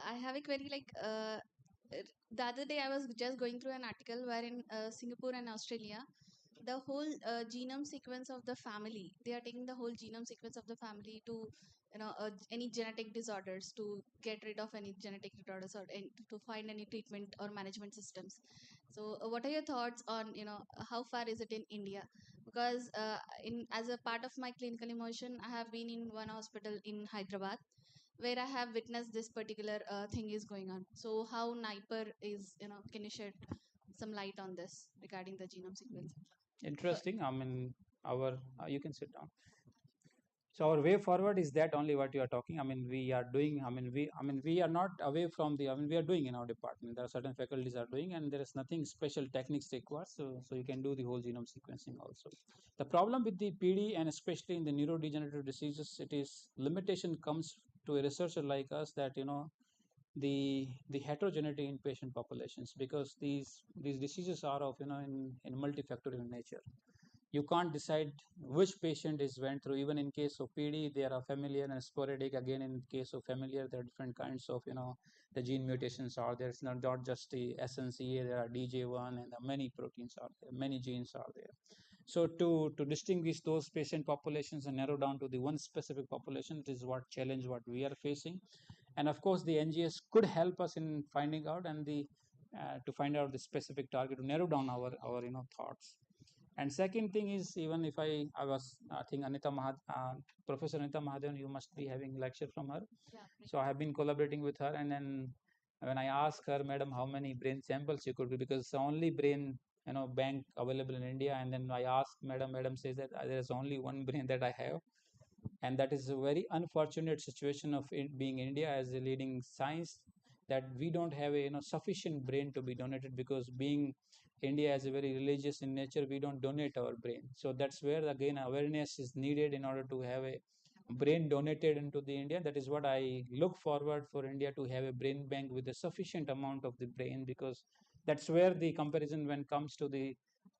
I have a query the other day I was just going through an article where in Singapore and Australia, the whole genome sequence of the family, they are taking the whole genome sequence of the family to, any genetic disorders, to get rid of any genetic disorders, or to find any treatment or management systems. So, what are your thoughts on, how far is it in India? Because in as a part of my clinical immersion, I have been in one hospital in Hyderabad where I have witnessed this particular thing is going on. So how NIPER is, can you shed some light on this regarding the genome sequence? Interesting. I mean, our you can sit down. So our way forward is that only what you are talking. I mean, we are doing. I mean, we are not away from the. I mean, we are doing in our department. There are certain faculties are doing, and there is nothing special techniques required. So you can do the whole genome sequencing also. The problem with the PD and especially in the neurodegenerative diseases, it is limitation comes to a researcher like us that the heterogeneity in patient populations, because these diseases are of in multifactorial in nature. You can't decide which patient is went through. Even in case of PD, there are familiar and sporadic. Again, in case of familiar, there are different kinds of the gene mutations are there. It's not just the SNCA. There are DJ1 and many proteins are there. Many genes are there. So to distinguish those patient populations and narrow down to the one specific population, it is what challenge what we are facing. And of course, the NGS could help us in finding out and the to find out the specific target to narrow down our thoughts. And second thing is, even if I was, I think Professor Anita Mahadevan, you must be having lecture from her. Yeah, So I have been collaborating with her, and then when I asked her, Madam, how many brain samples you could do, because it's the only brain bank available in India, and then I asked Madam says that there is only one brain that I have, and that is a very unfortunate situation of it being India as a leading science, that we don't have a sufficient brain to be donated, because being India is a very religious in nature, we don't donate our brain. So that's where again awareness is needed in order to have a brain donated into the India. That is what I look forward for India to have a brain bank with a sufficient amount of the brain, because that's where the comparison when comes to the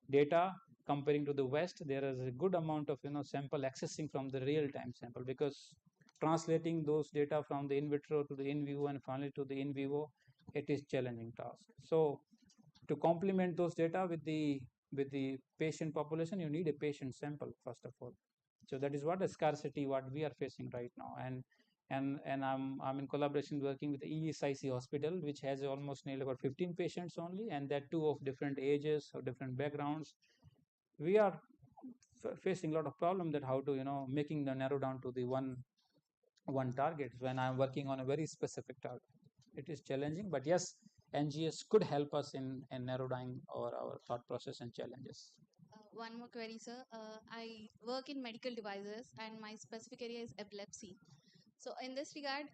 data comparing to the West, there is a good amount of sample accessing from the real time sample, because translating those data from the in vitro to the in vivo and finally to the in vivo, it is challenging task. So to complement those data with the patient population, you need a patient sample first of all. So that is what a scarcity what we are facing right now. And I'm in collaboration working with the ESIC hospital, which has almost nearly about 15 patients only, and that too of different ages or different backgrounds. We are facing a lot of problem that how to making the narrow down to the one target when I'm working on a very specific target. It is challenging, but yes, NGS could help us in narrow down our thought process and challenges. One more query, sir. I work in medical devices, and my specific area is epilepsy. So in this regard,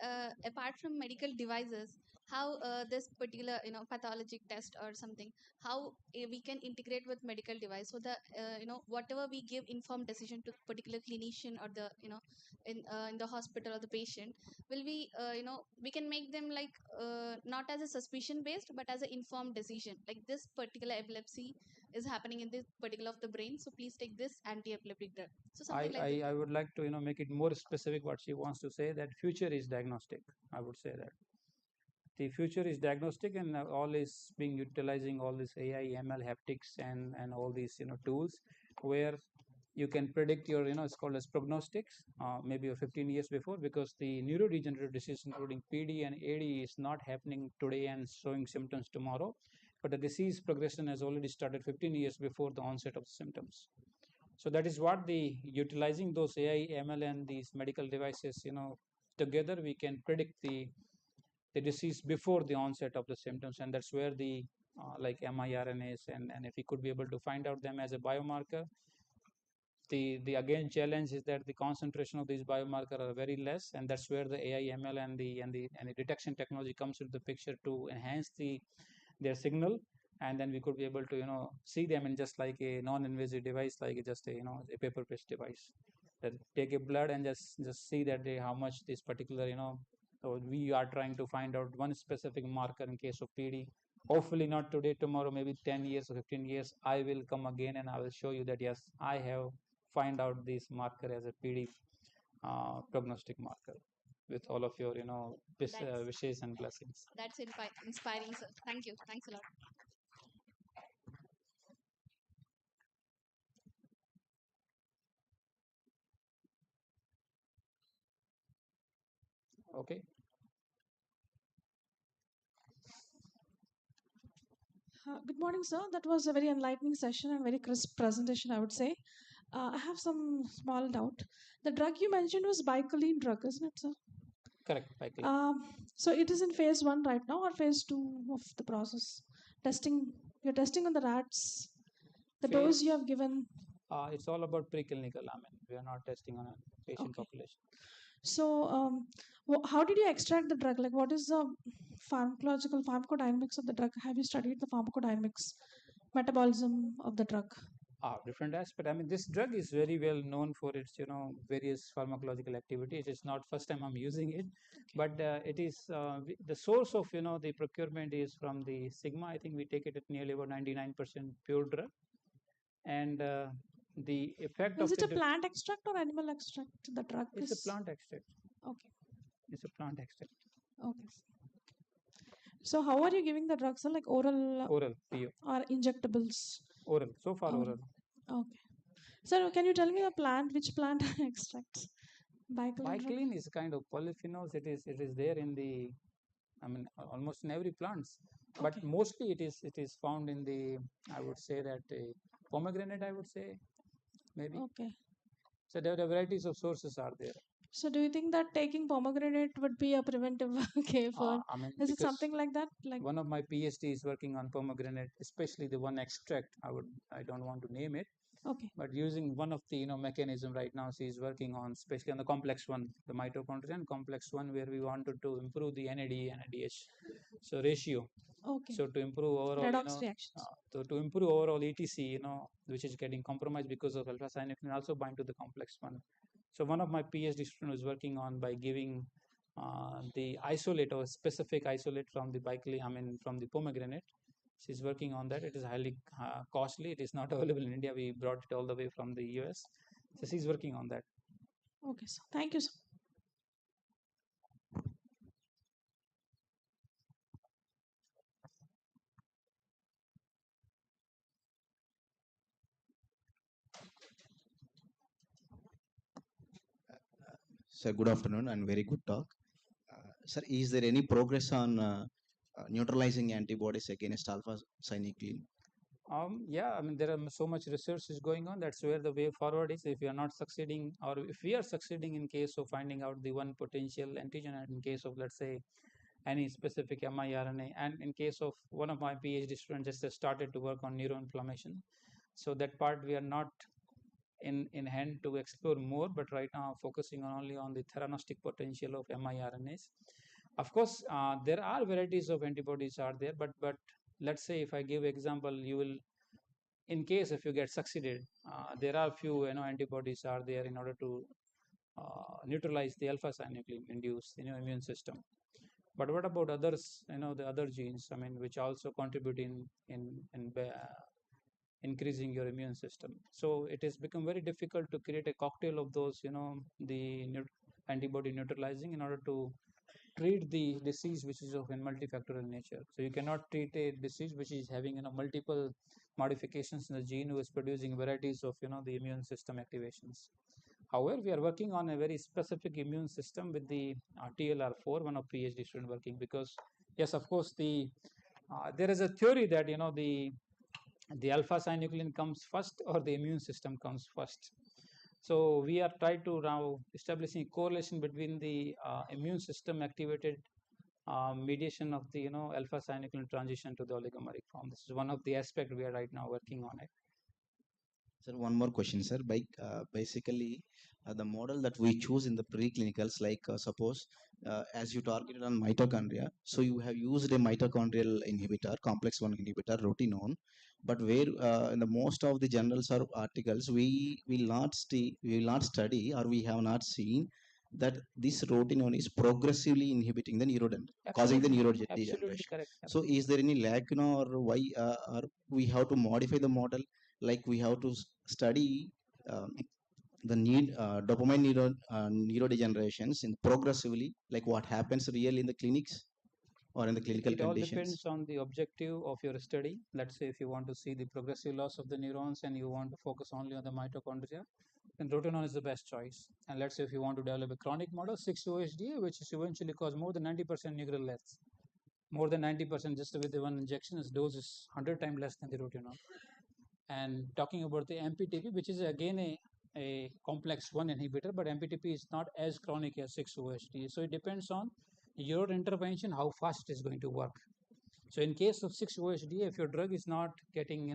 apart from medical devices, how this particular pathologic test or something, how we can integrate with medical device, so that whatever we give informed decision to particular clinician or the in the hospital or the patient, will we we can make them like not as a suspicion based but as an informed decision, like this particular epilepsy is happening in this particular of the brain, so please take this anti-epileptic drug, so something like that. I would like to make it more specific what she wants to say, that future is diagnostic. I would say that the future is diagnostic, and all is being utilizing all this AI, ML, haptics, and all these tools where you can predict your it's called as prognostics, maybe 15 years before, because the neurodegenerative disease including PD and AD is not happening today and showing symptoms tomorrow, but the disease progression has already started 15 years before the onset of symptoms. So that is what the utilizing those AI, ML, and these medical devices, together we can predict the disease before the onset of the symptoms, and that's where the like miRNAs, and if we could be able to find out them as a biomarker. The again challenge is that the concentration of these biomarker are very less, and that's where the AI, ML, and the detection technology comes into the picture to enhance their signal, and then we could be able to see them in just like a non-invasive device, like just a a paper based device, that take a blood and just see that how much this particular so we are trying to find out one specific marker in case of PD. Hopefully not today, tomorrow, maybe 10 years or 15 years, I will come again and I will show you that yes, I have find out this marker as a PD prognostic marker with all of your wishes and blessings. That's inspiring, sir. Thank you. Thanks a lot. Okay. Good morning, sir. That was a very enlightening session and very crisp presentation, I would say. I have some small doubt. The drug you mentioned was bicoline drug, isn't it, sir? Correct, bicoline. So it is in phase 1 right now or phase 2 of the process? You're testing on the rats. The dose you have given. It's all about preclinical. I mean, we are not testing on a patient population. So, how did you extract the drug? Like, what is the pharmacodynamics of the drug? Have you studied the pharmacodynamics, metabolism of the drug? Different aspect. I mean, this drug is very well known for its, various pharmacological activity. It is not first time I'm using it, but it is the source of, the procurement is from the Sigma. I think we take it at nearly about 99% pure drug, and the effect is of it a plant extract or animal extract? The drug it's a plant extract. Okay. It's a plant extract. Okay. So how are you giving the drugs? Like oral? Oral, PO. Or injectables? Oral. So far, oral. Okay. So can you tell me which plant extracts? Bicoline is kind of polyphenols. It is there in the, I mean, almost in every plants, but mostly it is found in the, I would say that pomegranate, I would say, maybe. Okay. So there are varieties of sources are there. So do you think that taking pomegranate would be a preventive care for? I mean, is it something like that? Like one of my PhD is working on pomegranate, especially the one extract. I don't want to name it. Okay. But using one of the mechanism right now, she is working on, especially on the complex one, the mitochondrial complex one, where we wanted to improve the NAD and NADH so ratio. Okay. So to improve overall, redox reactions. to improve overall ETC, which is getting compromised because of alpha-synuclein, also bind to the complex one. So one of my PhD students is working on by giving the isolate or specific isolate from the bicoline, I mean from the pomegranate. She's working on that. It is highly costly. It is not available in India. We brought it all the way from the US. So she's working on that. Okay, sir. Thank you, sir. Sir, good afternoon and very good talk. Sir, is there any progress on neutralizing antibodies against alpha-synuclein? Yeah, I mean, there are so much research is going on. That's where the way forward is. If we are not succeeding, or if we are succeeding in case of finding out the one potential antigen, and in case of, let's say, any specific miRNA, and in case of one of my PhD students just started to work on neuroinflammation. So that part we are not in hand to explore more, but right now focusing only on the theranostic potential of miRNAs. Of course, there are varieties of antibodies are there, but let's say if I give example, you will, in case if you get succeeded, there are few antibodies are there in order to neutralize the alpha-synuclein induced immune system. But what about others? The other genes, I mean, which also contribute in increasing your immune system. So it has become very difficult to create a cocktail of those, the antibody neutralizing in order to treat the disease which is of a multifactorial nature. So you cannot treat a disease which is having multiple modifications in the gene who is producing varieties of the immune system activations. However, we are working on a very specific immune system with the TLR4, one of PhD student working, because yes, of course, there is a theory that the alpha-synuclein comes first or the immune system comes first. So we are trying to now establishing a correlation between the immune system activated mediation of the alpha-synuclein transition to the oligomeric form. This is one of the aspects we are right now working on it. Sir, one more question, sir. Basically, the model that we choose in the preclinicals, like suppose as you targeted on mitochondria, so you have used a mitochondrial inhibitor, complex 1 inhibitor, rotinone, but where in the most of the journals or articles, we will not study or we have not seen that this rotinone is progressively inhibiting the neurodendrin, causing the neurodegeneration. Correct. So is there any lack, or why or we have to modify the model? Like we have to study the dopamine neurodegenerations in progressively, like what happens really in the clinics or in the clinical It all conditions? depends on the objective of your study. Let's say if you want to see the progressive loss of the neurons and you want to focus only on the mitochondria, then rotenone is the best choice. And let's say if you want to develop a chronic model, 6-OHDA, which is eventually cause more than 90% neural deaths. More than 90% just with the one injection, its dose is 100 times less than the rotenone. And talking about the MPTP, which is again a complex 1 inhibitor, but MPTP is not as chronic as 6-OHDA. So it depends on your intervention, how fast it is going to work. So in case of 6-OHDA, if your drug is not getting,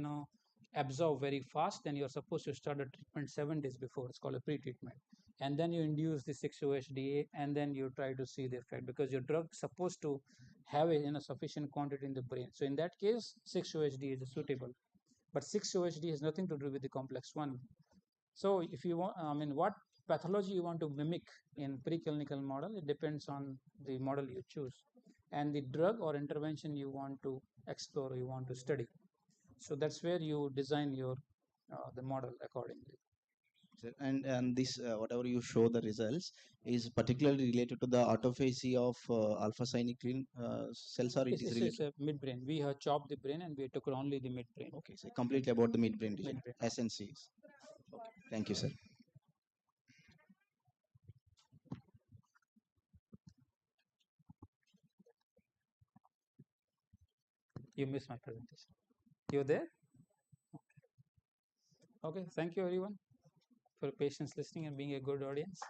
absorbed very fast, then you're supposed to start a treatment 7 days before. It's called a pre-treatment. And then you induce the 6-OHDA and then you try to see the effect because your drug is supposed to have a sufficient quantity in the brain. So in that case, 6-OHDA is suitable. But 6-OHDA has nothing to do with the complex 1. So if you want, what pathology you want to mimic in preclinical model, it depends on the model you choose and the drug or intervention you want to explore, you want to study. So that's where you design your the model accordingly. And this whatever you show the results is particularly related to the autophagy of alpha synuclein cells, or it is related? It's a midbrain. We have chopped the brain and we took only the midbrain. Okay, so completely about the midbrain region, Midbrain. SNCs. Okay, thank you, sir. You missed my presentation. You're there? Okay, thank you everyone for patience listening and being a good audience.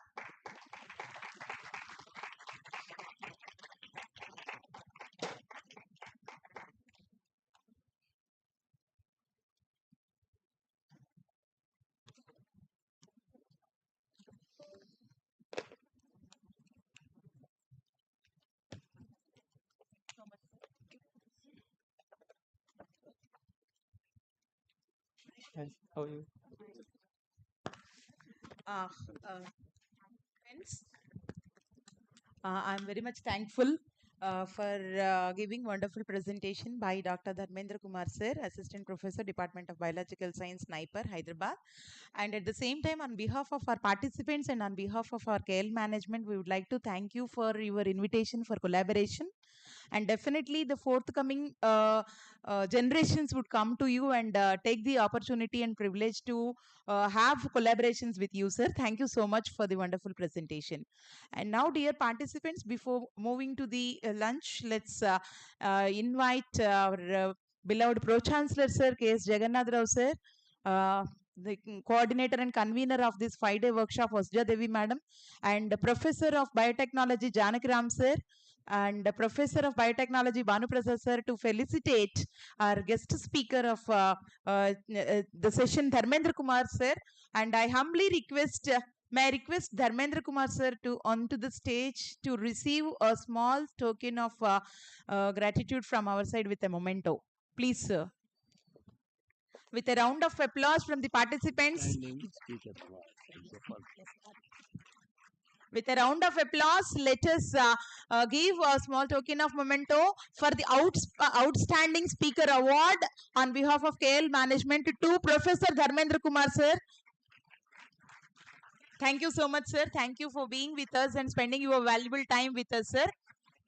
Hi, how are you? Friends, I'm very much thankful for giving wonderful presentation by Dr. Dharmendra Kumar sir, Assistant Professor, Department of Biological Science, Sniper, Hyderabad. And at the same time, on behalf of our participants and on behalf of our KL management, we would like to thank you for your invitation for collaboration. And definitely the forthcoming generations would come to you and take the opportunity and privilege to have collaborations with you, sir. Thank you so much for the wonderful presentation. And now, dear participants, before moving to the lunch, let's invite our beloved Pro-Chancellor, Sir K.S. Jagannath Rao, sir, the coordinator and convener of this 5-day workshop, Vasudha Devi Madam, and Professor of Biotechnology, Janaki Ram, sir, and Professor of Biotechnology, Banu Prasad, sir, to felicitate our guest speaker of the session, Dharmendra Kumar, sir. And I humbly request, may I request Dharmendra Kumar, sir, to onto the stage to receive a small token of gratitude from our side with a memento. Please, sir. With a round of applause from the participants. With a round of applause, let us give a small token of memento for the Outstanding Speaker Award on behalf of KL Management to Professor Dharmendra Kumar, sir. Thank you so much, sir. Thank you for being with us and spending your valuable time with us, sir.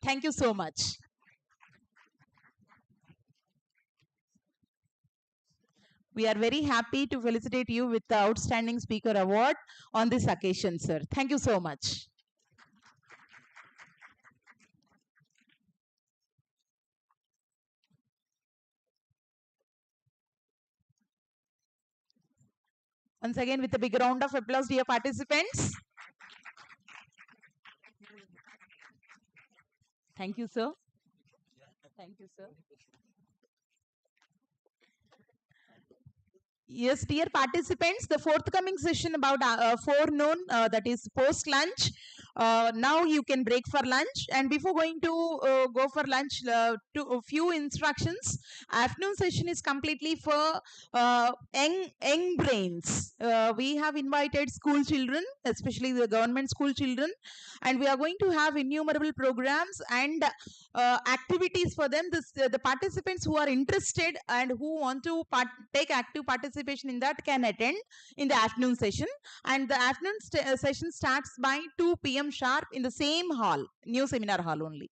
Thank you so much. We are very happy to felicitate you with the Outstanding Speaker Award on this occasion, sir. Thank you so much. Once again, with a big round of applause, dear participants. Thank you, sir. Thank you, sir. Yes, dear participants, the forthcoming session about forenoon, that is post-lunch, Now you can break for lunch, and before going to go for lunch, to a few instructions. Afternoon session is completely for young brains. We have invited school children, especially the government school children, and we are going to have innumerable programs and activities for them. The participants who are interested and who want to take active participation in that can attend in the afternoon session, and the afternoon session starts by 2 p.m. sharp in the same hall, new seminar hall only.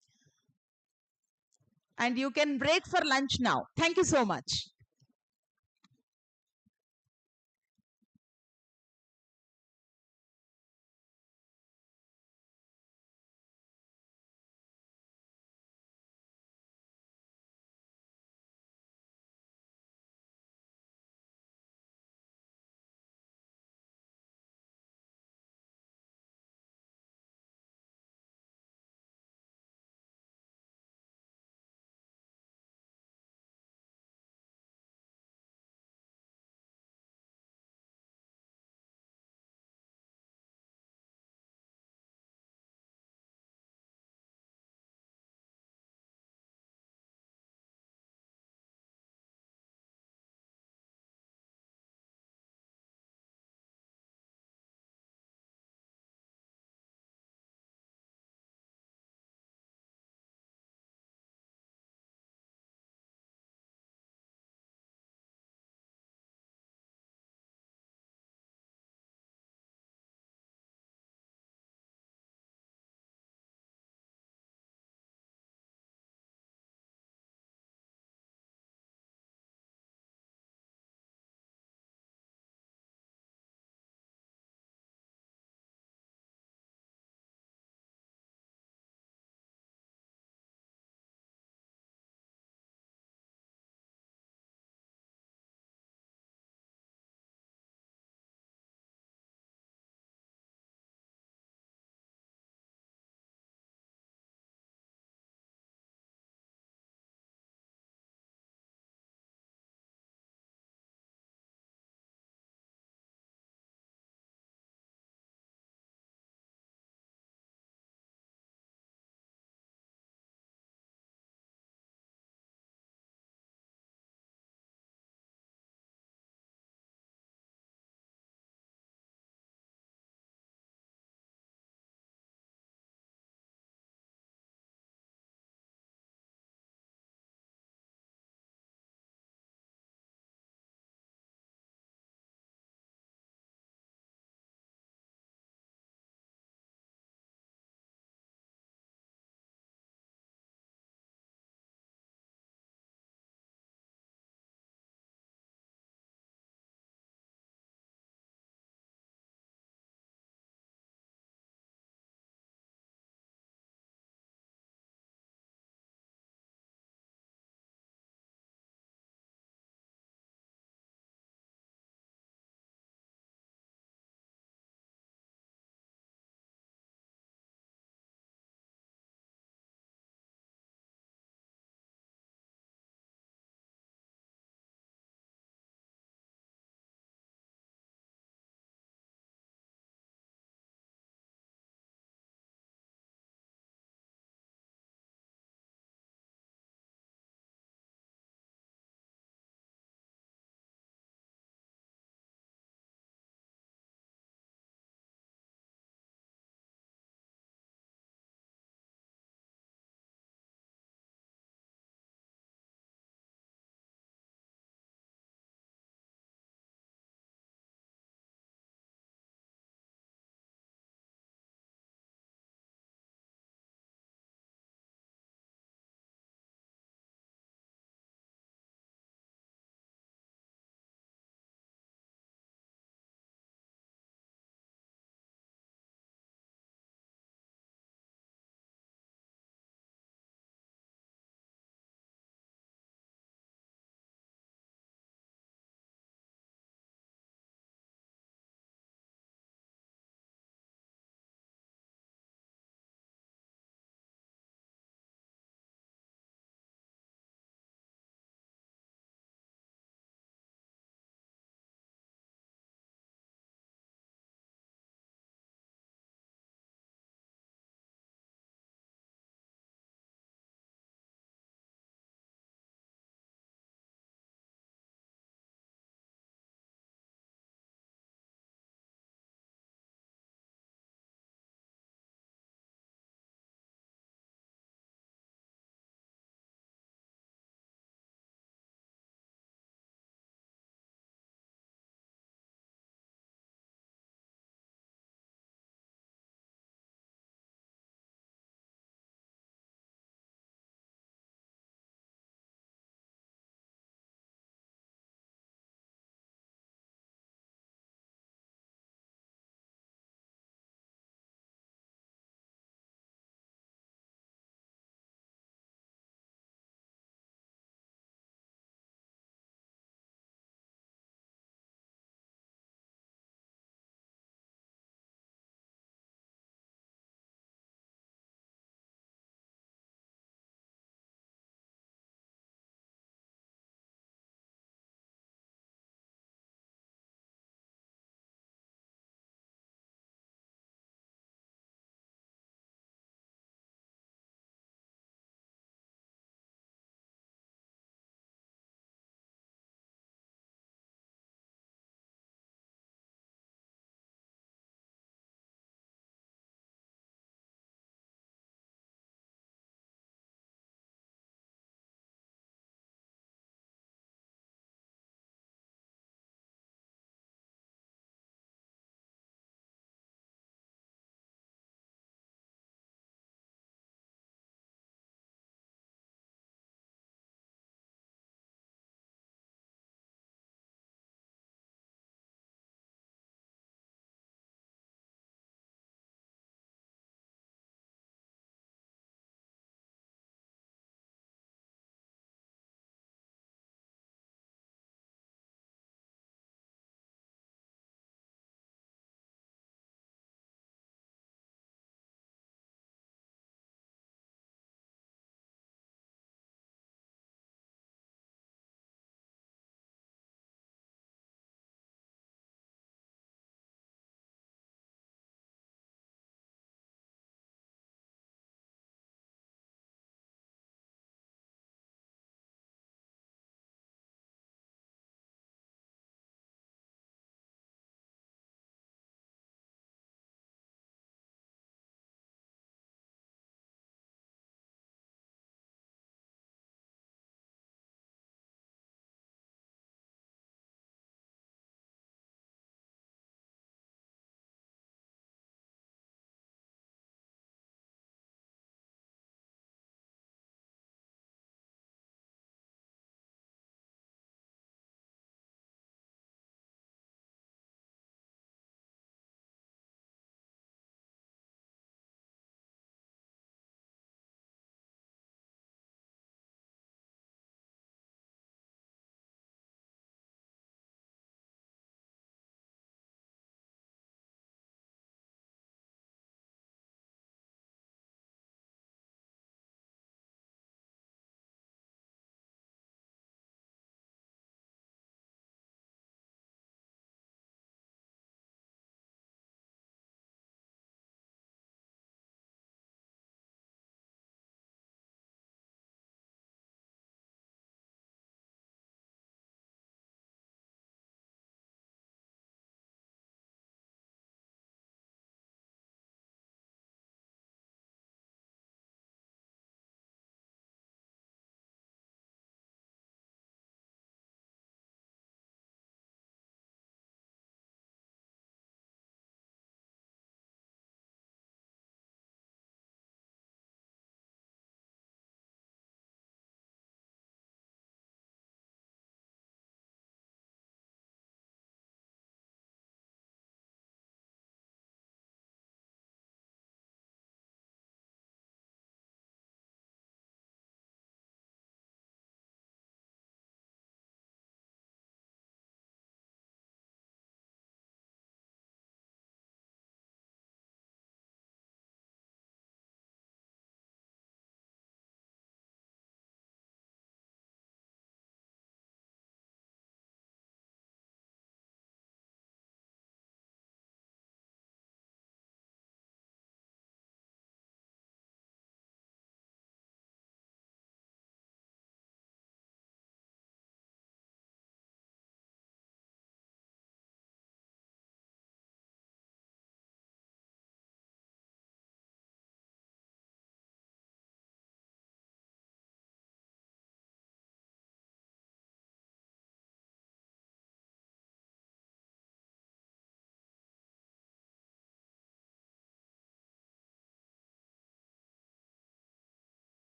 And you can break for lunch now. Thank you so much.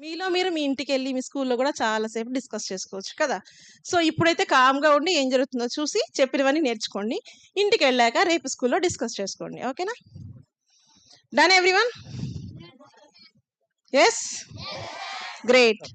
మీలో మీరు మీ ఇంటికి వెళ్ళి మీ స్కూల్లో కూడా చాలాసేపు discuss చేసుకోవచ్చు కదా. So ఇప్పుడైతే కామ్గా ఉండి ఏం జరుగుతుందో చూసి చెప్పినవన్నీ నేర్చుకోండి. ఇంటికి వెళ్ళాక రేపు స్కూల్లో డిస్కస్ చేసుకోండి. ఓకేనా? Done everyone? Yes, great.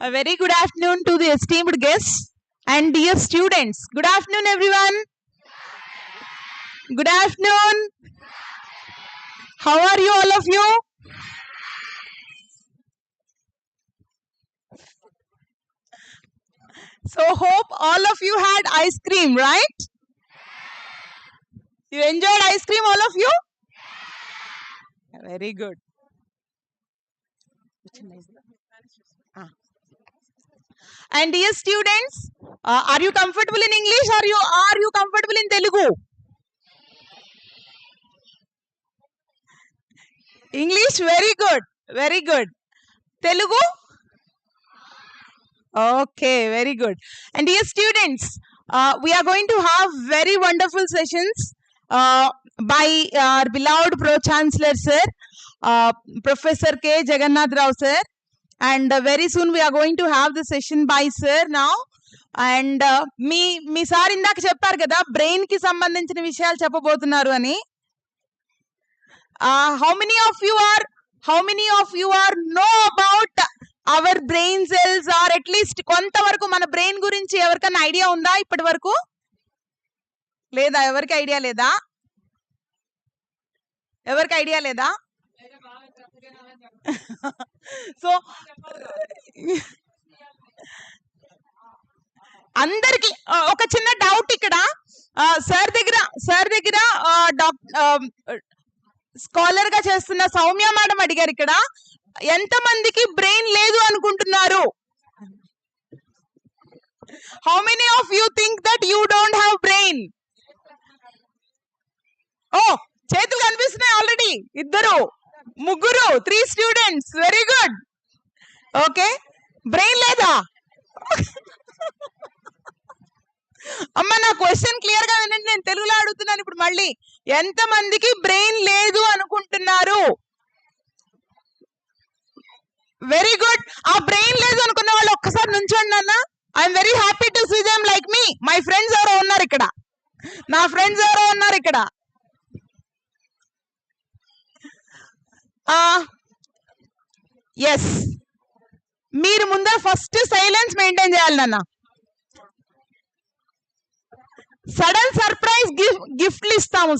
A very good afternoon to the esteemed guests and dear students. Good afternoon, everyone. Good afternoon. How are you, all of you? So, hope all of you had ice cream, right? You enjoyed ice cream, all of you? Very good. And dear students, are you comfortable in English or are you comfortable in Telugu? English, very good, very good. Telugu? Okay, very good. And dear students, we are going to have very wonderful sessions by our beloved Pro Chancellor Sir, Professor K. Jagannath Rao Sir. And very soon we are going to have the session by Sir now. And me sir ఇందాక చెప్పారు కదా brain కి సంబంధించిన విషయాలు చెప్పబోతున్నారు అని. How many of you are know about our brain cells, or at least కొంతవరకు మన బ్రెయిన్ గురించి ఎవరికైనా ఐడియా ఉందా ఇప్పటి వరకు? లేదా? ఎవరికి ఐడియా లేదా? ఎవరికి ఐడియా లేదా? సో అందరికి ఒక చిన్న డౌట్ ఇక్కడ. సార్ దగ్గర స్కాలర్ గా చేస్తున్న సౌమ్య మేడం అడిగారు ఇక్కడ, ఎంత మందికి బ్రెయిన్ లేదు అనుకుంటున్నారు? How many of you think that you don't have brain? ఓ, చేతులు కనిపిస్తున్నాయి ఆల్రెడీ. ఇద్దరు, ముగ్గురు, 3 students. Very good. Okay, brain లేదా? అమ్మ, నా క్వశ్చన్ క్లియర్ గా వినండి. నేను తెలుగులో అడుగుతున్నాను ఇప్పుడు మళ్ళీ. ఎంత మందికి బ్రెయిన్ లేదు అనుకుంటున్నారు? Very good. ఆ బ్రెయిన్ లేదు అనుకున్న వాళ్ళు ఒక్కసారి నుంచోండి అన్న. I'm very happy to see them like me. My friends ఎవరో ఉన్నారు ఇక్కడ, నా ఫ్రెండ్స్ ఎవరో ఉన్నారు ఇక్కడ. ఎస్, మీరు ముందర ఫస్ట్ సైలెన్స్ మెయింటైన్ చేయాలి నాన్న. సడన్ సర్ప్రైజ్ గిఫ్ట్లు ఇస్తాము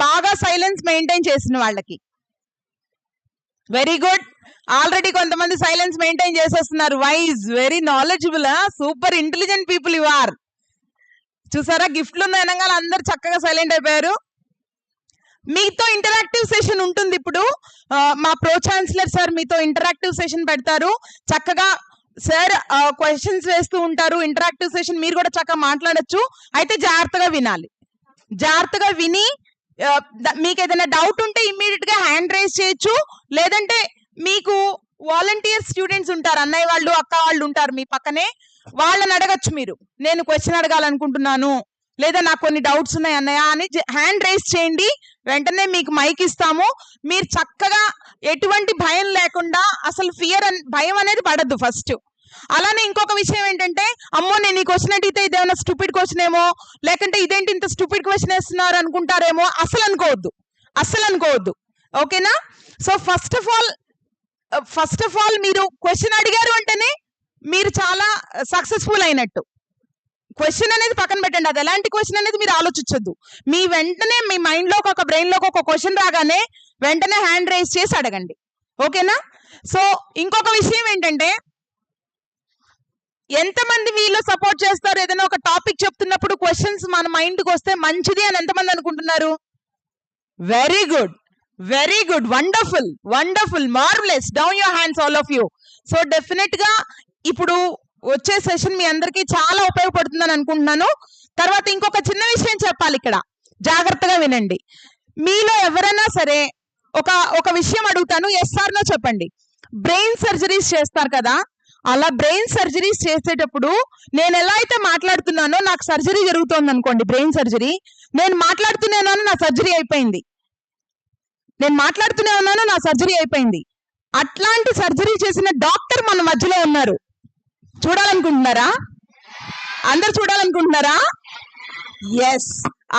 బాగా సైలెన్స్ మెయింటైన్ చేసిన వాళ్ళకి. Very good. ఆల్రెడీ కొంతమంది సైలెన్స్ మెయింటైన్ చేసేస్తున్నారు. Wise, very knowledgeable, super intelligent people you are. చూసారా, గిఫ్ట్లు అనగానే అందరు చక్కగా సైలెంట్ అయిపోయారు. మీతో ఇంటరాక్టివ్ సెషన్ ఉంటుంది ఇప్పుడు. మా ప్రో ఛాన్సలర్ సార్ మీతో ఇంటరాక్టివ్ సెషన్ పెడతారు. చక్కగా సార్ క్వశ్చన్స్ వేస్తూ ఉంటారు. ఇంటరాక్టివ్ సెషన్, మీరు కూడా చక్కగా మాట్లాడొచ్చు. అయితే జాగ్రత్తగా వినాలి. జాగ్రత్తగా విని మీకు ఏదైనా డౌట్ ఉంటే ఇమ్మీడియట్ గా హ్యాండ్ రైజ్ చేయొచ్చు. లేదంటే మీకు వాలంటీర్ స్టూడెంట్స్ ఉంటారు, అన్నయ్య వాళ్ళు అక్క వాళ్ళు ఉంటారు మీ పక్కనే, వాళ్ళని అడగచ్చు. మీరు నేను క్వశ్చన్ అడగాలనుకుంటున్నాను, లేదా నాకు కొన్ని డౌట్స్ ఉన్నాయి అన్నయ్య అని హ్యాండ్ రైజ్ చేయండి. వెంటనే మీకు మైక్ ఇస్తాము. మీరు చక్కగా ఎటువంటి భయం లేకుండా, అసలు భయం అనేది పడద్దు ఫస్ట్. అలానే ఇంకొక విషయం ఏంటంటే, అమ్మో నేను ఈ క్వశ్చన్ అడిగితే ఇదేమైనా స్టూపిడ్ క్వశ్చన్ ఏమో, లేకుంటే ఇదేంటి ఇంత స్టూపిడ్ క్వశ్చన్ వేస్తున్నారు అనుకుంటారేమో. అసలు అనుకోవద్దు. ఓకేనా? సో ఫస్ట్ ఆఫ్ ఆల్ మీరు క్వశ్చన్ అడిగారు అంటేనే మీరు చాలా సక్సెస్ఫుల్ అయినట్టు. క్వశ్చన్ అనేది పక్కన పెట్టండి, అది ఎలాంటి క్వశ్చన్ అనేది మీరు ఆలోచించొద్దు. మీ వెంటనే మీ మైండ్ లోకి ఒక బ్రెయిన్ లోకి ఒక క్వశ్చన్ రాగానే వెంటనే హ్యాండ్ రైజ్ చేసి అడగండి. ఓకేనా? సో ఇంకొక విషయం ఏంటంటే, ఎంతమంది మీలో సపోర్ట్ చేస్తారు? ఏదైనా ఒక టాపిక్ చెప్తున్నప్పుడు క్వశ్చన్స్ మన మైండ్కి వస్తే మంచిది అని ఎంతమంది అనుకుంటున్నారు? Very good, wonderful, marvellous. Down your hands all of you. So definite గా ఇప్పుడు వచ్చే సెషన్ మీ అందరికీ చాలా ఉపయోగపడుతుందని అనుకుంటున్నాను. తర్వాత ఇంకొక చిన్న విషయం చెప్పాలి ఇక్కడ, జాగ్రత్తగా వినండి. మీలో ఎవరైనా సరే ఒక విషయం అడుగుతాను, ఎస్ ఆర్ నో చెప్పండి. బ్రెయిన్ సర్జరీస్ చేస్తారు కదా, అలా బ్రెయిన్ సర్జరీస్ చేసేటప్పుడు నేను ఎలా అయితే మాట్లాడుతున్నానో, నాకు సర్జరీ జరుగుతోంది అనుకోండి, బ్రెయిన్ సర్జరీ, నేను మాట్లాడుతూనే ఉన్నాను, నా సర్జరీ అయిపోయింది. అట్లాంటి సర్జరీ చేసిన డాక్టర్ మన మధ్యలో ఉన్నారు. చూడాలనుకుంటున్నారా? అందరు చూడాలనుకుంటున్నారా? ఎస్,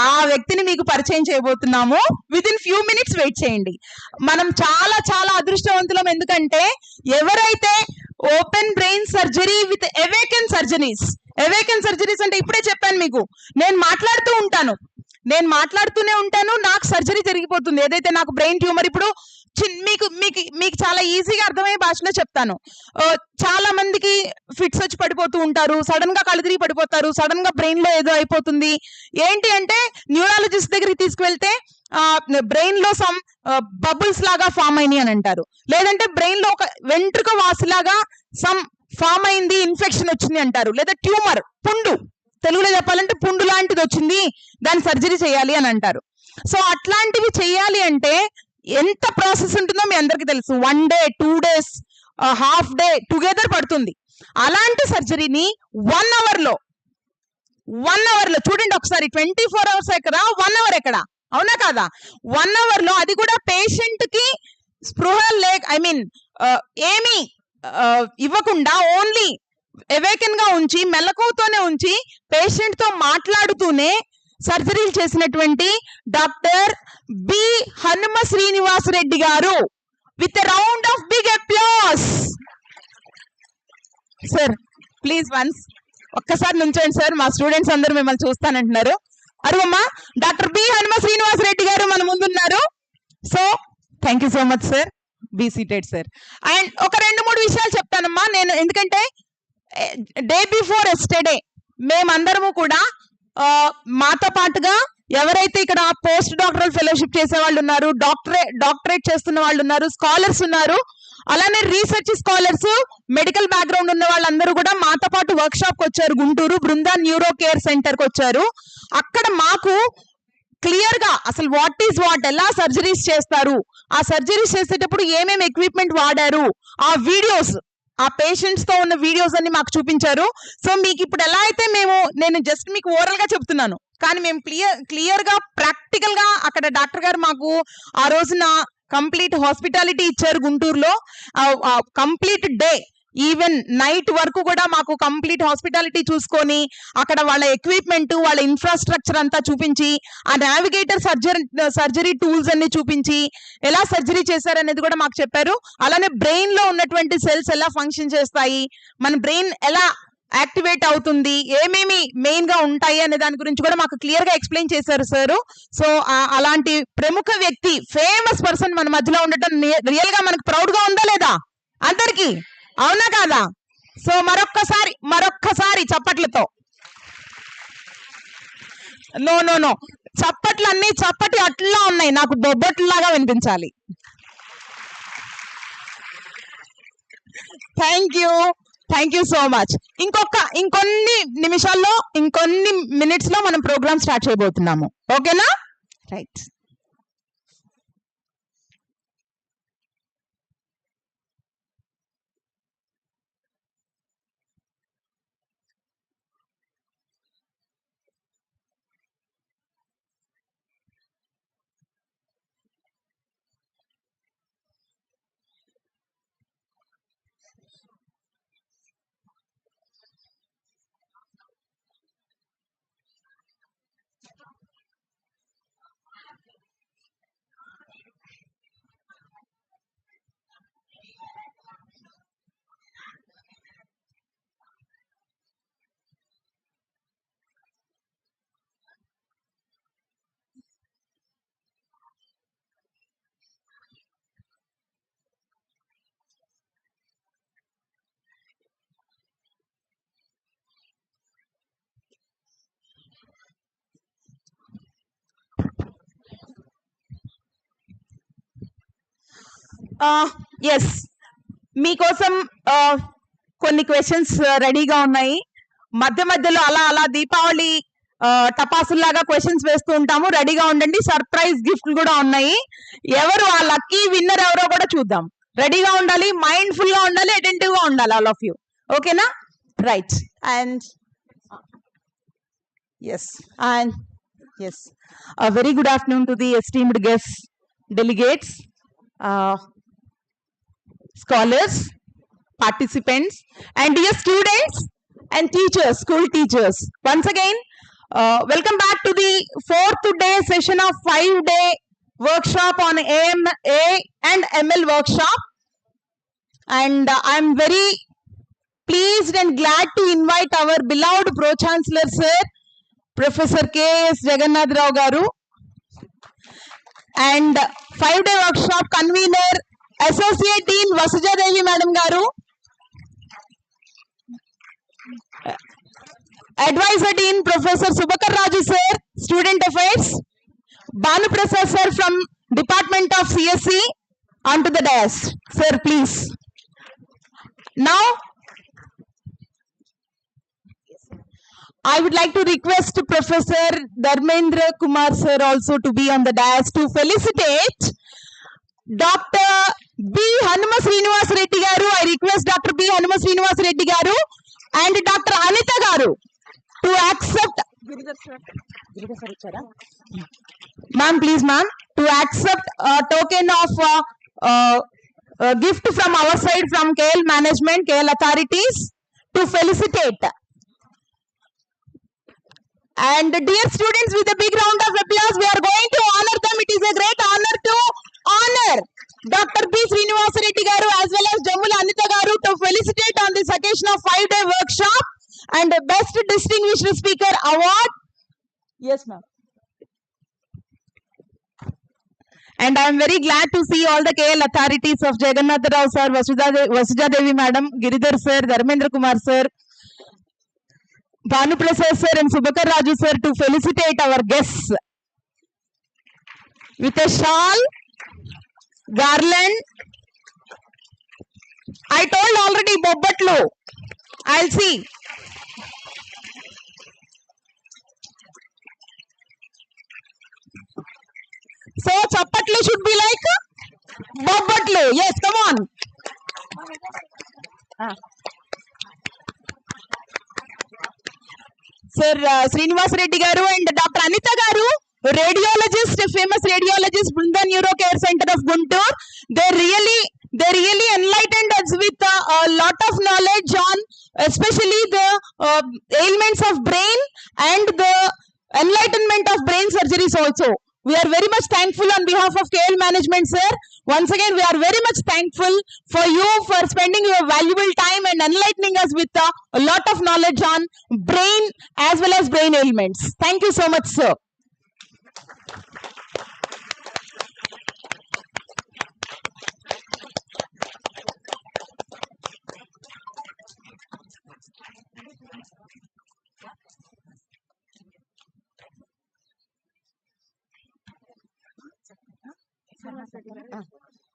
ఆ వ్యక్తిని మీకు పరిచయం చేయబోతున్నాము. విదిన్ ఫ్యూ మినిట్స్ వెయిట్ చేయండి. మనం చాలా చాలా అదృష్టవంతులం. ఎందుకంటే ఎవరైతే open brain surgery with awaken surgeries అంటే ఇప్పుడే చెప్పాను మీకు, నేను మాట్లాడుతూనే ఉంటాను, నాకు సర్జరీ జరిగిపోతుంది. ఏదైతే నాకు బ్రెయిన్ ట్యూమర్, ఇప్పుడు మీకు చాలా ఈజీగా అర్థమయ్యే భాషలో చెప్తాను. చాలా మందికి ఫిట్స్ వచ్చి పడిపోతూ ఉంటారు, సడన్ గా కళ్ళు తిరిగి పడిపోతారు, సడన్ గా బ్రెయిన్ లో ఏదో అయిపోతుంది. ఏంటి అంటే న్యూరాలజిస్ట్ దగ్గరికి తీసుకువెళ్తే బ్రెయిన్ లో సమ్ బబుల్స్ లాగా ఫామ్ అయినాయి అని అంటారు. లేదంటే బ్రెయిన్ లో ఒక వెంట్రుక వాసిలాగా సమ్ ఫామ్ అయింది, ఇన్ఫెక్షన్ వచ్చింది అంటారు. లేదా ట్యూమర్, పుండు, తెలుగులో చెప్పాలంటే పుండు లాంటిది వచ్చింది, దాని సర్జరీ చేయాలి అని అంటారు. సో అట్లాంటివి చేయాలి అంటే ఎంత ప్రాసెస్ ఉంటుందో మీ అందరికీ తెలుసు. 1 day, 2 days, half day together పడుతుంది. అలాంటి సర్జరీని 1 hour లో చూడండి ఒకసారి. 24 hours ఎక్కడ, 1 hour ఎక్కడ, అవునా కాదా? 1 hour లో, అది కూడా పేషెంట్ కి స్పృహ ఏమీ ఇవ్వకుండా, ఓన్లీ అవేకెన్ గా ఉంచి, మెలకువతోనే ఉంచి, పేషెంట్ తో మాట్లాడుతూనే సర్జరీలు చేసినటువంటి doctor B Hanuma Srinivas Reddy garu. With round of big applause. Sir please once ఒక్కసారి నుంచోండి సార్, మా స్టూడెంట్స్ అందరూ మిమ్మల్ని చూస్తానంటున్నారు. అరువమ్మా, డాక్టర్ బి హనుమ శ్రీనివాస్ రెడ్డి గారు మన ముందున్నారు. So thank you so much sir, be seated sir. And ఒక 2-3 విషయాలు చెప్తానమ్మా నేను, ఎందుకంటే డే బిఫోర్ ఎస్టర్డే మేమందరము కూడా మాతో పాటుగా ఎవరైతే ఇక్కడ పోస్ట్ డాక్టరల్ ఫెలోషిప్ చేసే వాళ్ళు ఉన్నారు, డాక్టరేట్ చేస్తున్న వాళ్ళు ఉన్నారు, స్కాలర్స్ ఉన్నారు, అలానే రీసెర్చ్ స్కాలర్స్, మెడికల్ బ్యాక్గ్రౌండ్ ఉన్న వాళ్ళందరూ కూడా మాతో పాటు వర్క్ షాప్ కి వచ్చారు. Guntur Brinda neuro care centre కి వచ్చారు. అక్కడ మాకు క్లియర్ గా అసలు వాట్ ఈజ్ వాట్, ఎలా సర్జరీస్ చేస్తారు, ఆ సర్జరీస్ చేసేటప్పుడు ఏమేమి ఎక్విప్మెంట్ వాడారు, ఆ వీడియోస్, ఆ పేషెంట్స్ తో ఉన్న వీడియోస్ అన్ని మాకు చూపించారు. సో మీకు ఇప్పుడు ఎలా అయితే నేను జస్ట్ మీకు ఓరల్ గా చెప్తున్నాను, కానీ మేము క్లియర్ గా ప్రాక్టికల్ గా అక్కడ డాక్టర్ గారు మాకు ఆ రోజున కంప్లీట్ హాస్పిటాలిటీ ఇచ్చారు గుంటూరులో. కంప్లీట్ డే ఈవెన్ నైట్ వరకు కూడా మాకు కంప్లీట్ హాస్పిటాలిటీ చూసుకొని అక్కడ వాళ్ళ ఎక్విప్మెంట్ వాళ్ళ ఇన్ఫ్రాస్ట్రక్చర్ అంతా చూపించి ఆ నావిగేటర్ సర్జరీ టూల్స్ అన్ని చూపించి ఎలా సర్జరీ చేశారనేది కూడా మాకు చెప్పారు. అలానే బ్రెయిన్ లో ఉన్నటువంటి సెల్స్ ఎలా ఫంక్షన్ చేస్తాయి, మన బ్రెయిన్ ఎలా యాక్టివేట్ అవుతుంది, ఏమేమి మెయిన్ గా ఉంటాయి అనే దాని గురించి కూడా మాకు క్లియర్ గా ఎక్స్ప్లెయిన్ చేశారు సార్. సో అలాంటి ప్రముఖ వ్యక్తి, ఫేమస్ పర్సన్ మన మధ్యలో ఉండటం రియల్ గా మనకు ప్రౌడ్ గా ఉందా లేదా అందరికి, అవునా కాదా? సో మరొక్కసారి చప్పట్లతో, నో నో నో చప్పట్లు అన్ని చప్పటి అట్లా ఉన్నాయి, నాకు బొబ్బట్లాగా వినిపించాలి. Thank you so much. ఇంకొన్ని నిమిషాల్లో, ఇంకొన్ని మినిట్స్ లో మనం ప్రోగ్రామ్ స్టార్ట్ చేయబోతున్నాము. ఓకేనా? రైట్. ఎస్, మీకోసం కొన్ని క్వశ్చన్స్ రెడీగా ఉన్నాయి. మధ్య మధ్యలో అలా దీపావళి టపాసుల్లాగా క్వశ్చన్స్ వేస్తూ ఉంటాము, రెడీగా ఉండండి. సర్ప్రైజ్ గిఫ్ట్లు కూడా ఉన్నాయి. ఎవరు ఆ లక్కీ విన్నర్ ఎవరో కూడా చూద్దాం. రెడీగా ఉండాలి, మైండ్ ఫుల్ గా ఉండాలి, అటెంటివ్ గా ఉండాలి ఆల్ ఆఫ్ యూ. ఓకేనా? Right. And yes very good afternoon to the esteemed guest, delegates, scholars, participants, and dear students and teachers, school teachers. Once again, welcome back to the 4th day session of 5-day workshop on AMA and ML workshop. And I'm very pleased and glad to invite our beloved Pro-Chancellor Sir, Professor K.S. Jagannath Rao Garu, and 5-day workshop convener, Associate Dean Vasuja Devi Madam Garu, Advisor Dean Professor Subakar Raju Sir, Student Affairs, Banu Prasad Sir from Department of CSC, onto the dais. Sir, please. Now, I would like to request Professor Dharmendra Kumar Sir also to be on the dais to felicitate Dr. B. Hanuma Srinivas Reddy Garu. I request Dr. B. Hanuma Srinivas Reddy Garu and Dr. Anita Garu to accept. Ma'am, please, ma'am, to accept a token of gift from our side from KL Management, KL Authorities to felicitate. And dear students, with a big round of applause, we are going to honor them. It is a great honor to honor Dr. B. Srinivas Reddy Garu as well as Jammula Anita Garu to felicitate on this occasion of 5-day workshop and Best Distinguished Speaker Award. Yes, ma'am. And I am very glad to see all the KL authorities of Jagannath Rao Sir, Vasuja Devi Madam, Giridhar Sir, Dharmendra Kumar Sir, Banu Prasad Sir and Subakar Raju Sir to felicitate our guests with a shawl, garland. I told already Bobbatlu. I'll see. So Chappatlu should be like Bobbatlu. Yes, come on. Sir Srinivas Reddy Garu and Dr. Anita Garu, radiologist, famous radiologist, Brinda Neuro Care Center of Guntur. They really enlightened us with a lot of knowledge on especially the ailments of brain and the enlightenment of brain surgeries also. We are very much thankful on behalf of KL management, sir. Once again, we are very much thankful for you for spending your valuable time and enlightening us with a lot of knowledge on brain as well as brain ailments. Thank you so much, sir.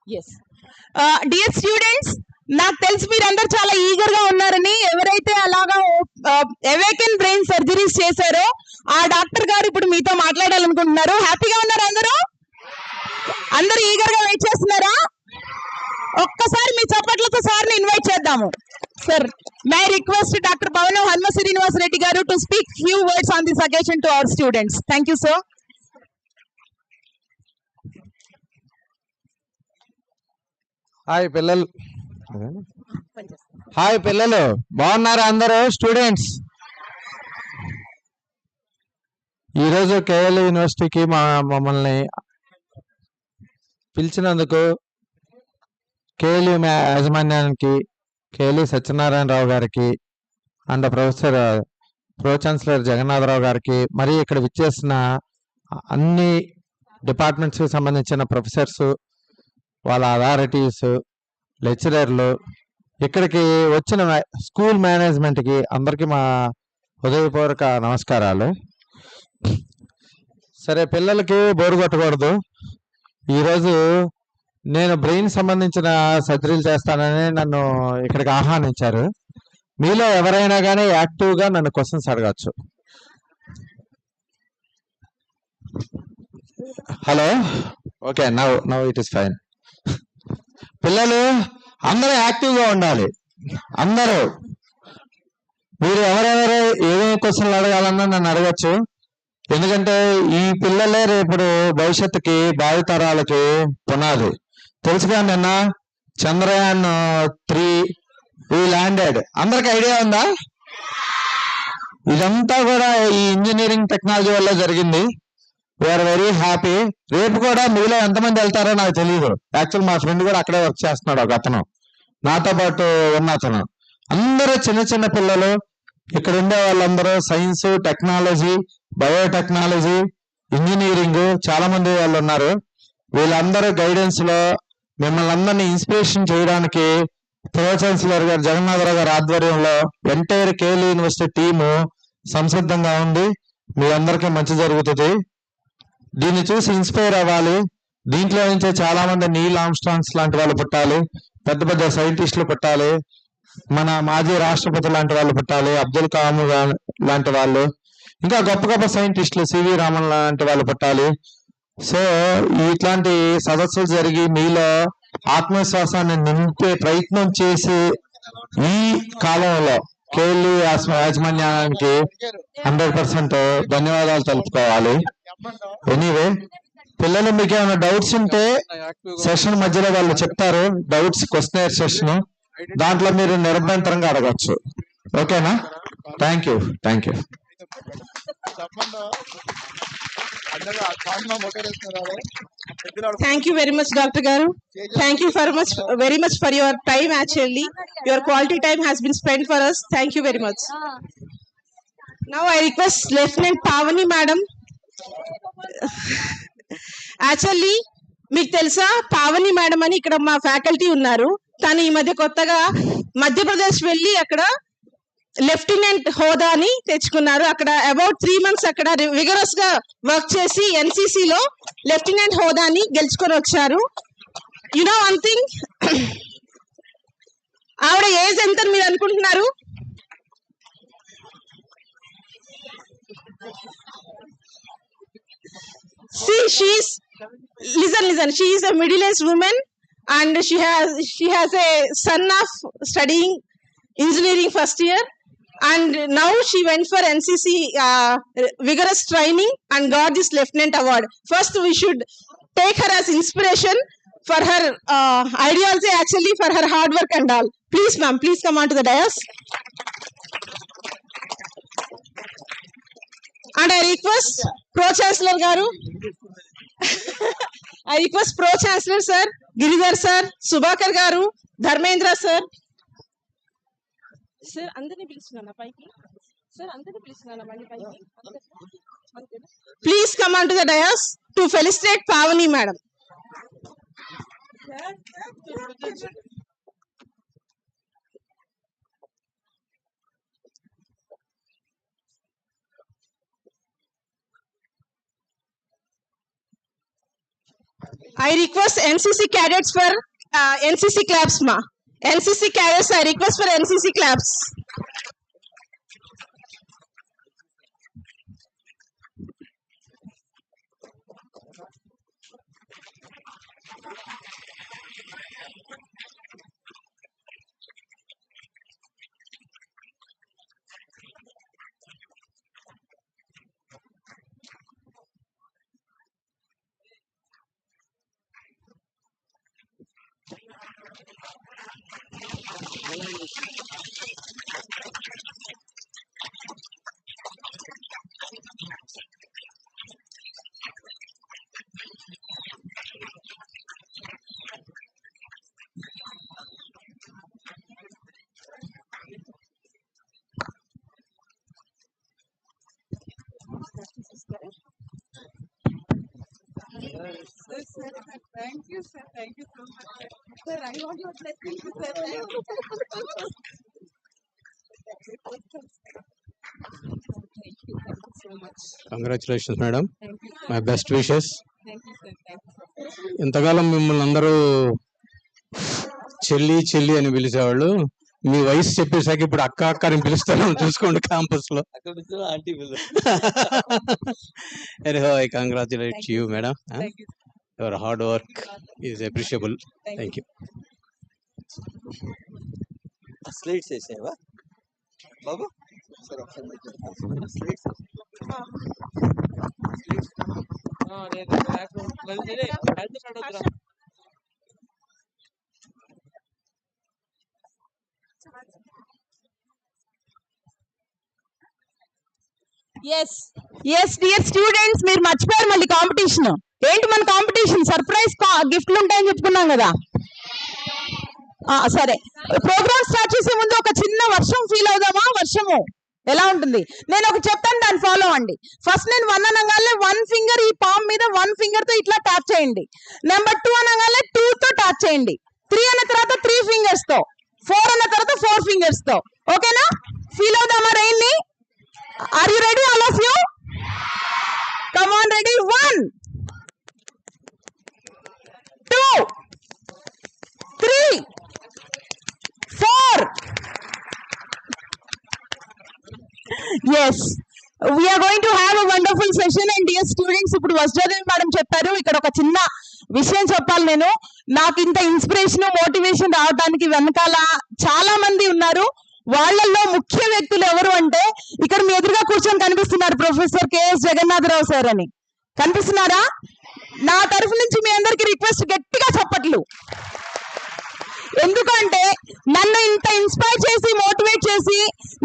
Yes dear students, నాకు తెలిసి మీరందరూ చాలా eager గా ఉన్నారని. ఎవరైతే అలాగా awaken brain surgeries చేశారో ఆ డాక్టర్ గారు ఇప్పుడు మీతో మాట్లాడాలనుకుంటున్నారు. హ్యాపీగా ఉన్నారు అందరూ? అందరూ ఈగర్ గా వెయిట్ చేస్తున్నారా? ఒక్కసారి మీ చప్పట్లతో సార్ని ఇన్వైట్ చేద్దాము. సార్, మే రిక్వెస్ట్ డాక్టర్ భవనం హనుమ శ్రీనివాస్ రెడ్డి గారు to speak few words on this occasion to our students. Thank you sir. Hi పిల్లలు, బాగున్నారా అందరూ స్టూడెంట్స్? ఈరోజు కేఎల్ యూనివర్సిటీకి మమ్మల్ని పిలిచినందుకు కేఎల్యు యాజమాన్యానికి, కేఎల్యు సత్యనారాయణరావు గారికి and professor pro chancellor Jagannatha Rao గారికి, మరియు ఇక్కడ విచ్చేసిన అన్ని డిపార్ట్మెంట్స్కి సంబంధించిన ప్రొఫెసర్స్, వాళ్ళ అథారిటీస్, లెక్చరర్లు, ఇక్కడికి వచ్చిన స్కూల్ మేనేజ్మెంట్కి అందరికీ మా హృదయపూర్వక నమస్కారాలు. సరే, పిల్లలకి బోరు కొట్టకూడదు. ఈరోజు నేను బ్రెయిన్ సంబంధించిన సర్జరీలు చేస్తానని నన్ను ఇక్కడికి ఆహ్వానించారు. మీలో ఎవరైనా కానీ యాక్టివ్గా నన్ను క్వశ్చన్స్ అడగచ్చు. Hello, okay, now it is fine. పిల్లలు అందరూ యాక్టివ్గా ఉండాలి. అందరూ మీరు ఎవరెవరు ఏమేమి క్వశ్చన్లు అడగాలన్నా నన్ను అడగచ్చు. ఎందుకంటే ఈ పిల్లలే రేపు భవిష్యత్తుకి, భావితరాలకి పునాది. తెలుసుగా, నిన్న చంద్రయాన్ 3 ల్యాండెడ్. అందరికి ఐడియా ఉందా? ఇదంతా కూడా ఈ ఇంజనీరింగ్ టెక్నాలజీ వల్ల జరిగింది. We're very happy. రేపు కూడా మీలో ఎంతమంది వెళ్తారో నాకు తెలియదు. యాక్చువల్ మా ఫ్రెండ్ కూడా అక్కడే వర్క్ చేస్తున్నాడు, ఒక అతను నాతో పాటు ఉన్న అతను. అందరూ చిన్న చిన్న పిల్లలు. ఇక్కడ ఉండే వాళ్ళందరూ సైన్స్, టెక్నాలజీ, బయోటెక్నాలజీ, ఇంజనీరింగ్ చాలా మంది వాళ్ళు ఉన్నారు. వీళ్ళందరూ గైడెన్స్ లో మిమ్మల్ని అందరినీ ఇన్స్పిరేషన్ చేయడానికి ప్రో ఛాన్సలర్ గారు జగన్నాథరావు గారి ఆధ్వర్యంలో ఎంటైర్ కేఎల్ యూనివర్సిటీ టీము సంసిద్ధంగా ఉంది. మీ అందరికీ మంచి జరుగుతుంది. దీన్ని చూసి ఇన్స్పైర్ అవ్వాలి. దీంట్లో నుంచే చాలా మంది నీల్ ఆమ్స్ట్రాంగ్స్ లాంటి వాళ్ళు పుట్టాలి, పెద్ద పెద్ద సైంటిస్టులు పుట్టాలి, మన మాజీ రాష్ట్రపతి లాంటి వాళ్ళు పుట్టాలి, అబ్దుల్ కలాం లాంటి వాళ్ళు, ఇంకా గొప్ప గొప్ప సైంటిస్టులు, సివి రామన్ లాంటి వాళ్ళు పుట్టాలి. సో ఇట్లాంటి సదస్సులు జరిగి మీలో ఆత్మవిశ్వాసాన్ని నింపే ప్రయత్నం చేసి ఈ కాలంలో కేఎల్ యాజమాన్యానికి 100% ధన్యవాదాలు తెలుపుకోవాలి. ఎనీవే, పిల్లలు మీకు ఏమైనా డౌట్స్ ఉంటే సెషన్ మధ్యలో వాళ్ళు చెప్తారు. డౌట్స్ క్వశ్చనర్ సెషన్, దాంట్లో మీరు నిరభ్యంతరంగా అడగచ్చు. ఓకేనా? Thank you. Thank you very much, Dr. Garu. Thank you very much for your time. Actually, your quality time has been spent for us. Thank you very much. Now I request Lieutenant Pavani Madam. Actually, మీకు తెలుసా, Pavani madam అని ఇక్కడ మా faculty ఉన్నారు. తను ఈ మధ్య కొత్తగా మధ్యప్రదేశ్ వెళ్ళి అక్కడ లెఫ్టినెంట్ హోదాని తెచ్చుకున్నారు. అక్కడ అబౌట్ 3 months అక్కడ విగరస్ గా వర్క్ చేసి ఎన్సీసీలో లెఫ్టినెంట్ హోదాని గెలుచుకొని వచ్చారు. యు నో వన్ థింగ్, ఆవిడ ఏజ్ ఎంత మీరు అనుకుంటున్నారు? Listen. She is a middle-aged woman, and she has a son of studying engineering first year, and now she went for NCC vigorous training and got this lieutenant award. First, we should take her as inspiration. for her ideology, actually for her hard work and all. Please, ma'am, please come on to the dais. And I request Pro-Chancellor Garu. I request Pro-Chancellor Sir, Giridhar Sir, Subhakar Garu, Dharmendra Sir. Sir, అందరిని పిలుస్తున్నానా పైకి? Sir, అందరిని పిలుస్తున్నానా మళ్ళీ పైకి? Please come on to the dais to felicitate Pavani madam. I request NCC cadets for NCC claps, ma. NCC cadets, I request for NCC claps. Thank you, sir. Thank you so much. Sir, I want your blessing, sir. Thank you. Thank you so much. Congratulations madam, Thank you. My best wishes. Thank you, sir. Thank you. ఇంతకాలం మిమ్మల్ని అందరూ చెల్లి చెల్లి అని పిలిచేవాళ్ళు, మీ వయసు చెప్పేసాక ఇప్పుడు అక్క అక్క అని పిలుస్తాను, చూసుకోండి క్యాంపస్ లో. Anyhow, I congratulate you, madam. Thank you. Your hard work is appreciable. Thank you. Slides వేసావా బాబు? స్లైడ్స్ ఎస్ డియర్ స్టూడెంట్స్, మీరు మర్చిపోయారు మళ్ళీ కాంపిటీషన్. ఏంటి మన కాంపిటీషన్? సర్ప్రైజ్ గిఫ్ట్లు ఉంటాయని చెప్పుకున్నాం కదా. సరే, ప్రోగ్రామ్ స్టార్ట్ చేసే ముందు ఒక చిన్న వర్షం ఫీల్ అవుదామా? వర్షము ఎలా ఉంటుంది నేను ఒక చెప్తాను, దాన్ని ఫాలో అవ్వండి. ఫస్ట్ నేను 1 అనగానే 1 ఫింగర్ ఈ పామ్ మీద 1 ఫింగర్ తో ఇట్లా ట్యాప్ చేయండి. నెంబర్ 2 అనగానే 2 తో ట్యాప్ చేయండి. 3 అన్న తర్వాత 3 ఫింగర్స్ తో, 4 అన్న తర్వాత 4 ఫింగర్స్ తో. ఓకేనా? ఫీల్ అవుదామా రెయిన్ ని? Are you ready all of you? Come on, ready? 1 2 3 4. Yes, we are going to have a wonderful session. And dear students, ఇప్పుడు వసుజాదేవి మేడం చెప్పారు, ఇక్కడ ఒక చిన్న విషయం చెప్పాలి నేను. నాకు ఇంత ఇన్స్పిరేషన్ మోటివేషన్ రావడానికి వెనకాల చాలా మంది ఉన్నారు. వాళ్ళల్లో ముఖ్య వ్యక్తులు ఎవరు అంటే, ఇక్కడ మీ ఎదురుగా కూర్చొని కనిపిస్తున్నారు ప్రొఫెసర్ కెఎస్ జగన్నాథరావు సార్ అని. కనిపిస్తున్నారా? నా తరఫు నుంచి మీ అందరికి రిక్వెస్ట్, గట్టిగా చప్పట్లు. ఎందుకంటే నన్ను ఇంత ఇన్స్పైర్ చేసి మోటివేట్ చేసి,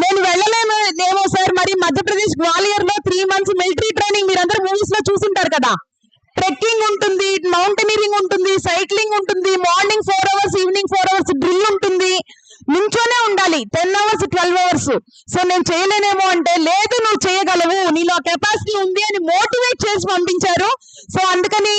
నేను వెళ్ళలేమో సార్, మరి మధ్యప్రదేశ్ గ్వాలియర్ లో 3 months మిలిటరీ ట్రైనింగ్ మీరందరూ మూవీస్ లో చూసుంటారు కదా. ట్రెక్కింగ్ ఉంటుంది, మౌంటైనీరింగ్ ఉంటుంది, సైక్లింగ్ ఉంటుంది, morning 4 hours evening 4 hours drill ఉంటుంది, నుంచోనే ఉండాలి 10 hours 12 hours. సో నేను చేయలేనేమో అంటే, లేదు నువ్వు చేయగలవు, నీలో కెపాసిటీ ఉంది అని మోటివేట్ చేసి పంపించారు. సో అందుకని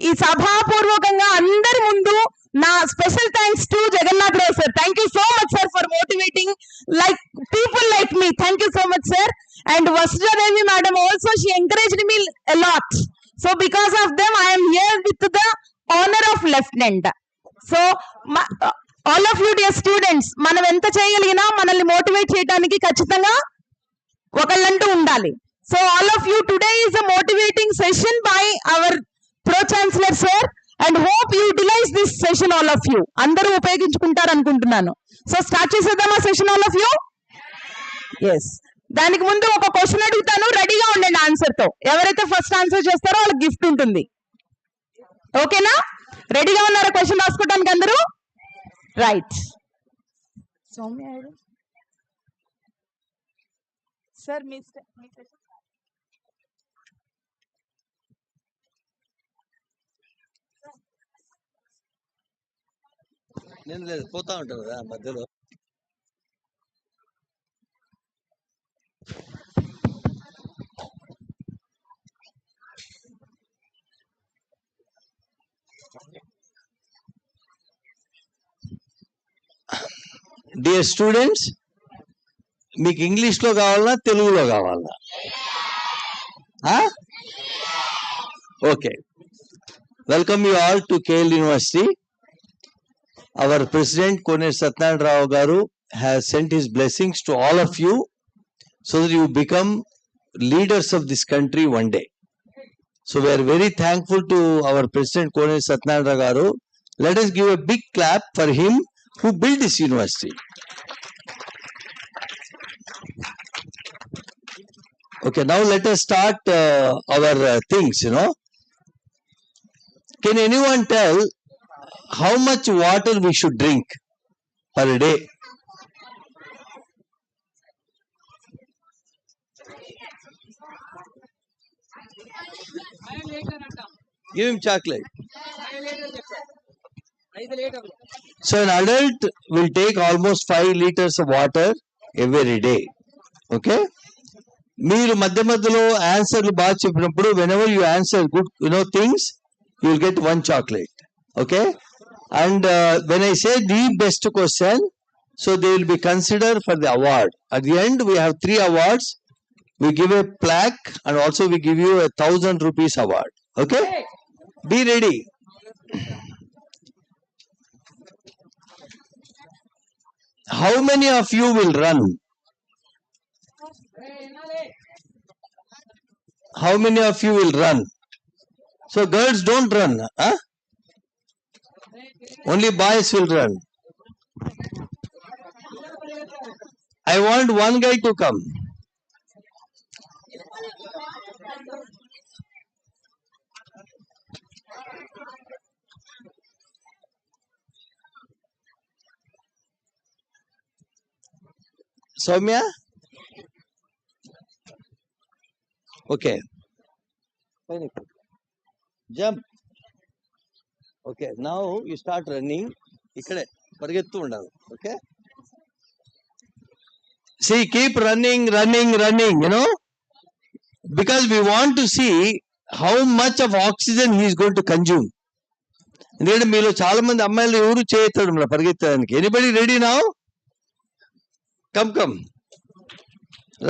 ఈ సభాపూర్వకంగా అందరి ముందు నా special thanks to Jagannath Rao sir. Thank you so much sir for motivating like people like me. Thank you so much sir. And Vasujadevi madam also, she encouraged me a lot. So because of them I am here with the honor of lieutenant. So all of you dear students, మనం ఎంత చేయగలిగినా మనల్ని motivate చేయడానికి ఖచ్చితంగా ఒకళ్ళంటూ ఉండాలి. So all of you, today is a motivating session by our pro chancellor sir, and hope you utilize this session all of you. అందరూ ఉపయోగించుకుంటారు అనుకుంటున్నాను. So start చేసేద్దామా session all of you? Yes. దానికి ముందు ఒక క్వశ్చన్ అడుగుతాను, రెడీగా ఉండండి ఆన్సర్ తో. ఎవరైతే ఫస్ట్ ఆన్సర్ చేస్తారో వాళ్ళకి గిఫ్ట్ ఉంటుంది. ఓకేనా? రెడీగా ఉన్నారా క్వశ్చన్ రాసుకోవడానికి అందరూ? రైట్. సౌమ్య సార్ మీ నేను లేదు పోతా ఉంటాను కదా మధ్యలో. డియర్ స్టూడెంట్స్, మీకు ఇంగ్లీష్లో కావాలా తెలుగులో కావాలా? Okay, welcome you all to KL university. Our President Koner Satyanarayana Rao Garu has sent his blessings to all of you so that you become leaders of this country one day. So we are very thankful to our President Koner Satyanarayana Garu. Let us give a big clap for him who built this university. Okay, now let us start our things, Can anyone tell how much water we should drink per day? Give him chocolate. So an adult will take almost 5 liters of water every day. Okay? మీరు మధ్య మధ్యలో ఆన్సర్లు బాగా చెప్పినప్పుడు whenever you answer good things, you will get 1 chocolate. Okay? And when I say the best question, so they will be considered for the award. At the end, we have 3 awards. We give a plaque and also we give you 1,000 rupees award. Okay? Be ready. How many of you will run? How many of you will run? So girls don't run. Huh? Only boys will run. I want one guy to come. Soumya? Okay. Jump. Okay, now you start running. Ikkade పరిగెత్తు ఉండాలి. Okay? See, keep running, because we want to see how much of oxygen he is going to consume. ఎందుకంటే మీలో చాలా మంది అమ్మాయిలు ఎవరు చేయతాడు పరిగెత్తడానికి. Anybody ready now? Come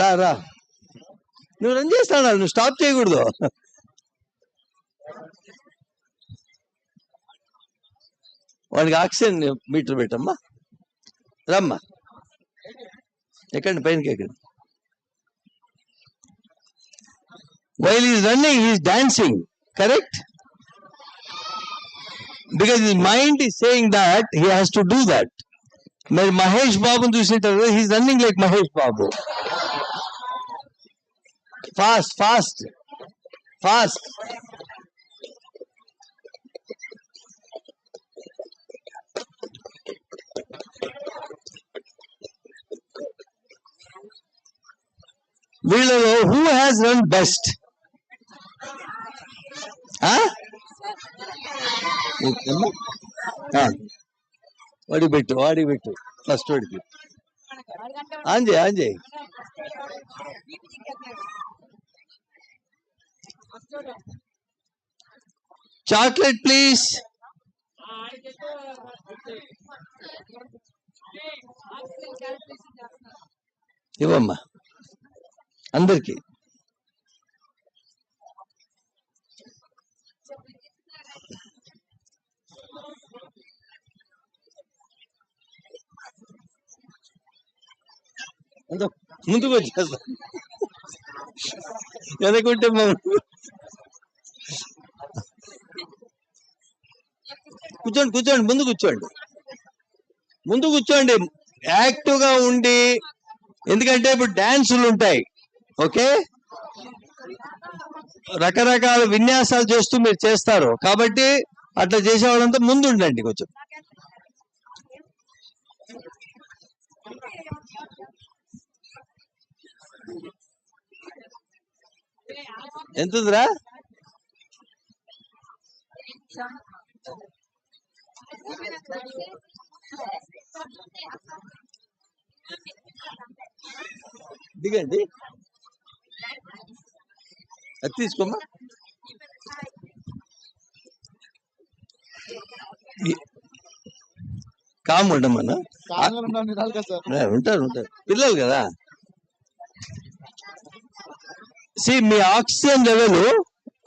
రా నువ్వు రన్ చేస్తాను, నువ్వు స్టాప్ చేయకూడదు. వాడికి ఆక్సిజన్ మీటర్ పెట్టమ్మా. రమ్మా, ఎక్కండి పైనకి ఎక్కండి. While he is running, he is dancing, correct? Because his mind is saying that he has to do that. మరి మహేష్ బాబుని చూసింటారు, he is running like Mahesh Babu. Fast. వీళ్ళలో who has run best? వాడికి పెట్టు ఫస్ట్ వాడికి. ఆంజయ్ చాక్లెట్ ప్లీజ్. ఇవ్వమ్మా అందరికి. ముందుకు వచ్చేస్తా, వెనకుంటే కూర్చోండి, ముందు కూర్చోండి యాక్టివ్ గా ఉండి. ఎందుకంటే ఇప్పుడు డాన్సులు ఉంటాయి. ఓకే, రకరకాల విన్యాసాలు చేస్తూ మీరు చేస్తారు. కాబట్టి అట్లా చేసేవాళ్ళంతా ముందు ఉండండి కొంచెం. ఎంతుందిరా? దిగండి, అది తీసుకోమ్మా. కామ్ ఉండమన్నా, ఉంటారు పిల్లలు కదా. మీ ఆక్సిజన్ లెవెల్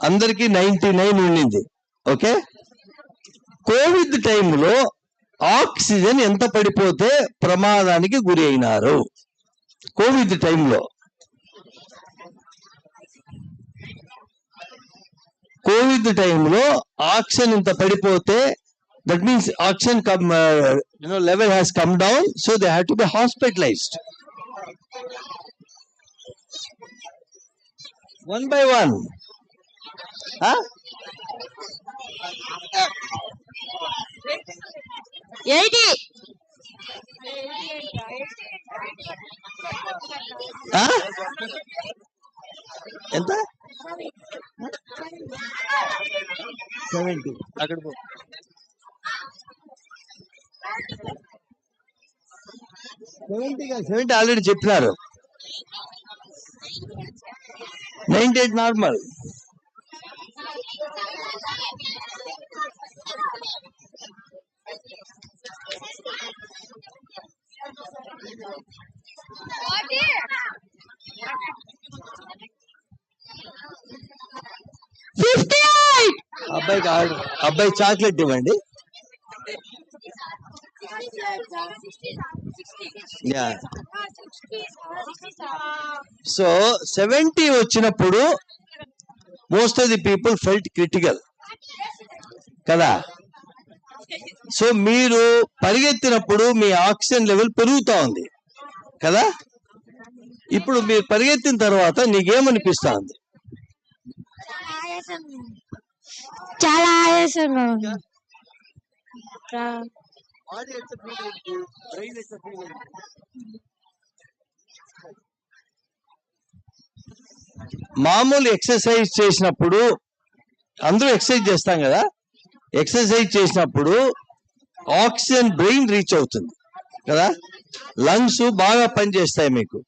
అందరికి 99 ఉండింది. ఓకే, కోవిడ్ టైంలో ఆక్సిజన్ ఎంత పడిపోతే ప్రమాదానికి గురి అయినారు? కోవిడ్ టైంలో ఆక్సిజన్ ఇంత పడిపోతే, that means oxygen level has come down, so they had to be hospitalized. One by one. Huh? 80. Huh? ఎంత? 70. అక్కడ పో. 70 ఆల్రెడీ చెప్పినారు. 98 నార్మల్. అబ్బాయి చాక్లెట్ ఇవ్వండి. సో 70 వచ్చినప్పుడు most of the people felt critical కదా. సో మీరు పరిగెత్తినప్పుడు మీ ఆక్సిజన్ లెవెల్ పెరుగుతా ఉంది కదా. ఇప్పుడు మీరు పరిగెత్తిన తర్వాత నీకేమనిపిస్తా ఉంది? చాలా ఆయాసంగా ఉంది. మామూలు ఎక్సర్సైజ్ చేసినప్పుడు, అందరూ ఎక్సర్సైజ్ చేస్తాం కదా, ఎక్సర్సైజ్ చేసినప్పుడు ఆక్సిజన్ బ్రెయిన్ రీచ్ అవుతుంది కదా, లంగ్స్ బాగా పనిచేస్తాయి మీకు.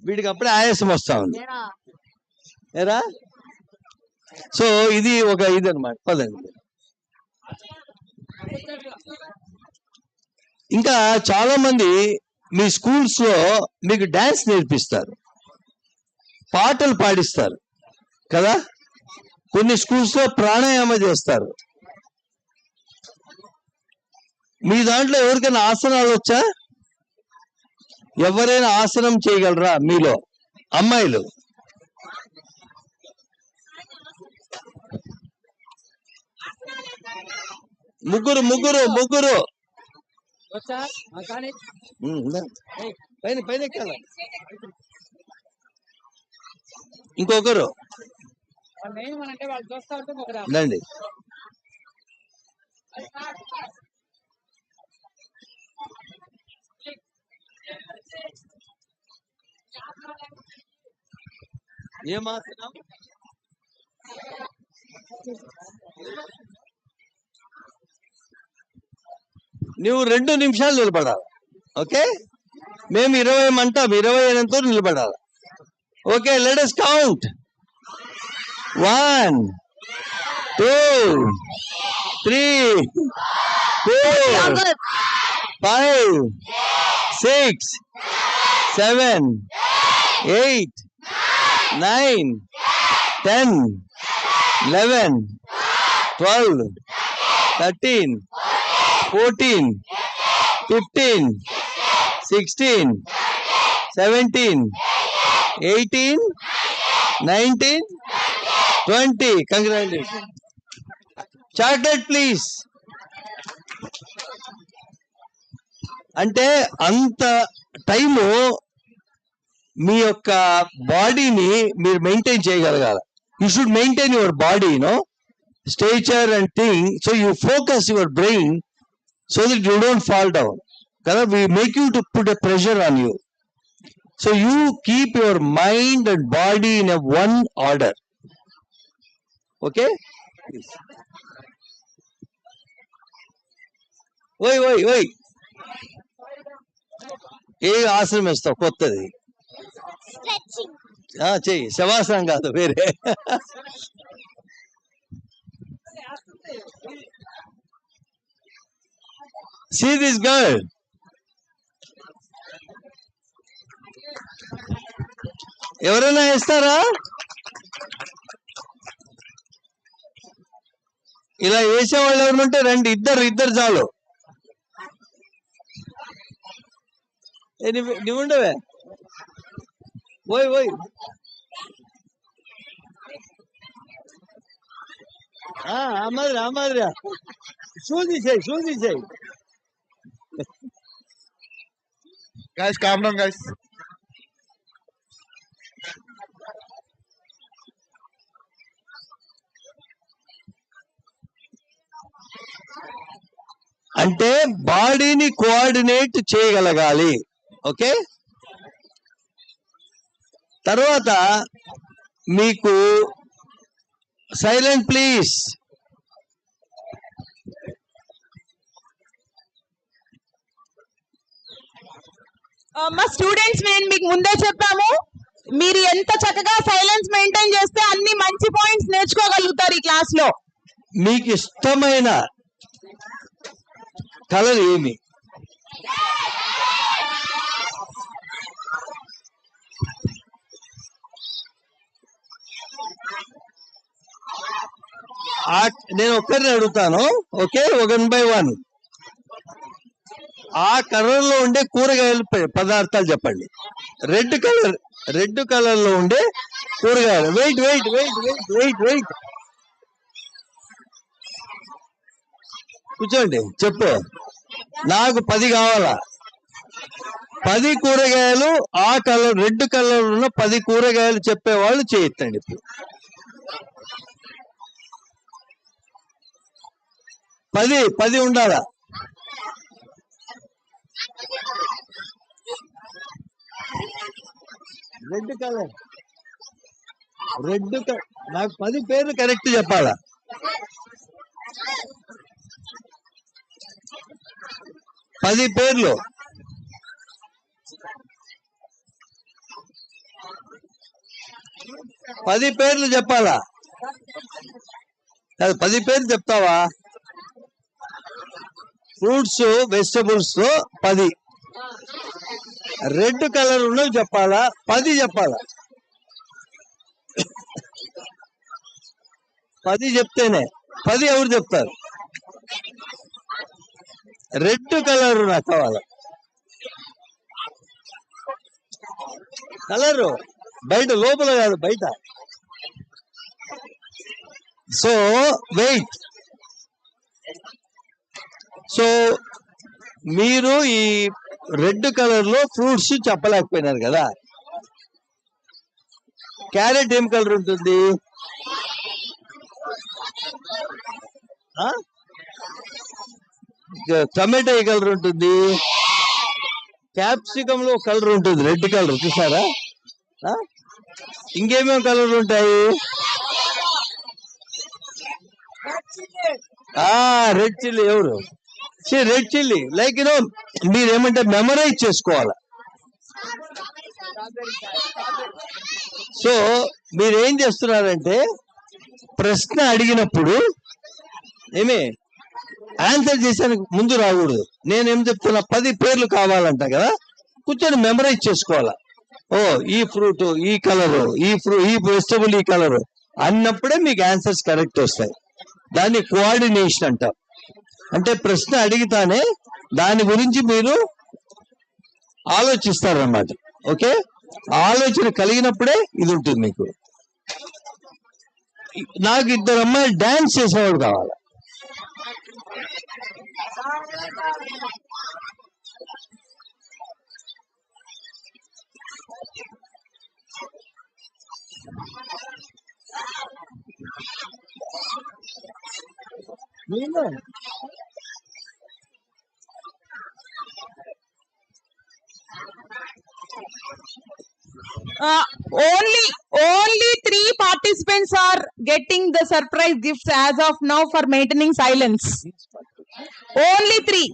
వీడికి అప్పుడే ఆయాసం వస్తా ఉంది ఏరా. సో ఇది ఒక ఇది అనమాట. పదండి. ఇంకా చాలా మంది మీ స్కూల్స్ లో మీకు డాన్స్ నేర్పిస్తారు, పాటలు పాడిస్తారు కదా. కొన్ని స్కూల్స్ లో ప్రాణాయామ చేస్తారు. మీ దాంట్లో ఎవరికైనా ఆసనాలు వచ్చా? ఎవరైనా ఆసనం చేయగలరా మీలో అమ్మాయిలు? ముగ్గురు ముగ్గురు ముగ్గురు పైన పైన ఎక్కాల. ఇంకొకరు రండి. ఏమాసనం? నువ్వు 2 నిమిషాలు నిలబడాలి. ఓకే, మేము 20 అంటాం, 20 అయినంత నిలబడాలి. Okay, let us count. 1 2 3 4 5 6 7 8 9 10 11 12 13 14 15 16 17 18 19 20. Congratulations. Chocolate please. అంటే అంత టైము మీ యొక్క బాడీని మీరు మెయింటైన్ చేయగలగాలి. You should maintain your body, no. stature and thing. So you focus your brain so that you don't fall down. We make you to put a pressure on you. So you keep your mind and body in a one order. Okay? Yes. ఓయ్ ఏ ఆసనం వేస్తావు కొత్తది చెయ్యి శవాసనం కాదు వేరే See this girl. ఎవరైనా వేస్తారా ఇలా వేసేవాళ్ళు ఎవరుంటే రండి ఇద్దరు చాలు నువ్వు ఉండవే ఓయ్ ఆ మాదిరి చూసేయి Guys, calm down, guys. అంటే బాడీని కోఆర్డినేట్ చేయగలగాలి. ఓకే, తర్వాత మీకు సైలెంట్ ప్లీజ్. మా స్టూడెంట్స్ నేను మీకు ముందే చెప్పాము, మీరు ఎంత చక్కగా సైలెన్స్ మెయింటైన్ చేస్తే అన్ని మంచి పాయింట్స్ నేర్చుకోగలుగుతారు ఈ క్లాస్ లో. మీకు ఇష్టమైన కలర్ ఏమి? నేను ఒక్కరిని అడుగుతాను, ఓకే, 1 by 1. ఆ కలర్ లో ఉండే కూరగాయలు పదార్థాలు చెప్పండి. రెడ్ కలర్ లో ఉండే కూరగాయలు. వెయిట్ కూర్చోండి, చెప్పు. నాకు 10 కావాలా. 10 కూరగాయలు ఆ కలర్ రెడ్ కలర్ ఉన్న 10 కూరగాయలు చెప్పేవాళ్ళు చేయొద్దండి. ఇప్పుడు 10 ఉండాలా? రెడ్ కలర్ నాకు 10 పేర్లు కరెక్ట్ చెప్పాలా? 10 పేర్లు. పది పేర్లు చెప్పాలా? 10 పేర్లు చెప్తావా? Fruits vegetables 10. రెడ్ కలర్ ఉన్నవి చెప్పాలా? 10 చెప్పాలా? 10 చెప్తేనే. 10 ఎవరు చెప్తారు? రెడ్ కలర్ నాకు కావాలా? కలరు బయట, లోపల కాదు, బయట. So wait. సో మీరు ఈ రెడ్ కలర్ లో ఫ్రూట్స్ చెప్పలేకపోయినారు కదా. క్యారెట్ ఏం కలర్ ఉంటుంది? టమాటో ఏ కలర్ ఉంటుంది? క్యాప్సికమ్ లో కలర్ ఉంటుంది, రెడ్ కలర్, చూసారా? ఇంకేమేమి కలర్ ఉంటాయి? Red chilli. ఎవరు? Red chilli. లైక్ మీరేమంటే మెమరైజ్ చేసుకోవాలి. సో మీరేం చేస్తున్నారంటే ప్రశ్న అడిగినప్పుడు ఆన్సర్ చేసానికి ముందు రాకూడదు. నేనేం చెప్తున్నా, 10 పేర్లు కావాలంట కదా, కూర్చొని మెమరైజ్ చేసుకోవాలా. ఈ ఫ్రూట్ ఈ కలరు, ఈ వెజిటబుల్ ఈ కలరు అన్నప్పుడే మీకు ఆన్సర్స్ కరెక్ట్ వస్తాయి. దాన్ని కోఆర్డినేషన్ అంటాం. అంటే ప్రశ్న అడిగితానే దాని గురించి మీరు ఆలోచిస్తారన్నమాట. ఓకే, ఆలోచన కలిగినప్పుడే ఇది ఉంటుంది మీకు. నాకు 2 అమ్మాయిలు డాన్స్ చేసేవాడు కావాలి. Only 3 participants are getting the surprise gifts as of now for maintaining silence. Only 3.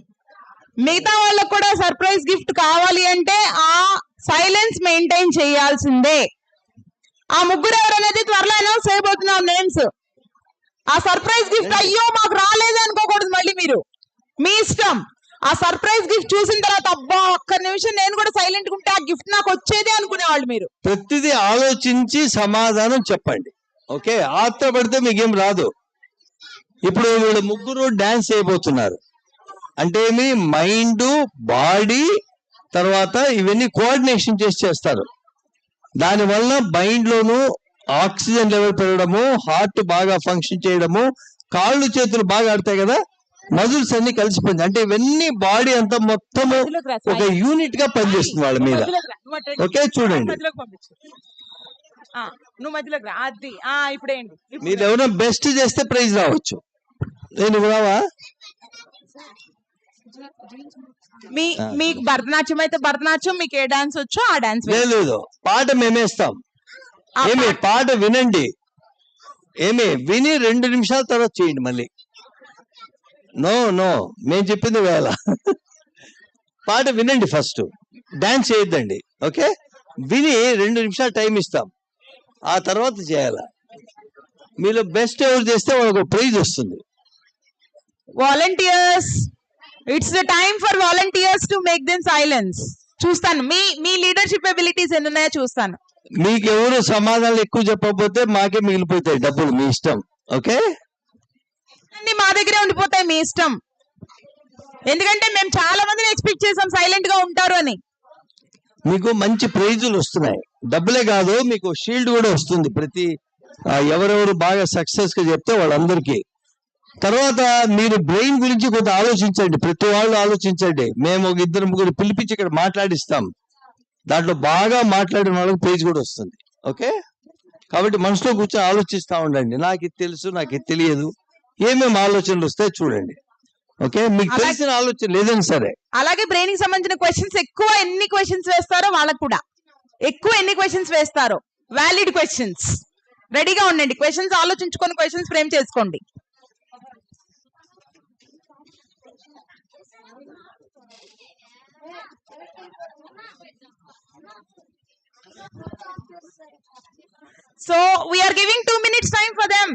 మిగతా వాళ్ళకు కూడా సర్ప్రైజ్ గిఫ్ట్ కావాలి అంటే ఆ సైలెన్స్ మెయింటైన్ చేయాల్సిందే. ఆ ముగ్గురు ఎవరనేది త్వరలో అనౌన్స్ చేయబోతున్నాం నేమ్స్. ఆ సర్ప్రైజ్ గిఫ్ట్ అయ్యో మాకు రాలేదు అనుకోకూడదు మళ్ళీ మీరు. మీ ఇష్టం. ఆ సర్ప్రైజ్ గిఫ్ట్ చూసిన తర్వాత అబ్బా ఒక్క నిమిషం నేను కూడా సైలెంట్ ఉంటే ఆ గిఫ్ట్ నాకు వచ్చేదే అనుకునేవాళ్ళు మీరు. ప్రతిదీ ఆలోచించి సమాధానం చెప్పండి. ఓకే, ఆత్రపడితే మీకేం రాదు. ఇప్పుడు వీళ్ళు ముగ్గురు డాన్స్ చేయబోతున్నారు అంటే ఏమి మైండ్ బాడీ తర్వాత ఇవన్నీ కోఆర్డినేషన్ చేస్తారు. దానివల్ల మైండ్లోను ఆక్సిజన్ లెవెల్ పెరగడము, హార్ట్ బాగా ఫంక్షన్ చేయడము, కాళ్ళు చేతులు బాగా ఆడతాయి కదా, మజిల్స్ అన్ని కలిసిపోయింది. అంటే ఇవన్నీ బాడీ అంతా మొత్తము ఒక యూనిట్ గా పనిచేస్తుంది వాళ్ళ మీద. ఓకే చూడండి, నువ్వు మధ్యలోకి రా. అది ఇప్పుడేంటి మీరు ఎవరైనా బెస్ట్ చేస్తే ప్రైజ్ రావచ్చు. నేను రావా? మీకు భరతనాట్యం అయితే భరతనాట్యం, మీకు ఏ డాన్స్ వచ్చో ఆ డాన్స్. లేదు, పాట మేమేస్తాం. ఏమి పాట వినండి, ఏమి విని 2 నిమిషాల తర్వాత చేయండి మళ్ళీ. నో మేము చెప్పింది వేళ. పాట వినండి ఫస్ట్, డాన్స్ చేయొద్దండి. ఓకే, విని 2 నిమిషాలు టైం ఇస్తాం, ఆ తర్వాత చేయాల. మీలో బెస్ట్ ఎవరు చేస్తే వాళ్ళకు ప్రైజ్ వస్తుంది. Volunteers, it's the time for volunteers to make them silence. చూస్తాను మీ లీడర్షిప్ ఎబిలిటీస్ ఎన్ని ఉన్నాయో చూస్తాను. మీకు ఎవరు సమాధానాలు ఎక్కువ చెప్పకపోతే మాకే మిగిలిపోతాయి డబ్బులు, మీ ఇష్టం. ఓకే, అన్ని మా దగ్గరే ఉండిపోతాయి, మీ ఇష్టం. ఎందుకంటే మేము చాలా మందిని ఎక్స్పెక్ట్ చేసాం సైలెంట్ గా ఉంటారు అని. మీకు మంచి ప్రైజులు వస్తున్నాయి, డబ్బులే కాదు మీకు షీల్డ్ కూడా వస్తుంది. ప్రతి ఎవరెవరు బాగా సక్సెస్ గా చెప్తే వాళ్ళందరికీ. తర్వాత మీరు బ్రెయిన్ గురించి కొంత ఆలోచించండి, ప్రతి వాళ్ళు ఆలోచించండి. మేము ఒక 2-3 పిలిపించి ఇక్కడ మాట్లాడిస్తాం, దాంట్లో బాగా మాట్లాడిన వాళ్ళకి ప్రైజ్ కూడా వస్తుంది. ఓకే, కాబట్టి మనసులో కూర్చొని ఆలోచిస్తూ ఉండండి. నాకు ఇది తెలుసు, నాకు ఇది తెలియదు, ఏమేమి ఆలోచనలు వస్తాయి చూడండి. ఓకే, మీకు తెలిసిన ఆలోచన లేదని సరే. అలాగే బ్రెయిన్ కి సంబంధించిన క్వశ్చన్స్ ఎక్కువ ఎన్ని క్వశ్చన్స్ వేస్తారో వాళ్ళకు కూడా ఎక్కువ ఎన్ని క్వశ్చన్స్ వేస్తారో వ్యాలిడ్ క్వశ్చన్స్ రెడీగా ఉండండి. క్వశ్చన్స్ ఆలోచించుకొని క్వశ్చన్స్ ఫ్రేమ్ చేసుకోండి. So we're giving 2 minutes time for them.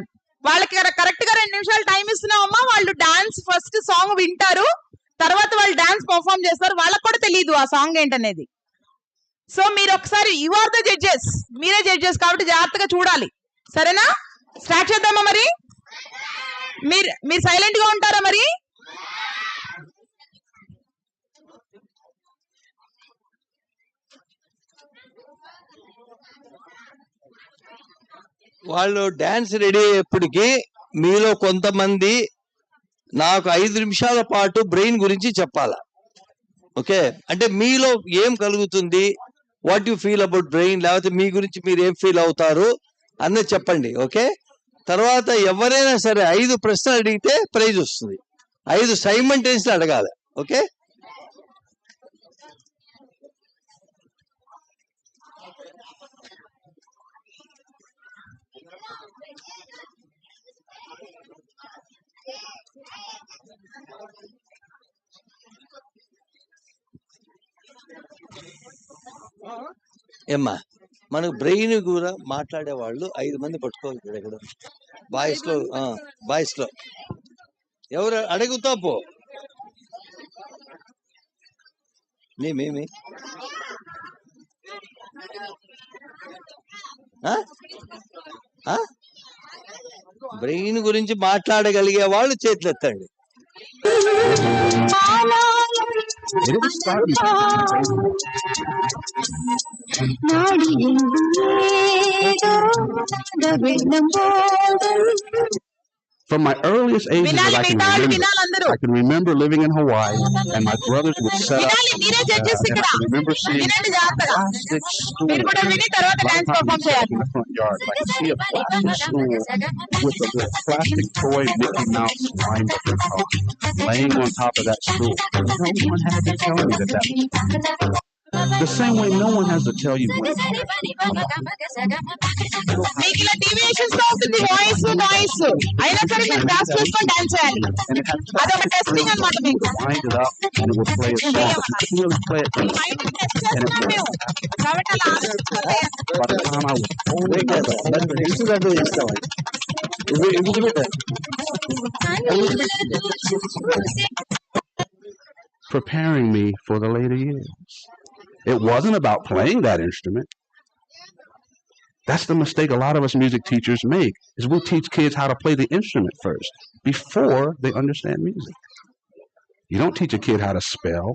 వాళ్ళకి కరెక్ట్ గా 2 నిమిషాలు టైం ఇస్తున్నామమ్మా. వాళ్ళు డాన్స్ ఫస్ట్ సాంగ్ వింటారు, తర్వాత వాళ్ళు డాన్స్ పర్ఫామ్ చేస్తారు. వాళ్ళకి కూడా తెలియదు ఆ సాంగ్ ఏంటనేది. సో మీరు ఒకసారి యు ఆర్ ద జడ్జెస్, మీరే జడ్జెస్ కాబట్టి జాగ్రత్తగా చూడాలి. సరేనా? స్టార్ట్ చేద్దామా? మరి మీరు సైలెంట్ గా ఉంటారా? మరి వాళ్ళు డాన్స్ రెడీ అయ్యేప్పటికీ మీలో కొంతమంది నాకు 5 నిమిషాల పాటు బ్రెయిన్ గురించి చెప్పాలా. ఓకే, అంటే మీలో ఏం కలుగుతుంది, what you feel about brain, లేకపోతే మీ గురించి మీరు ఏం ఫీల్ అవుతారు అన్నది చెప్పండి. ఓకే, తర్వాత ఎవరైనా సరే 5 ప్రశ్నలు అడిగితే ప్రైజ్ వస్తుంది. 5 సైమల్టేనియస్లీ అడగాలి. ఓకే, ఏమ్మా మనకు బ్రెయిన్ కూడా మాట్లాడే వాళ్ళు 5 మంది పట్టుకోవాలి ఇక్కడ. ఇక్కడ బాయ్స్ లో ఎవరు అడుగుతా పో. మేమేమి బ్రెయిన్ గురించి మాట్లాడగలిగే వాళ్ళు చేతులు ఎత్తండి. From my earliest ages that వినాలి, మిగతా వాళ్ళు వినాలి అందరూ. I can remember living in Hawaii, and my brothers would set up. వినాలి, మీరే జడ్జెస్ And ఇక్కడ. I can remember seeing వినండి జాగ్రత్తగా. plastic stool. మీరు కూడా విని తర్వాత డాన్స్ పర్ఫామ్ చేయాలి. In the front yard, and I could see a plastic stool with a little plastic toy Mickey Mouse lined up in color, laying on top of that stool. No one had to tell me that that was the same way no one has to tell you when. మీకు ఇలా deviations తో ఉంటుంది voice noise, అయినా సరే మీరు gross చేసుకొని dance చేయాలి. అదొక టెస్టింగ్ అన్నమాట మీకు. Wind it up and it would play a song. You couldn't really play it. And it was, కాబట్టి అలా ఆలోచించుకోండి. by the time I was old enough, preparing me for the later years. It wasn't about playing that instrument. That's the mistake a lot of us music teachers make, is we teach kids how to play the instrument first before they understand music. You don't teach a kid how to spell.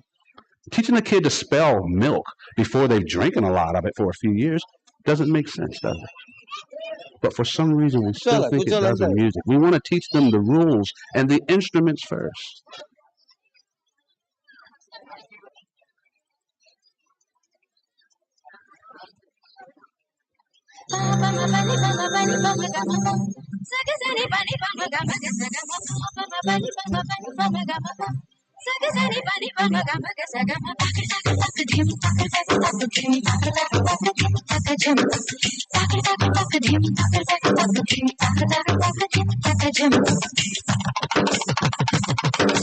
Teaching a kid to spell milk before they've drinking a lot of it for a few years doesn't make sense, does it? But for some reason, we still think it does in music. We want to teach them the rules and the instruments first.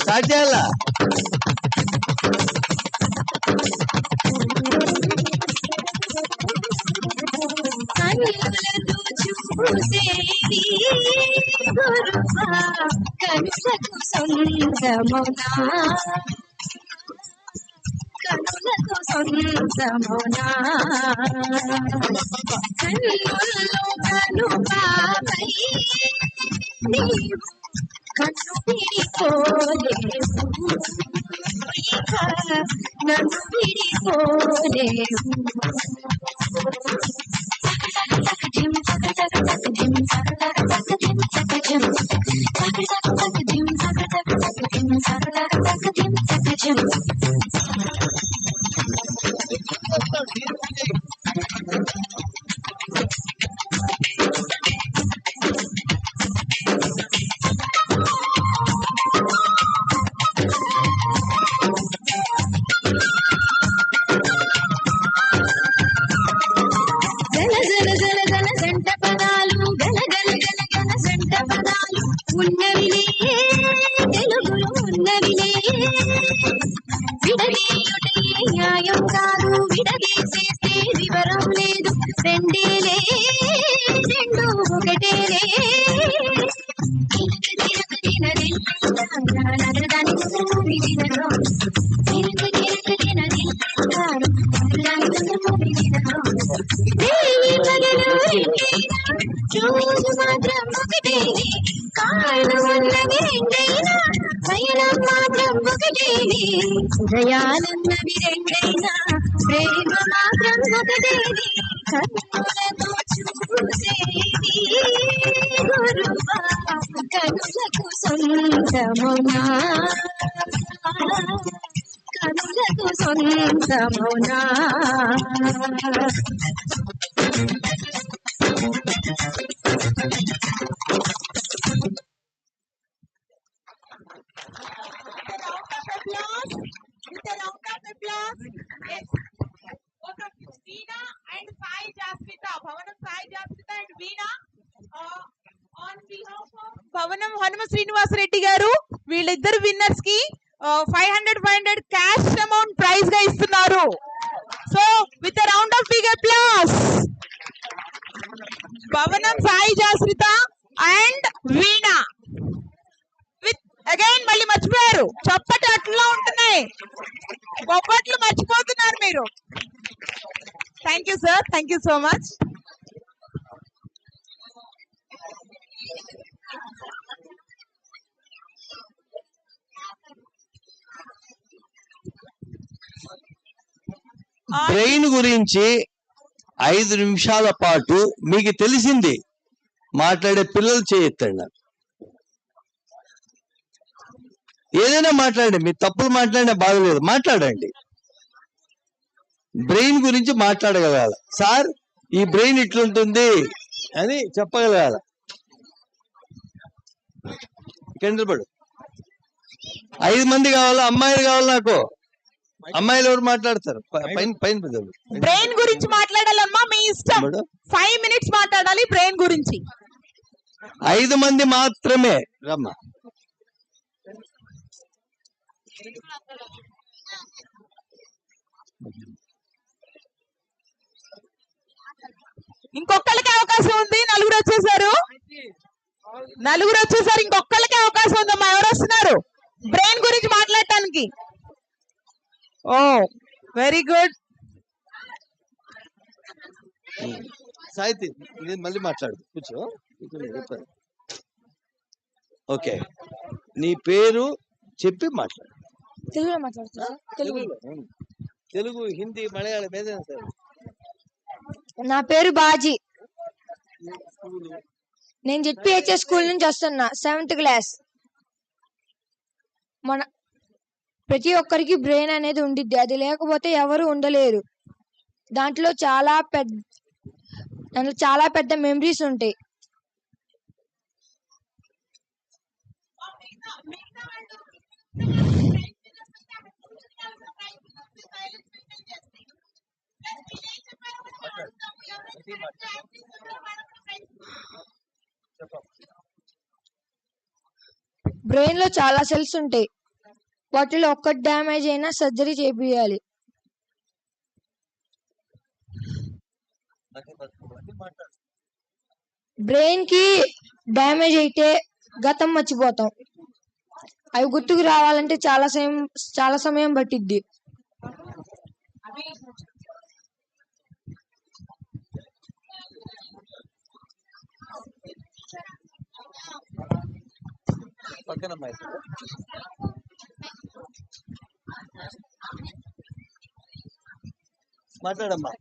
Start చేయాలా? భవనం హనుమ శ్రీనివాస రెడ్డి గారు వీళ్ళిద్దరు winners కి 500 cash amount prize గా ఇస్తున్నారు. So with round of big applause Bhavanam Sai Jasritha and Veena with again మళ్ళీ మర్చిపోయారు చప్పటి అట్లా ఉంటున్నాయి, బొబ్బట్లు మర్చిపోతున్నారు మీరు. Thank you sir, thank you so much. Brain గురించి 5 నిమిషాల పాటు మీకు తెలిసింది మాట్లాడే పిల్లలు చేయొత్తండి నాకు. ఏదైనా మాట్లాడండి, మీరు తప్పులు మాట్లాడినా బాగలేదు, మాట్లాడండి. బ్రెయిన్ గురించి మాట్లాడగలగాలి. సార్ ఈ బ్రెయిన్ ఇట్లుంటుంది అని చెప్పగలగాలి. నిలబడు. 5 మంది కావాలా, అమ్మాయిలు కావాలి నాకు. అమ్మాయిలు ఎవరు మాట్లాడతారు? పైన బ్రెయిన్ గురించి మాట్లాడాలమ్మా, మీ ఇష్టం. 5 minutes మాట్లాడాలి బ్రెయిన్ గురించి. 5 మంది మాత్రమే రమ్మ. ఇంకొకళ్ళకి అవకాశం ఉంది. నలుగురు వచ్చేసారు. ఇంకొకళ్ళకి అవకాశం ఉందమ్మా. ఎవరు వస్తున్నారు బ్రెయిన్ గురించి మాట్లాడటానికి? ఓ వెరీ గుడ్. సాహితి నేను మళ్ళీ మాట్లాడు, కూర్చో. ఓకే, నీ పేరు చెప్పి మాట్లాడు. తెలుగులో మాట్లాడుతున్నా. తెలుగు, హిందీ, మలయాళం ఏదైనా సరే. నా పేరు బాజీ. నేను జెడ్పీహెచ్ఎస్ స్కూల్ నుంచి వస్తున్నా, 7th క్లాస్. మన ప్రతి ఒక్కరికి బ్రెయిన్ అనేది ఉండిద్ది, అది లేకపోతే ఎవరు ఉండలేరు. దాంట్లో చాలా పెద్ద మెమరీస్ ఉంటాయి. బ్రెయిన్ లో చాలా సెల్స్ ఉంటాయి. వాటిలో ఒక్కటి డ్యామేజ్ అయినా సర్జరీ చేపియాలి. బ్రెయిన్ కి డ్యామేజ్ అయితే గతం మర్చిపోతాం. అవి గుర్తుకు రావాలంటే చాలా సమయం పట్టిద్ది. పక్కన మాట్లాడమ్మా.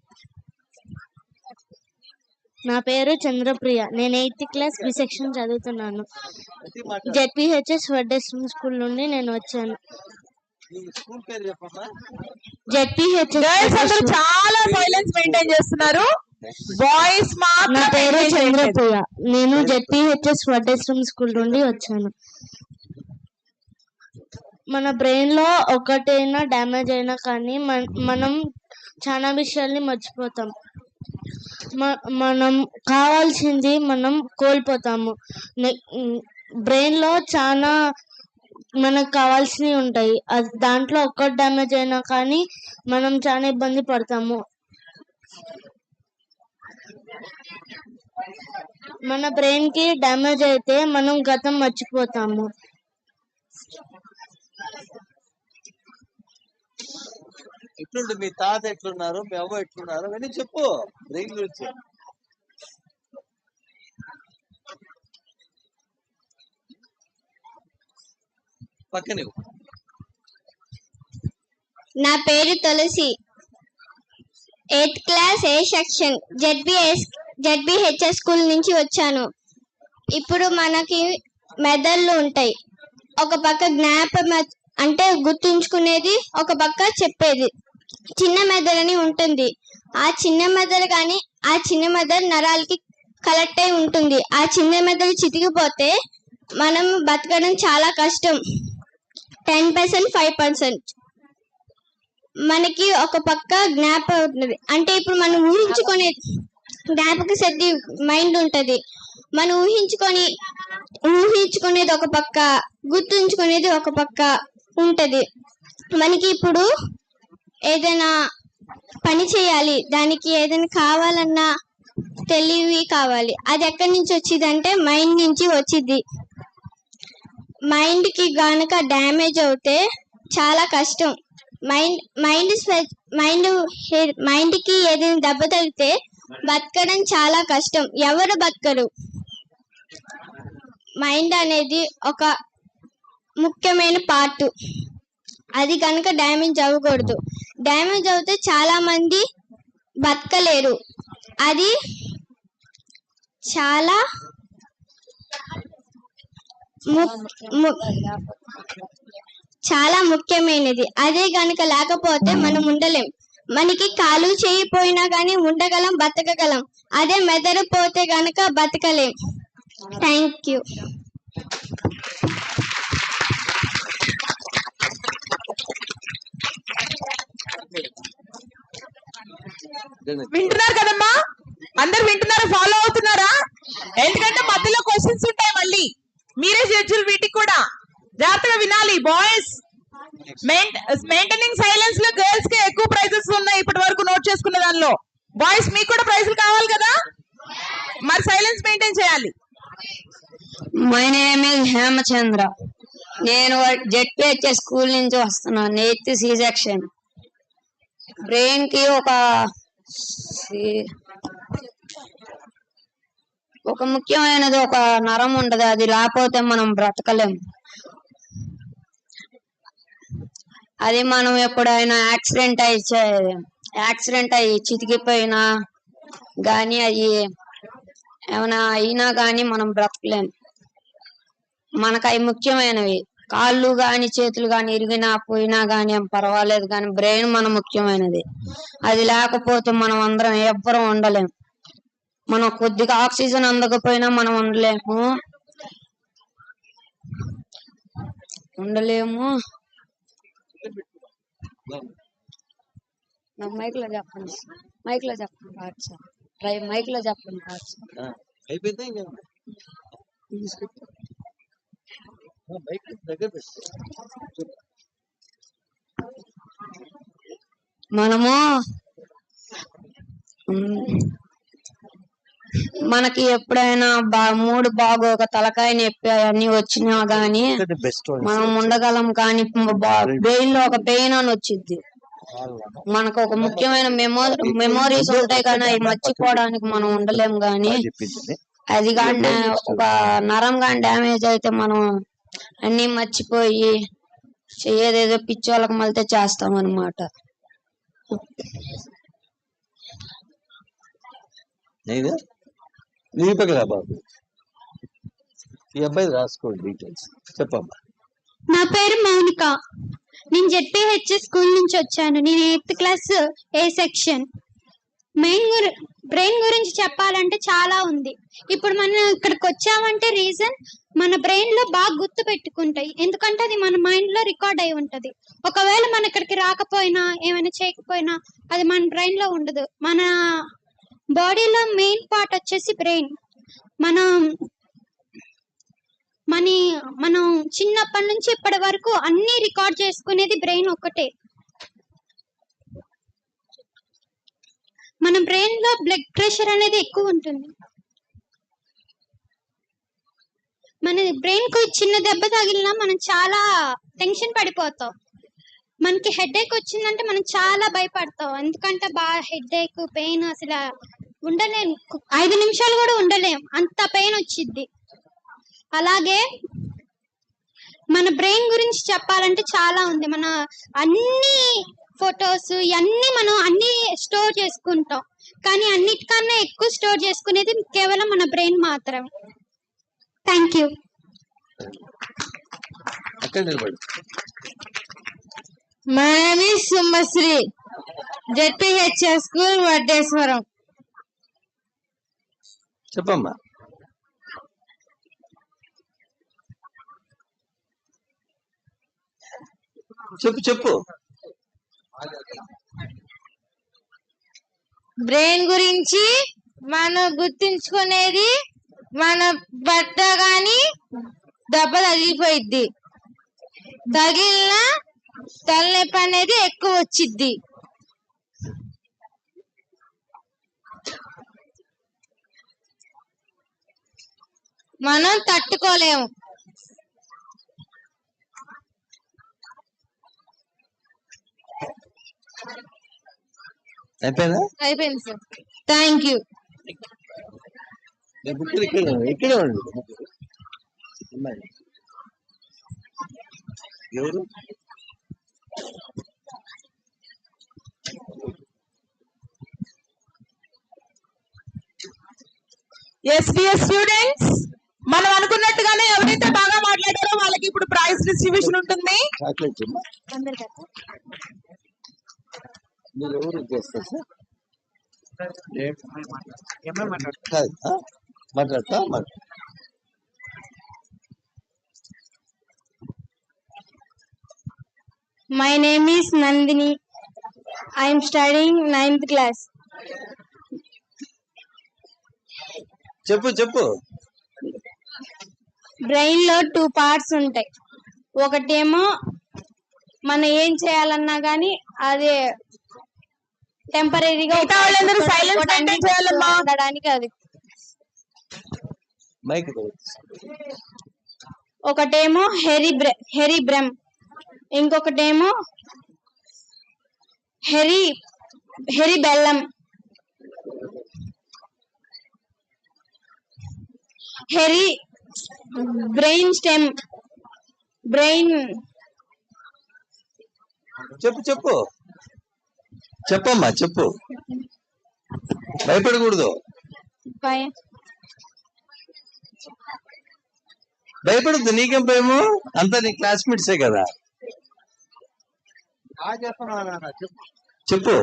నా పేరు చంద్రప్రియ. నేను 8th క్లాస్ బి సెక్షన్ చదువుతున్నాను. జెడ్పీహెచ్ఎస్ వడ్డేశ్వరం స్కూల్ నుండి నేను వచ్చాను. జెడ్పీహెచ్ఎస్ చాలా సైలెన్స్ మెయింటైన్ చేస్తున్నారు. బాయ్స్ నా పేరు చంద్రప్రియ. నేను జెడ్పీహెచ్ఎస్ వడ్డేశ్వరం స్కూల్ నుండి వచ్చాను. మన బ్రెయిన్ లో ఒకటైనా డ్యామేజ్ అయినా కానీ మనం చాలా విషయాల్ని మర్చిపోతాం. మనం కావాల్సింది మనం కోల్పోతాము. బ్రెయిన్ లో చాలా మనకు కావాల్సినవి ఉంటాయి. దాంట్లో ఒక్కటి డ్యామేజ్ అయినా కానీ మనం చాలా ఇబ్బంది పడతాము. మన బ్రెయిన్ కి డ్యామేజ్ అయితే మనం గతం మర్చిపోతాము. ఎట్లుండు, మీ తాత ఎట్లున్నారు, మీ అవ్వ ఎట్లున్నారు అని చెప్పు. బ్రెయిన్ గురించి పక్కనే. నా పేరు తులసి. 8th క్లాస్ ఏ సెక్షన్ జెడ్బిహెచ్ఎస్ స్కూల్ నుంచి వచ్చాను. ఇప్పుడు మనకి మెదళ్ళు ఉంటాయి. ఒక పక్క జ్ఞాపకం అంటే గుర్తుంచుకునేది, ఒక పక్క చెప్పేది. చిన్న మెదడుని ఉంటుంది. ఆ చిన్న మెదడు నరాలకి కలెక్ట్ అయి ఉంటుంది. ఆ చిన్న మెదడు చితికిపోతే మనం బతకడం చాలా కష్టం. 10%, 5%. మనకి ఒక పక్క జ్ఞాపకం ఉంటుంది. అంటే ఇప్పుడు మనం ఊహించుకునేది జ్ఞాపక శక్తి మైండ్ ఉంటుంది. మనం ఊహించుకునేది ఒక పక్క, గుర్తుంచుకునేది ఒక పక్క ఉంటది. మనకి ఇప్పుడు ఏదైనా పని చేయాలి, దానికి ఏదైనా కావాలన్నా తెలివి కావాలి. అది ఎక్కడి నుంచి వచ్చింది అంటే మైండ్ నుంచి వచ్చింది. మైండ్ కి గనక డ్యామేజ్ అవుతే చాలా కష్టం. మైండ్ కి ఏదైనా దెబ్బ తగిలితే బతకడం చాలా కష్టం. ఎవరు బతకరు. మైండ్ అనేది ఒక ముఖ్యమైన పార్ట్. అది కనుక డ్యామేజ్ అవ్వకూడదు. డ్యామేజ్ అవుతే చాలా మంది బతకలేరు. అది చాలా చాలా ముఖ్యమైనది. అదే గనుక లేకపోతే మనం ఉండలేం. మనకి కాలు చేయపోయినా కానీ ఉండగలం, బతకగలం. అదే మెదడు పోతే గనుక బతకలేం. Thank you. వింటున్నారు కదమ్మా? అందరు వింటున్నారా? ఫాలో అవుతున్నారా? ఎందుకంటే మధ్యలో క్వశ్చన్స్ ఉంటాయి, మళ్ళీ మీరే జడ్జిలు వీటికి కూడా. జాగ్రత్తగా వినాలి. బాయ్స్ మెయింటైనింగ్ సైలెన్స్ లో గర్ల్స్ కి ఎక్కువ ప్రైజెస్ ఉన్నాయి ఇప్పటి వరకు నోట్ చేసుకున్న దానిలో. బాయ్స్ మీకు కూడా ప్రైజులు కావాలి కదా, మరి సైలెన్స్ మెయింటైన్ చేయాలి. My name is Hemachandra. నేను జెడ్పిహెచ్ఎస్ స్కూల్ నుంచి వస్తున్నాను. 8th C section. బ్రెయిన్ కి ఒక ముఖ్యమైనది ఒక నరం ఉంటది, అది లేకపోతే మనం బ్రతకలేం. అది మనం ఎప్పుడైనా యాక్సిడెంట్ అయ్యి చితికిపోయినా కానీ అవి ఏమైనా అయినా కానీ మనం బ్రతకలేం. మనకు అవి ముఖ్యమైనవి. కాళ్ళు కానీ చేతులు కానీ ఇరిగినా పోయినా కానీ ఏం పర్వాలేదు, కానీ బ్రెయిన్ మన ముఖ్యమైనది. అది లేకపోతే మనం అందరం ఎవ్వరం ఉండలేం. మనం కొద్దిగా ఆక్సిజన్ అందకపోయినా మనం ఉండలేము. మైక్ లో చెప్పండి మనము మనకి ఎప్పుడైనా మూడు బాగోక తలకాయ నొప్పి అవన్నీ వచ్చినా గానీ మనం ఉండగలం. కానీ బ్రెయిన్ లో ఒక పెయిన్ అని వచ్చింది. మనకు ఒక ముఖ్యమైన మెమోరీస్ ఉంటాయి కానీ అవి మర్చిపోవడానికి మనం ఉండలేం. గాని అది కానీ ఒక నరం కానీ డ్యామేజ్ అయితే మనం అన్ని మర్చిపోయి ఏదేదో పిచ్చోళ్ళకి మళ్ళీ చేస్తాం అన్నమాట. బాబు ఈ అబ్బాయి రాసుకోండి డీటెయిల్స్. చెప్పమ్మా. నా పేరు మౌనిక. నేను జెడ్పిహెచ్ఎస్ స్కూల్ నుంచి వచ్చాను. నేను 8th class A section. Brain గురించి చెప్పాలంటే చాలా ఉంది. ఇప్పుడు మనం ఇక్కడికి వచ్చామంటే రీజన్ మన బ్రెయిన్ లో బాగా గుర్తు పెట్టుకుంటాయి. ఎందుకంటే అది మన మైండ్ లో రికార్డ్ అయి ఉంటది. ఒకవేళ మన ఇక్కడికి రాకపోయినా ఏమైనా చేయకపోయినా అది మన బ్రెయిన్ లో ఉండదు. మన బాడీలో మెయిన్ పార్ట్ వచ్చేసి బ్రెయిన్. మనం చిన్నప్పటి నుంచి ఇప్పటి వరకు అన్ని రికార్డ్ చేసుకునేది బ్రెయిన్ ఒక్కటే. మన బ్రెయిన్ లో బ్లడ్ ప్రెషర్ అనేది ఎక్కువ ఉంటుంది. మన బ్రెయిన్ కు చిన్న దెబ్బ తగిలినా మనం చాలా టెన్షన్ పడిపోతాం. మనకి హెడేక్ వచ్చిందంటే మనం చాలా భయపడతాం. ఎందుకంటే బాగా హెడేక్ పెయిన్ అసలు ఉండలేం, 5 నిమిషాలు కూడా ఉండలేం, అంత పెయిన్ వచ్చింది. అలాగే మన బ్రెయిన్ గురించి చెప్పాలంటే చాలా ఉంది. మన అన్ని ఫొటోస్ ఇవన్నీ మనం అన్ని స్టోర్ చేసుకుంటాం. కానీ అన్నిటికన్నా ఎక్కువ స్టోర్ చేసుకునేది కేవలం మన బ్రెయిన్ మాత్రమే. Thank you. My name is Sumasri. ZPHS school Vaddeswaram. చెప్పమ్మా. చెప్పు. బ్రెయిన్ గురించి మనం గుర్తించుకునేది మన బట్ట గాని దెబ్బ తగిలిపోయిద్ది. తగిలిన తలనొప్పి అనేది ఎక్కువ వచ్చిద్ది. మనం తట్టుకోలేము. అయిపోయింది సార్. Thank you. ఇక్కడే ఉండు. ఎవరు? ఎస్డిఎస్ స్టూడెంట్స్, మనం అనుకున్నట్టుగానే ఎవరైతే బాగా మాట్లాడారు వాళ్ళకి ఇప్పుడు ప్రైజ్ డిస్ట్రిబ్యూషన్ ఉంటుంది. చాక్లెట్ మీరు ఎవరు చేస్తారు సార్? మాట్లాడతా My name is Nandini. I am studying 9th class. చెప్పు బ్రెయిన్ లో 2 parts ఉంటాయి. ఒకటేమో మనం ఏం చేయాలన్నా గానీ అది టెంపరీగా ఉండడానికి అది ఒకటేమో హెరీ బ్రెమ్, ఇంకొకటేమో హెరీ బెల్లం. హెరీ బ్రెయిన్ స్టెమ్, బ్రెయిన్. చెప్పమ్మా చెప్పు, భయపడకూడదు. భయపడద్దు, నీకేం భయము? అంతా నీ క్లాస్మేట్సే కదా. చెప్పు.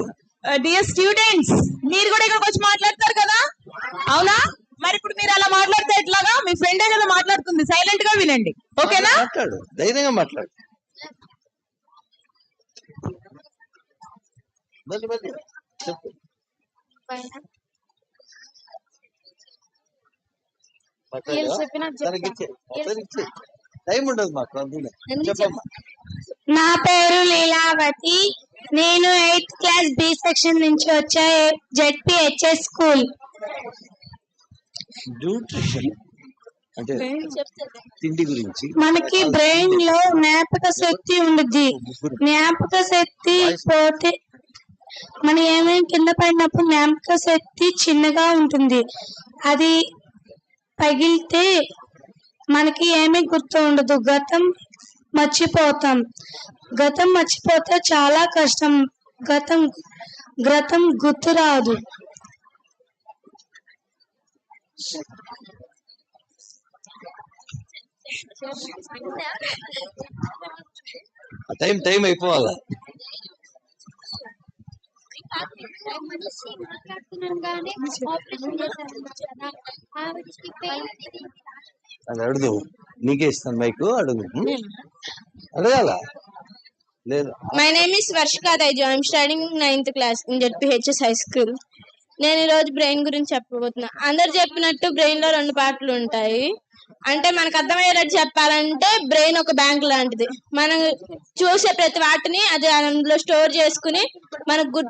డియర్ స్టూడెంట్స్, మీరు కూడా ఇక్కడికి వచ్చి మాట్లాడతారు కదా, అవునా? మరి ఇప్పుడు మీరు అలా మాట్లాడితే ఎట్లాగా? మీ ఫ్రెండే కదా మాట్లాడుతుంది, సైలెంట్ గా వినండి, ఓకేనా? మాట్లాడు, ధైర్యంగా మాట్లాడు. చెప్పు. టైం ఉండదు మాకు. చెప్పమ్మా. నా పేరు లీలావతి. నేను 8th క్లాస్ బి సెక్షన్ నుంచి వచ్చా, జెడ్పిహెచ్ఎస్ స్కూల్. న్యూట్రిషన్ అంటే తిండి గురించి. మనకి బ్రెయిన్ లో జ్ఞాపక శక్తి ఉండదు. జ్ఞాపక శక్తి పోతే మనం ఏమైనా కింద పడినప్పుడు జ్ఞాపక శక్తి చిన్నగా ఉంటుంది. అది పగిలితే మనకి ఏమీ గుర్తు ఉండదు. గతం మర్చిపోతే చాలా కష్టం. గతం గుర్తు రాదు. టైం అయిపోవాలా? అది అడుగు, నీకే ఇస్తాను మైకు, అడుగు. అడగాల లేదు. My name is Varshika Teju. I'm studying 9th class in ZPHS high school. నేను ఈరోజు బ్రెయిన్ గురించి చెప్పబోతున్నా. అందరు చెప్పినట్టు బ్రెయిన్ లో 2 పార్ట్లు ఉంటాయి. అంటే మనకు అర్థమయ్యేటట్టు చెప్పాలంటే బ్రెయిన్ ఒక బ్యాంక్ లాంటిది. మనం చూసే ప్రతి వాటిని అది అందులో స్టోర్ చేసుకుని మనకు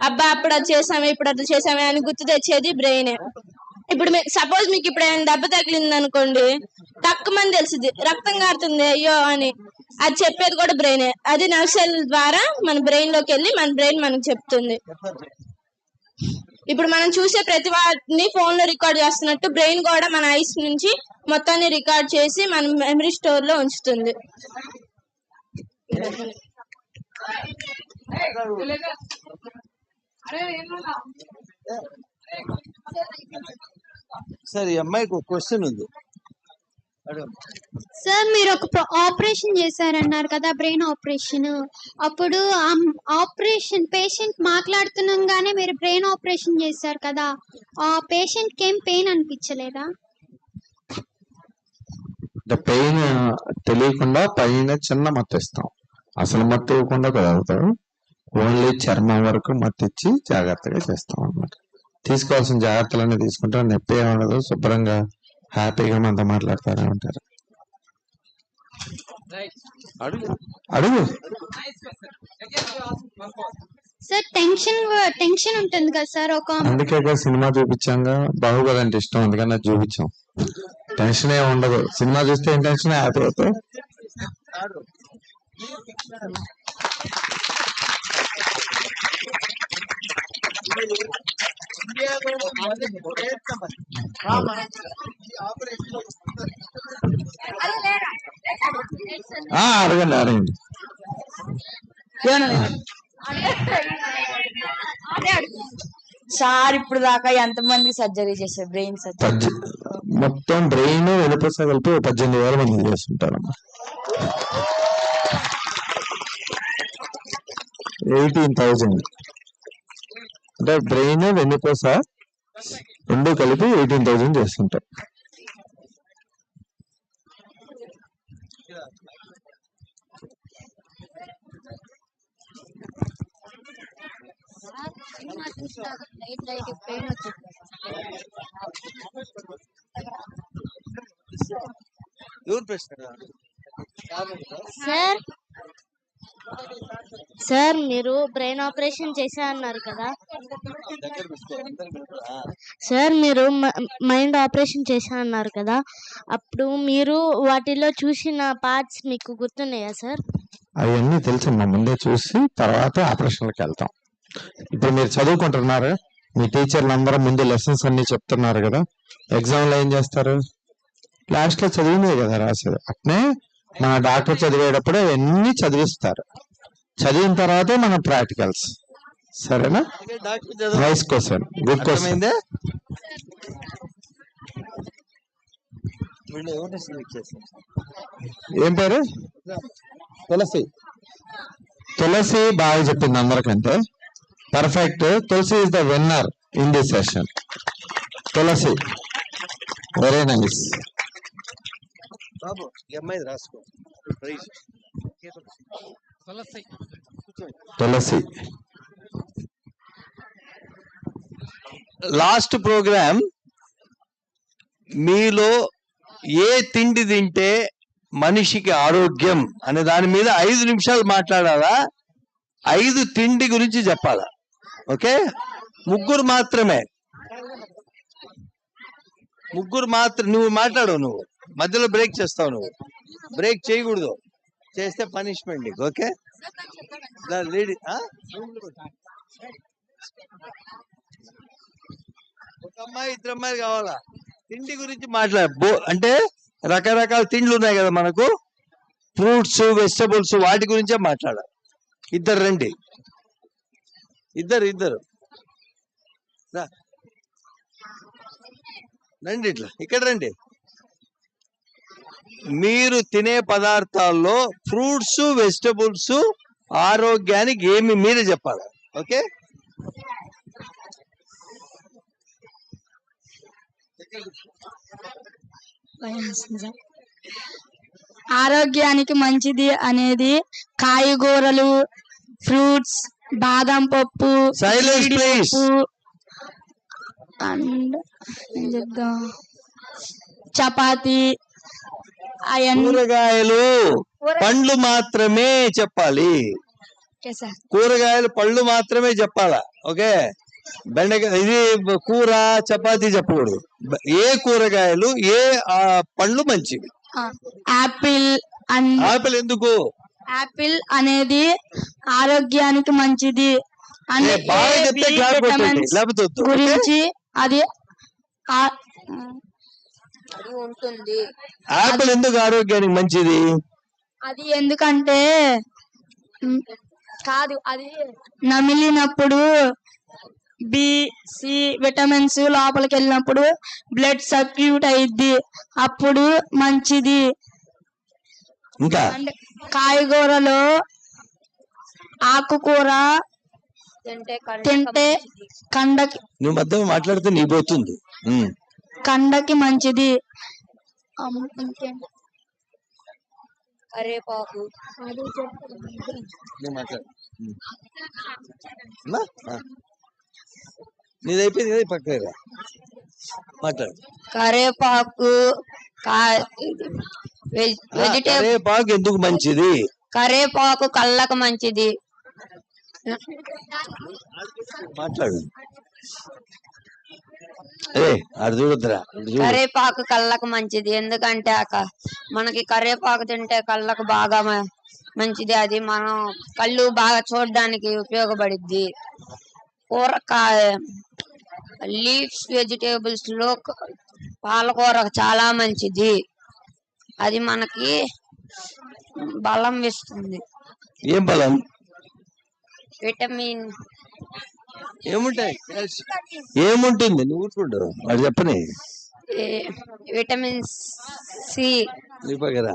అబ్బా అప్పుడు అది చేసామే, ఇప్పుడు అది చేసామే అని గుర్తు తెచ్చేది బ్రెయినే. ఇప్పుడు సపోజ్ మీకు ఇప్పుడు ఏమైనా దెబ్బ తగిలింది అనుకోండి, తక్కువమంది తెలిసింది, రక్తం కారుతుంది అయ్యో అని, అది చెప్పేది కూడా బ్రెయినే. అది నర్వ్ సెల్ ద్వారా మన బ్రెయిన్ లోకి వెళ్ళి మన బ్రెయిన్ మనకు చెప్తుంది. ఇప్పుడు మనం చూసే ప్రతి వాటిని ఫోన్ లో రికార్డ్ చేస్తున్నట్టు బ్రెయిన్ కూడా మన ఐస్ నుంచి మొత్తాన్ని రికార్డ్ చేసి మన మెమరీ స్టోర్ లో ఉంచుతుంది. సరే, ఈ అమ్మాయికి ఒక క్వశ్చన్ ఉంది. సార్, మీరు ఒక ఆపరేషన్ చేశారన్నారు కదా, బ్రెయిన్ ఆపరేషన్. అప్పుడు ఆపరేషన్ పేషెంట్ మాట్లాడుతున్నాగానే మీరు బ్రెయిన్ ఆపరేషన్ చేశారు కదా, ఆ పేషెంట్ కి ఏం పెయిన్ అనిపించలేదా? పెయిన్ తెలియకుండా పైన చిన్న మత్తు ఇస్తాం, అసలు మత్తు ఇవ్వకుండా కదులుతారు. ఓన్లీ చర్మం వరకు మత్తు ఇచ్చి జాగ్రత్తగా చేస్తాం అన్నమాట. తీసుకోవాల్సిన జాగ్రత్తలన్నీ తీసుకుంటారు, నొప్పి ఉండదు, శుభ్రంగా హ్యాపీగా మనతో మాట్లాడతారే ఉంటారు. అడుగు. సార్, టెన్షన్ ఉంటుంది కదా సార్, అందుకే సినిమా చూపించాంగా, బాహుబలి అంటే ఇష్టం, అందుకని చూపించాం. టెన్షన్ ఏమి ఉండదు, సినిమా చూస్తే ఏం టెన్షన్, హ్యాపీ అవుతాయి. అడగండి. సార్, ఇప్పుడు దాకా ఎంతమంది సర్జరీ చేశారు? బ్రెయిన్ సర్జరీ మొత్తం బ్రెయిన్ వెనుపస కలిపి 18,000 మంది చేస్తుంటారమ్మా. 18,000 అంటే బ్రెయిన్ వెన్నుపూస రెండు కలిపి 18,000 చేస్తుంటారు. సార్ మీరు బ్రెయిన్ ఆపరేషన్ చేశా అన్నారు కదా సార్, మీరు మైండ్ ఆపరేషన్ చేశా అన్నారు కదా, అప్పుడు మీరు వాటిలో చూసిన పార్ట్స్ మీకు గుర్తున్నాయా సార్? అవన్నీ తెలుసమ్మా, ముందే చూసి తర్వాత ఆపరేషన్లకు వెళ్తాం. ఇప్పుడు మీరు చదువుకుంటున్నారు, మీ టీచర్లు అందరూ ముందు లెసన్స్ అన్ని చెప్తున్నారు కదా, ఎగ్జామ్లో ఏం చేస్తారు? లాస్ట్లో చదివిందే కదా రాసేది. అట్నే మన డాక్టర్ చదివేటప్పుడు అవన్నీ చదివిస్తారు. చదివిన తర్వాతే మన ప్రాక్టికల్స్. సరేనా? Nice question, good question. ఏం పేరు? తులసి. తులసి బాగా చెప్పింది అందరికంటే. Perfect. Tulasi is the winner in this session. Tulasi, very nice. Tulasi. Last program మీలో ఏ తిండి తింటే మనిషికి ఆరోగ్యం అనే దాని మీద 5 నిమిషాలు మాట్లాడాలా, 5 తిండి గురించి చెప్పాలా. ఓకే, ముగ్గురు మాత్రమే. నువ్వు మాట్లాడు, నువ్వు మధ్యలో బ్రేక్ చేస్తావు. నువ్వు బ్రేక్ చేయకూడదు, చేస్తే పనిష్మెంట్ నీకు. ఓకే, లేడీ ఒక అమ్మాయి 2 అమ్మాయిలు కావాలా. తిండి గురించి అంటే రకరకాల తిండ్లు ఉన్నాయి కదా మనకు, ఫ్రూట్స్, వెజిటబుల్స్, వాటి గురించే మాట్లాడాలి. ఇద్దరు రండి, ఇద్దరు రండి, ఇక్కడ రండి. మీరు తినే పదార్థాల్లో ఫ్రూట్స్, వెజిటబుల్స్ ఆరోగ్యానికి ఏమి మీరే చెప్పాలి. ఓకే, ఆరోగ్యానికి మంచిది అనేది కాయగూరలు, ఫ్రూట్స్, బాదం పప్పు, అండ్ చపాతి, కూరగాయలు, పండ్లు మాత్రమే చెప్పాలి. కూరగాయలు, పళ్ళు మాత్రమే చెప్పాలా. ఓకే, బెండకాయ, ఇది కూర, చపాతీ చెప్పకూడదు. ఏ కూరగాయలు, ఏ పండ్లు మంచివి? ఆపిల్ ఎందుకు? యాపిల్ అనేది ఆరోగ్యానికి మంచిది అనే గురించి అది ఉంటుంది. ఆపిల్ ఎందుకు ఆరోగ్యానికి మంచిది? అది ఎందుకంటే కాదు, అది నమిలినప్పుడు బి, సి విటమిన్స్ లోపలికి వెళ్ళినప్పుడు బ్లడ్ సర్క్యూట్ అయ్యిద్ది, అప్పుడు మంచిది. ఇంకా కాయగూరలో ఆకుకూర తింటే కండకి, నువ్వు మధ్య మాట్లాడితే నీ పోతుంది, కండకి మంచిది. కరేపాకు, నీది అయిపోయింది కదా, పక్కన మాట్లాడు. కరేపాకు కరేపాకు ఎందుకు మంచిది? కరేపాకు కళ్ళకు మంచిది. మాట్లాడు. అది చూడద్దురా. కరేపాకు కళ్ళకు మంచిది ఎందుకంటే మనకి కరేపాకు తింటే కళ్ళకు బాగా మంచిది. అది మనం కళ్ళు బాగా చూడడానికి ఉపయోగపడిద్ది. కూరగాయ లీవ్స్ వెజిటేబుల్స్ లో పాలకూర చాలా మంచిది. అది మనకి బలం ఇస్తుంది. ఏం బలం? విటమిన్. ఏముంటాయి? ఏముంటుంది? నువ్వు ఊరుకుంటావు, వాడు చెప్పని. Vitamin C. చెప్పా కదా,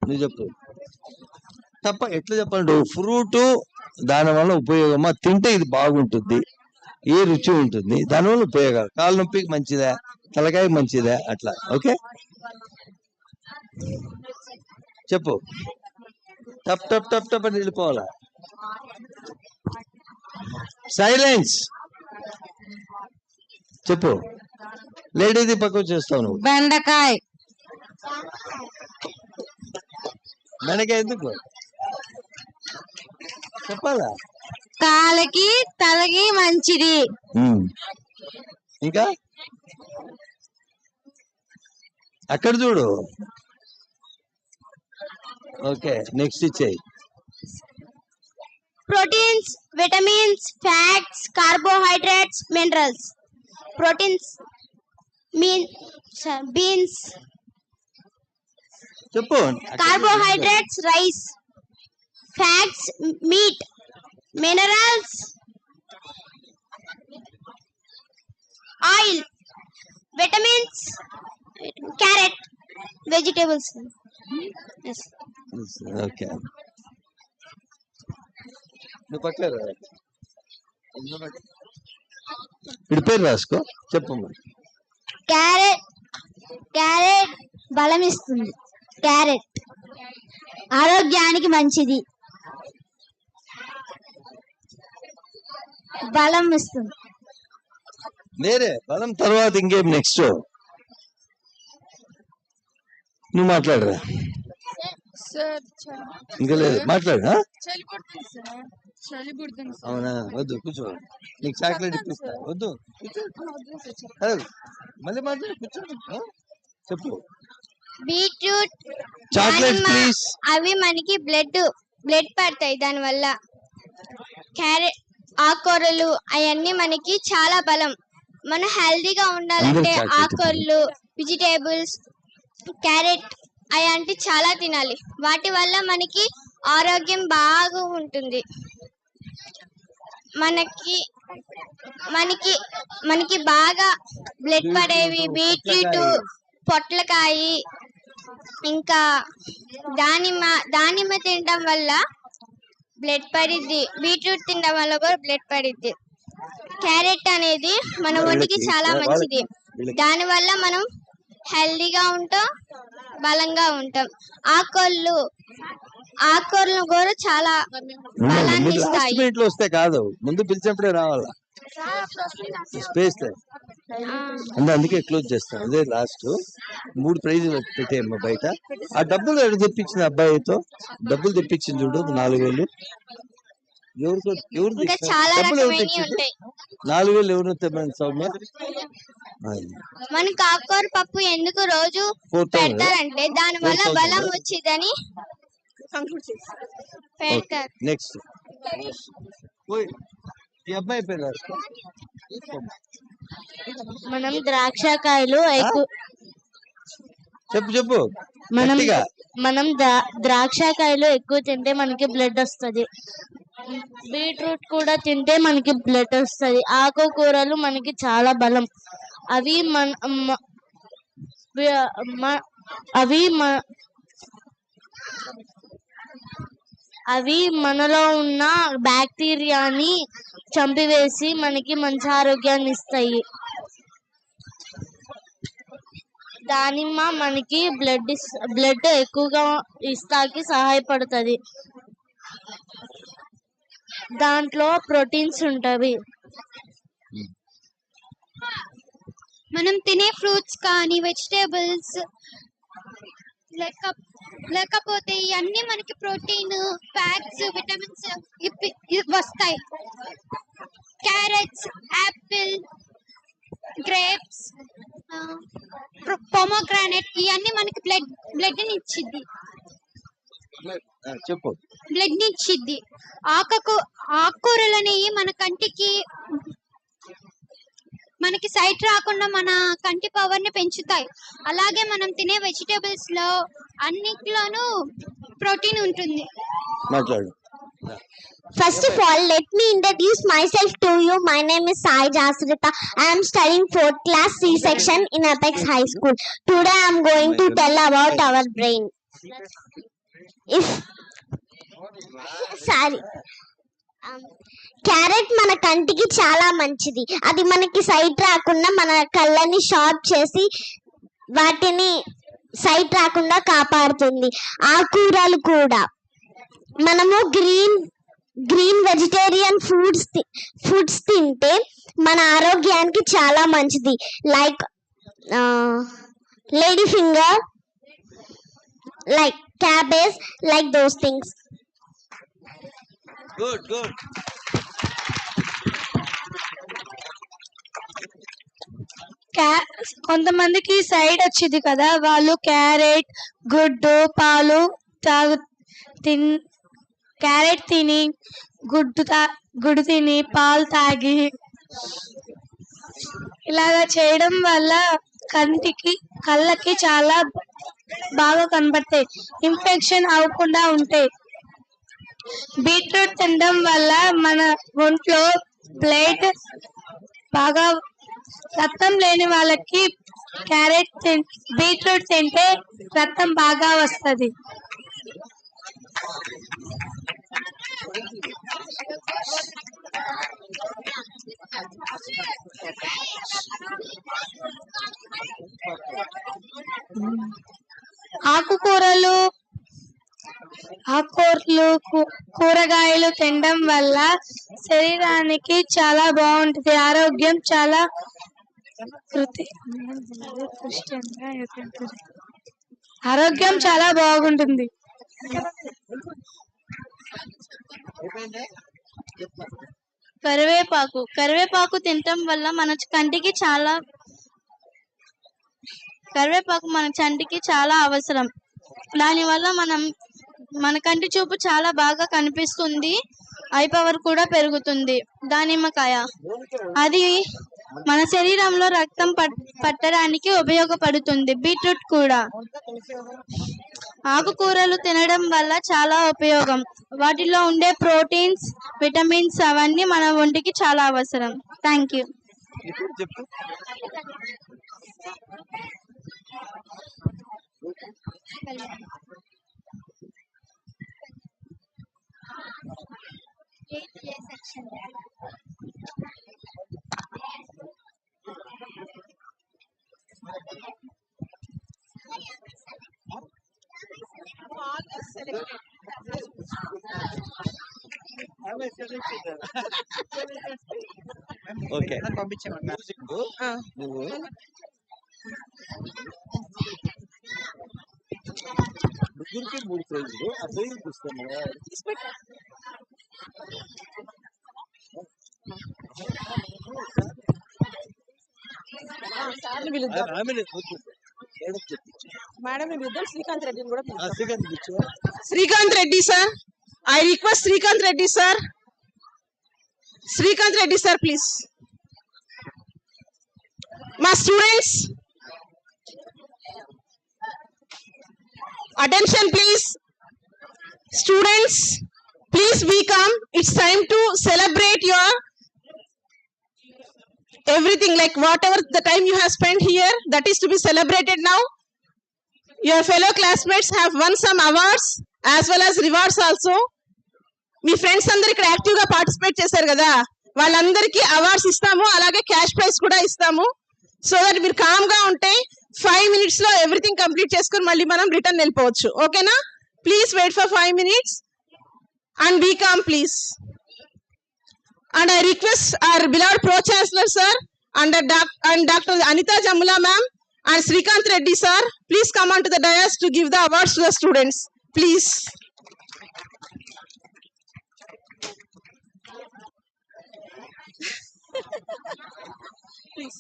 నువ్వు చెప్పు. ఎట్లా చెప్పాలి నువ్వు? ఫ్రూట్ దానివల్ల ఉపయోగమా, తింటే ఇది బాగుంటుంది, ఏ రుచి ఉంటుంది, దానివల్ల ఉపయోగాలు, కాళ్ళ నొప్పికి మంచిదా, తలకాయ మంచిదా, అట్లా. ఓకే, చెప్పు. టప్ టప్ టప్ టప్ అని వెళ్ళిపోవాలా. సైలెన్స్. చెప్పు. లేడీది పక్కకు చేస్తావు నువ్వు. బెండకాయ. బెండకాయ ఎందుకు చెప్పాలా? కాళ్ళకి తలకి మంచిది. ఇంకా అక్కడ చూడు. ఓకే, నెక్స్ట్ ఇచ్చేయి. Proteins, vitamins, fats, carbohydrates, minerals. Proteins beans, చెప్పు. Carbohydrates rice, fats meat, minerals oil, vitamins carrot, vegetables. Okay, నువ్వు పక్కన ఇప్పుడు పేరు రాసుకో. చెప్పమ్మా. క్యారెట్ బలం ఇస్తుంది. క్యారెట్ ఆరోగ్యానికి మంచిది, బలం ఇస్తుంది. నేరే బలం తర్వాత ఇంకేం నెక్స్ట్ నువ్వు మాట్లాడరా. ఇంకా లేదు, మాట్లాడు. అవునా, వద్దు కూర్చో, నీకు చాక్లెట్ ఇప్పిస్తా. వద్దు మళ్ళీ మాట్లాడు, కూర్చో. చెప్పు. Beetroot, chocolate please. అవి మనకి బ్లడ్ పడతాయి దానివల్ల. క్యారెట్, ఆకుకూరలు అవన్నీ మనకి చాలా బలం. మనం హెల్దీగా ఉండాలంటే ఆకుకూరలు, వెజిటేబుల్స్, క్యారెట్ అలాంటి చాలా తినాలి. వాటి వల్ల మనకి ఆరోగ్యం బాగా ఉంటుంది. మనకి బాగా బ్లడ్ పడేవి బీట్రూట్, పొట్లకాయ, ఇంకా దానిమ్మ తినడం వల్ల బ్లడ్ పడిద్ది. బీట్రూట్ తినడం వల్ల కూడా బ్లడ్ పడిద్ది. క్యారెట్ అనేది మన ఒంటికి చాలా మంచిది. దానివల్ల మనం హెల్దీగా ఉంటాం, బలంగా ఉంటాం. ఆకుకూరలు కూడా చాలా బలాన్ని ఇస్తాయి. మినిట్లో వస్తే కాదు, ముందు పిలిచినప్పుడే రావాలా. స్పేస్ అందుకే క్లోజ్ చేస్తాను. అదే లాస్ట్ 3 ప్రైజులు పెట్టేయమ్మా బయట. ఆ డబ్బులు ఎవరు తెప్పించిన అబ్బాయితో డబ్బులు తెప్పించింది చూడు, 4,000. ఎవరు ఇంకా చాలా డబ్బులు ఎవరు రకమైనవి తెచ్చింది? ఉంటాయి. 4,000 ఎవరు తెమ్మని సౌమ్య? మనకి ఆకుకూర పప్పు ఎందుకు రోజు 4,000 పెడతారంటే దాని వల్ల 4,000 బలం వచ్చిందని పెడతారు. నెక్స్ట్ ఈ అబ్బాయి పేరు రాసుకో. మనం ద్రాక్షకాయలు ఎక్కువ చెప్పు గట్టిగా. మనం ద్రాక్షకాయలు ఎక్కువ తింటే మనకి బ్లడ్ వస్తుంది. బీట్రూట్ కూడా తింటే మనకి బ్లడ్ వస్తుంది. ఆకుకూరలు మనకి చాలా బలం. అవి అవి మనలో ఉన్న బ్యాక్టీరియాని చంపివేసి మనకి మంచి ఆరోగ్యాన్ని ఇస్తాయి. దానిమ్మ మనకి బ్లడ్ ఎక్కువగా ఇస్తాకి సహాయపడుతుంది. దాంట్లో ప్రోటీన్స్ ఉంటవి. మనం తినే ఫ్రూట్స్ కానీ వెజిటేబుల్స్ లేకపోతే ఇవన్నీ మనకి ప్రోటీన్, ఫ్యాట్స్, విటమిన్స్ వస్తాయి. క్యారెట్స్, యాపిల్, గ్రేప్స్, పొమోగ్రానైట్ ఇవన్నీ మనకి బ్లడ్ ని ఇచ్చిద్ది. చెప్పు. బ్లడ్ ని ఇచ్చిద్ది. ఆకుకూరలు అనేవి మన కంటికి మనకి సైట్ రాకుండా మన కంటి పవర్ ని పెంచుతాయి. అలాగే మనం తినే వెజిటేబుల్స్ లో అన్నిట్లోనూ ప్రోటీన్ ఉంటుంది. మాట్లాడు. First of all, let me introduce myself to you. My name is Sai Jasrita. I am studying 4th class C section in Apex High School. Today I am going to tell about our brain. Sorry. Carrot మన కంటికి చాలా మంచిది. అది మనకి site రాకుండా మన కళ్ళని sharp చేసి వాటిని సైట్ రాకుండా కాపాడుతుంది. ఆకుకూరలు కూడా మనము గ్రీన్ వెజిటేరియన్ ఫుడ్స్ తింటే మన ఆరోగ్యానికి చాలా మంచిది. Like lady finger, like cabbage, like those things. Good good. కొంతమందికి సైడ్ వచ్చింది కదా, వాళ్ళు క్యారెట్, గుడ్డు, పాలు క్యారెట్ తిని గుడ్డు తిని పాలు తాగి ఇలాగా చేయడం వల్ల కళ్ళకి చాలా బాగా కనబడతాయి, ఇన్ఫెక్షన్ అవ్వకుండా ఉంటాయి. బీట్రూట్ తినడం వల్ల మన ఒంట్లో బ్లడ్ బాగా, రక్తం లేని వాళ్ళకి బీట్రూట్ తింటే రక్తం బాగా వస్తుంది. ఆకుకూరలు కూరగాయలు తినడం వల్ల శరీరానికి చాలా బాగుంటుంది, ఆరోగ్యం చాలా బాగుంటుంది. కరివేపాకు తినటం వల్ల మన కంటికి చాలా అవసరం. దానివల్ల మన కంటి చూపు చాలా బాగా కనిపిస్తుంది, ఐ పవర్ కూడా పెరుగుతుంది. దానిమ్మకాయ, అది మన శరీరంలో రక్తం పట్టడానికి ఉపయోగపడుతుంది. బీట్రూట్ కూడా. ఆకుకూరలు తినడం వల్ల చాలా ఉపయోగం. వాటిలో ఉండే ప్రోటీన్స్, విటమిన్స్ అవన్నీ మన ఒంటికి చాలా అవసరం. Thank you. ఓకే. ముగ్గురికి 3 ప్రైజులు. ఆ ప్రైజులు చూస్తాను. Srikanth Reddy sir, I request Srikanth Reddy sir. Srikanth Reddy sir, please. మా students, attention please. Students, please be calm. It's time to celebrate your everything, like whatever the time you have spent here, that is to be celebrated now. Your fellow classmates have won some awards as well as rewards also. Me friends అందరు ఇక్కడ active గా participate చేశారు కదా, వాళ్ళందరికీ awards ఇస్తాము, అలాగే cash prize కూడా ఇస్తాము. సో దట్ మీరు కామ్ గా ఉంటే 5 minutes లో ఎవ్రీథింగ్ కంప్లీట్ చేసుకుని మళ్ళీ మనం రిటర్న్ వెళ్ళిపోవచ్చు. ఓకేనా? Please wait for 5 minutes and be calm please. And I request our beloved Pro Chancellor sir and Dr. Anita Jamula ma'am and Srikanth Reddy sir, please come on to the dais to give the awards to the students. Please. Please.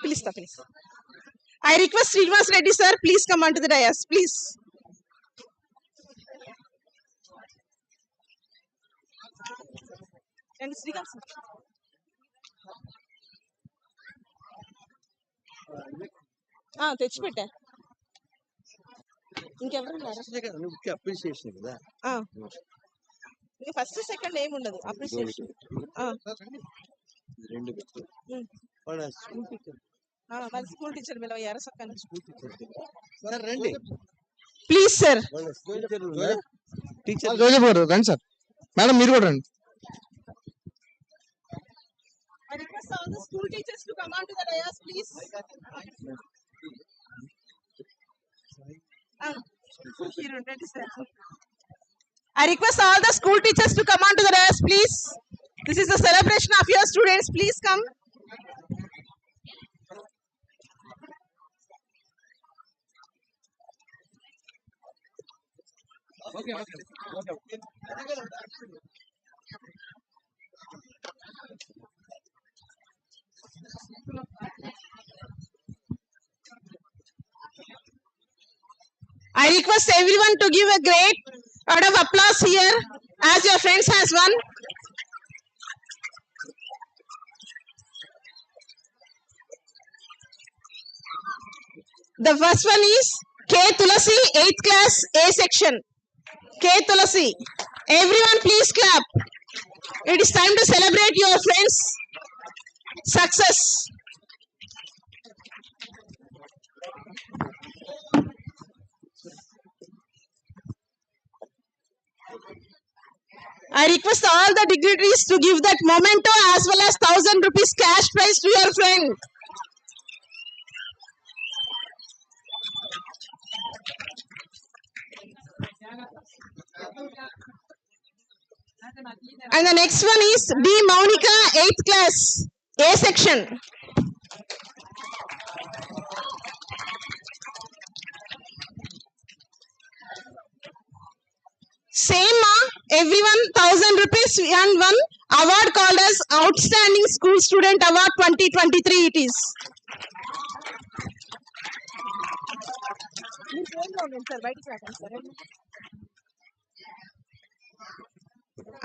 Please, please. I request Srinivas Reddy sir, please come on to the dais, please. And Srikanth sir. తెచ్చిపెట్టా. ఇంకెవరు appreciation కదా. First second ఏమి ఉండదు appreciation. రెండు మరి school teacher పిలవయ్యారా సక్కని. Sir రండి please sir. Teacher Jozef గారు రండి సార్. మేడం మీరు కూడా రండి. I request all the school teachers to come on to the dais, please. I request all the school teachers to come on to the dais, please. This is the celebration of your students. Please come. Okay. I request everyone to give a great round of applause here as your friends has won. The first one is K. Tulasi, 8th class, A section. K. Tulasi. Everyone please clap. It is time to celebrate your friends' success. I request all the dignitaries to give that memento as well as 1,000 rupees cash prize to your friend. And the next one is D. Maunika, 8th class, A section. Same, everyone 1,000 rupees and one award called as Outstanding School Student Award 2023 it is.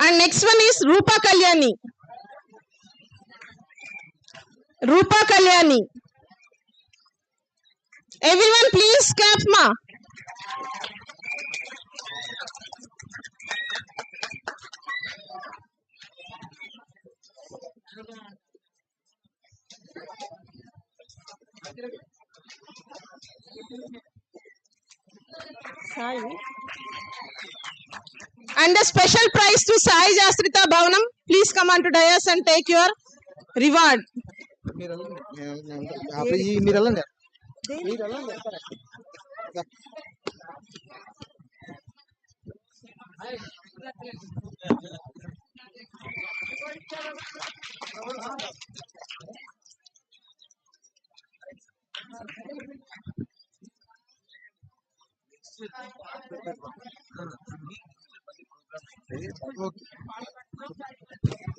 And next one is Rupa Kalyani. Rupa Kalyani. Everyone please clap ma. And a special prize to Sai Jastrita Bhavanam. Please come on to dais and take your reward.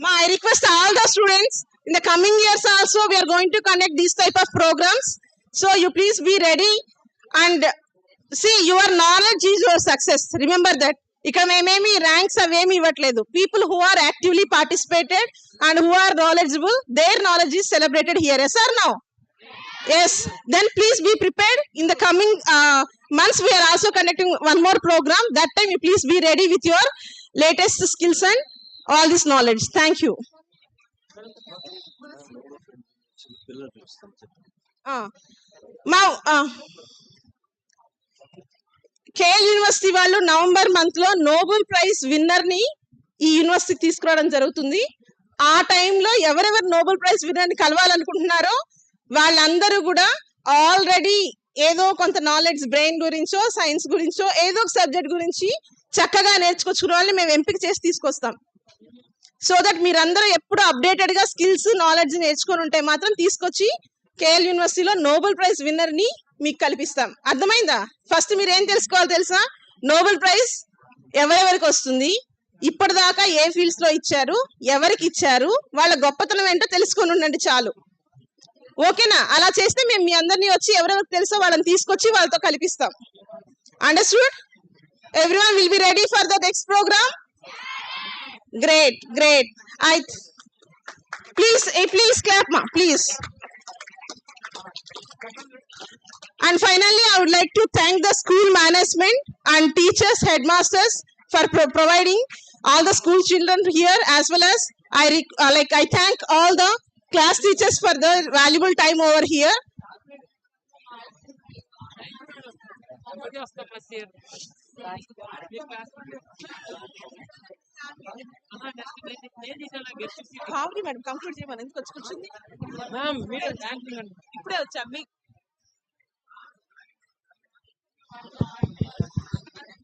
I request all the students in the coming years also we are going to conduct these type of programs. So you please be ready and see your knowledge is your success. Remember that. ఇక్కడ మేమేమి ranks అవేమి ఇవ్వట్లేదు. People who are actively participated and who are knowledgeable their knowledge is celebrated here. Yes or no? Yes. Then please be prepared. In the coming months we are also conducting one more program. That time you please be ready with your latest skills and all this knowledge. Thank you. Now KL university వాళ్ళు November month లో Nobel prize winner ని ఈ యూనివర్సిటీకి తీసుకురావడం జరుగుతుంది. ఆ టైంలో ఎవరెవరు నోబెల్ ప్రైజ్ విన్నర్ ని కలవాలనుకుంటున్నారో వాళ్ళందరూ కూడా ఆల్రెడీ ఏదో కొంత నాలెడ్జ్ బ్రెయిన్ గురించో సైన్స్ గురించో ఏదో ఒక సబ్జెక్ట్ గురించి చక్కగా నేర్చుకొచ్చుకున్న వాళ్ళని మేము ఎంపిక చేసి తీసుకొస్తాం. సో దట్ మీరందరూ ఎప్పుడు అప్డేటెడ్ గా స్కిల్స్ నాలెడ్జ్ నేర్చుకొని ఉంటే మాత్రం తీసుకొచ్చి కేఎల్ యూనివర్సిటీలో నోబెల్ ప్రైజ్ విన్నర్ ని మీకు కల్పిస్తాం. అర్థమైందా? ఫస్ట్ మీరు ఏం తెలుసుకోవాలి తెలుసా? నోబెల్ ప్రైజ్ ఎవరెవరికి వస్తుంది, ఇప్పటిదాకా ఏ ఫీల్డ్స్ లో ఇచ్చారు, ఎవరికి ఇచ్చారు, వాళ్ళ గొప్పతనం ఏంటో తెలుసుకొని ఉండండి చాలు. ఓకేనా? అలా చేస్తే మేము మీ అందరినీ వచ్చి ఎవరెవరికి తెలుసో వాళ్ళని తీసుకొచ్చి వాళ్ళతో కల్పిస్తాం. Understood? Everyone will be ready for the next program. Great great. Please clap ma please. And finally, I would like to thank the school management and teachers, headmasters for providing all the school children here, as well as I thank all the class teachers for the valuable time over here. కావాలి madam, conclude చేయమని ఎందుకు వచ్చి కూర్చుంది ఇప్పుడే వచ్చా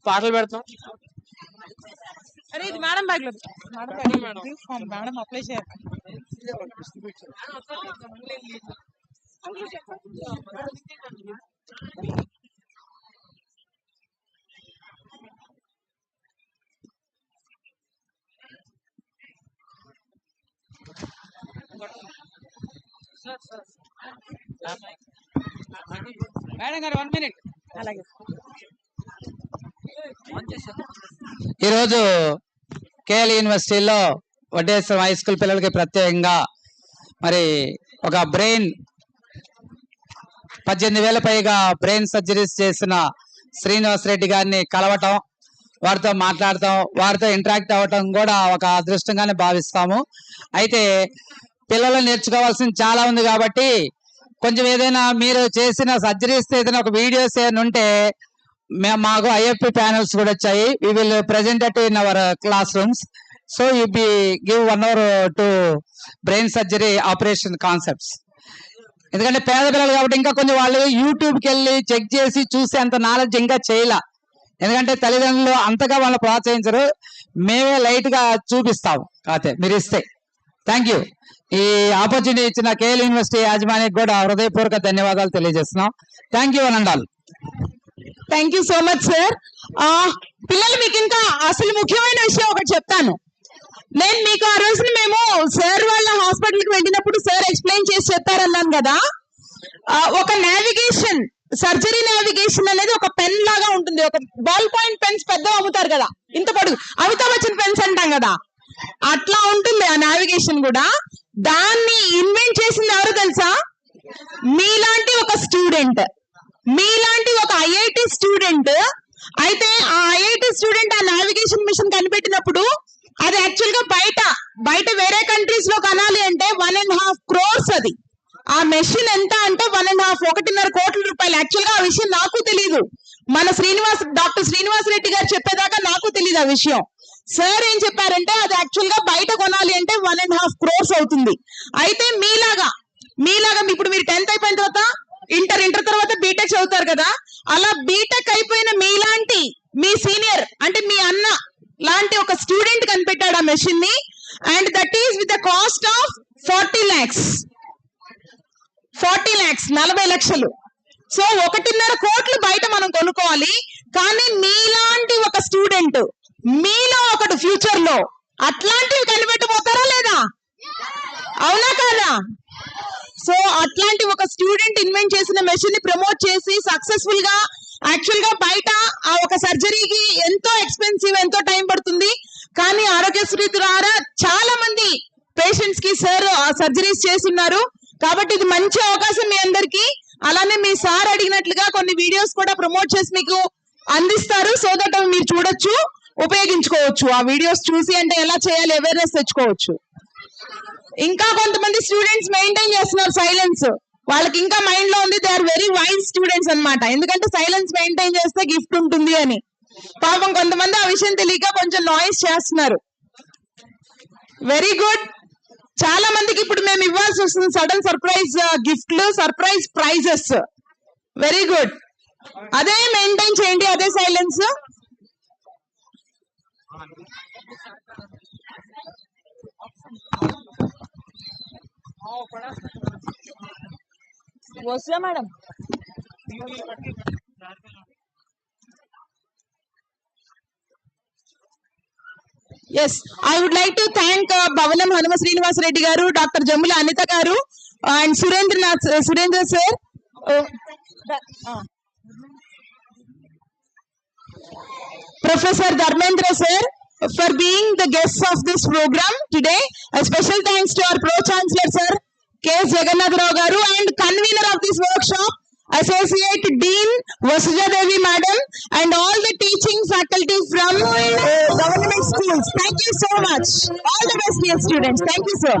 పాటలు పెడతాం. అరే ఇది మేడం బ్యాగ్ లో మేడం అప్లై చేయాలి. మేడం గారు 1 minute. అలాగే ఈరోజు కేఎల్ యూనివర్సిటీలో వడ్డేశ్వరం హై స్కూల్ పిల్లలకి ప్రత్యేకంగా మరి ఒక బ్రెయిన్ 18,000 పైగా బ్రెయిన్ సర్జరీస్ చేసిన శ్రీనివాస్ రెడ్డి గారిని కలవటం, వారితో మాట్లాడటం, వారితో ఇంటరాక్ట్ అవ్వటం కూడా ఒక అదృష్టంగానే భావిస్తాము. అయితే పిల్లలు నేర్చుకోవాల్సింది చాలా ఉంది కాబట్టి కొంచెం ఏదైనా మీరు చేసిన సర్జరీస్ ఏదైనా ఒక వీడియోస్ ఏమైనా ఉంటే మాకు ఐఎఫ్పి ప్యానల్స్ కూడా వచ్చాయి. We will present it in our classrooms. So you be give 1 hour to brain surgery operation concepts. ఎందుకంటే పేద పిల్లలు కాబట్టి ఇంకా కొంచెం వాళ్ళు యూట్యూబ్కి వెళ్ళి చెక్ చేసి చూసే అంత నాలెడ్జ్ ఇంకా చేయలే. ఎందుకంటే తల్లిదండ్రులు అంతగా వాళ్ళు ప్రోత్సహించరు, మేమే లైట్ గా చూపిస్తాం. కాతే మీరు ఇస్తే థ్యాంక్ యూ. ఈ ఆపర్చునిటీ ఇచ్చిన కేఎల్ యూనివర్సిటీ యాజమాన్యానికి కూడా హృదయపూర్వక ధన్యవాదాలు తెలియజేస్తున్నాం. థ్యాంక్ యూ అనండాల్. Thank you so much sir. పిల్లలు మీకు ఇంకా అసలు ముఖ్యమైన విషయం ఒకటి చెప్తాను. నేను మీకు ఆ రోజున మేము సార్ వాళ్ళ హాస్పిటల్కి వెళ్ళినప్పుడు సార్ ఎక్స్ప్లెయిన్ చేసి చెప్పారన్నాను కదా, ఒక నావిగేషన్ సర్జరీ నావిగేషన్ అనేది ఒక పెన్ లాగా ఉంటుంది. ఒక బాల్ పాయింట్ పెన్స్ పెద్దగా అమ్ముతారు కదా, ఇంత పొడుగు అమితాబ్ బచ్చన్ పెన్స్ అంటాం కదా, అట్లా ఉంటుంది ఆ నావిగేషన్ కూడా. దాన్ని ఇన్వెంట్ చేసింది ఎవరు తెలుసా? మీలాంటి ఒక స్టూడెంట్, మీలాంటి ఒక ఐఐటి స్టూడెంట్. అయితే ఆ ఐఐటి స్టూడెంట్ ఆ నావిగేషన్ మిషన్ కనిపెట్టినప్పుడు అది యాక్చువల్ గా బయట వేరే కంట్రీస్ లో కనాలి అంటే 1.5 crores అది. ఆ మెషిన్ ఎంత అంటే 1.5 కోట్ల రూపాయలు. యాక్చువల్ గా ఆ విషయం నాకు తెలీదు, మన డాక్టర్ శ్రీనివాస్ రెడ్డి గారు చెప్పేదాకా నాకు తెలియదు ఆ విషయం. సార్ ఏం చెప్పారంటే అది యాక్చువల్ గా బయట కొనాలి అంటే 1.5 crores అవుతుంది. అయితే మీలాగా ఇప్పుడు మీరు 10th అయిపోయిన తర్వాత ఇంటర్ తర్వాత బీటెక్ చదువుతారు కదా, అలా బీటెక్ అయిపోయిన మీలాంటి మీ సీనియర్ అంటే మీ అన్న లాంటి ఒక స్టూడెంట్ కనిపెట్టాడు ఆ మెషిన్ ని. And that is with the cost of 40 lakhs 40 లక్షలు. సో 1.5 కోట్లు బయట మనం కొనుక్కోవాలి. కానీ మీలాంటి ఒక స్టూడెంట్, మీలో ఒకటి ఫ్యూచర్ లో అట్లాంటివి కనిపెట్టబోతారా లేదా? అవునా కాదా? సో అట్లాంటి ఒక స్టూడెంట్ ఇన్వెంట్ చేసిన మెషిన్ ని ప్రమోట్ చేసి సక్సెస్ఫుల్ గా, యాక్చువల్ గా బయట ఆ ఒక సర్జరీకి ఎంతో ఎక్స్పెన్సివ్, ఎంతో టైం పడుతుంది. కానీ ఆరోగ్యశ్రీ ద్వారా చాలా మంది పేషెంట్స్ కి సార్ సర్జరీస్ చేస్తున్నారు. కాబట్టి ఇది మంచి అవకాశం మీ అందరికి. అలానే మీ సార్ అడిగినట్లుగా కొన్ని వీడియోస్ కూడా ప్రమోట్ చేసి మీకు అందిస్తారు. సో దట్ మీరు చూడొచ్చు, ఉపయోగించుకోవచ్చు. ఆ వీడియోస్ చూసి అంటే ఎలా చేయాలి అవేర్నెస్ తెచ్చుకోవచ్చు. ఇంకా కొంతమంది స్టూడెంట్స్ మెయింటైన్ చేస్తున్నారు సైలెన్స్. వాళ్ళకి ఇంకా మైండ్ లో ఉంది they are very wise students అన్నమాట. ఎందుకంటే సైలెన్స్ మెయింటైన్ చేస్తే గిఫ్ట్ ఉంటుంది అని. పాపం కొంతమంది ఆ విషయం తెలియక కొంచెం నాయిస్ చేస్తున్నారు. Very good. చాలా మందికి ఇప్పుడు మేము ఇవ్వాల్సి వస్తుంది సడన్ సర్ప్రైజ్ గిఫ్ట్లు, సర్ప్రైజ్ ప్రైజెస్. Very good. అదే మెయింటైన్ చేయండి, అదే సైలెన్స్. వస్తుందా madam? Yes, I would like to thank Bhavanam Hanuma Srinivas Reddy garu, Dr. Jamula Anita garu, and Surendra sir, Professor Dharmendra sir, for being the guests of this program today. A special thanks to our Pro Chancellor sir, K. Jagannath Rao garu, and convener of this workshop, Associate Dean Vasuja Devi Madam, and all the teaching faculty from government schools. Thank you so much. All the best, dear students. Thank you, sir.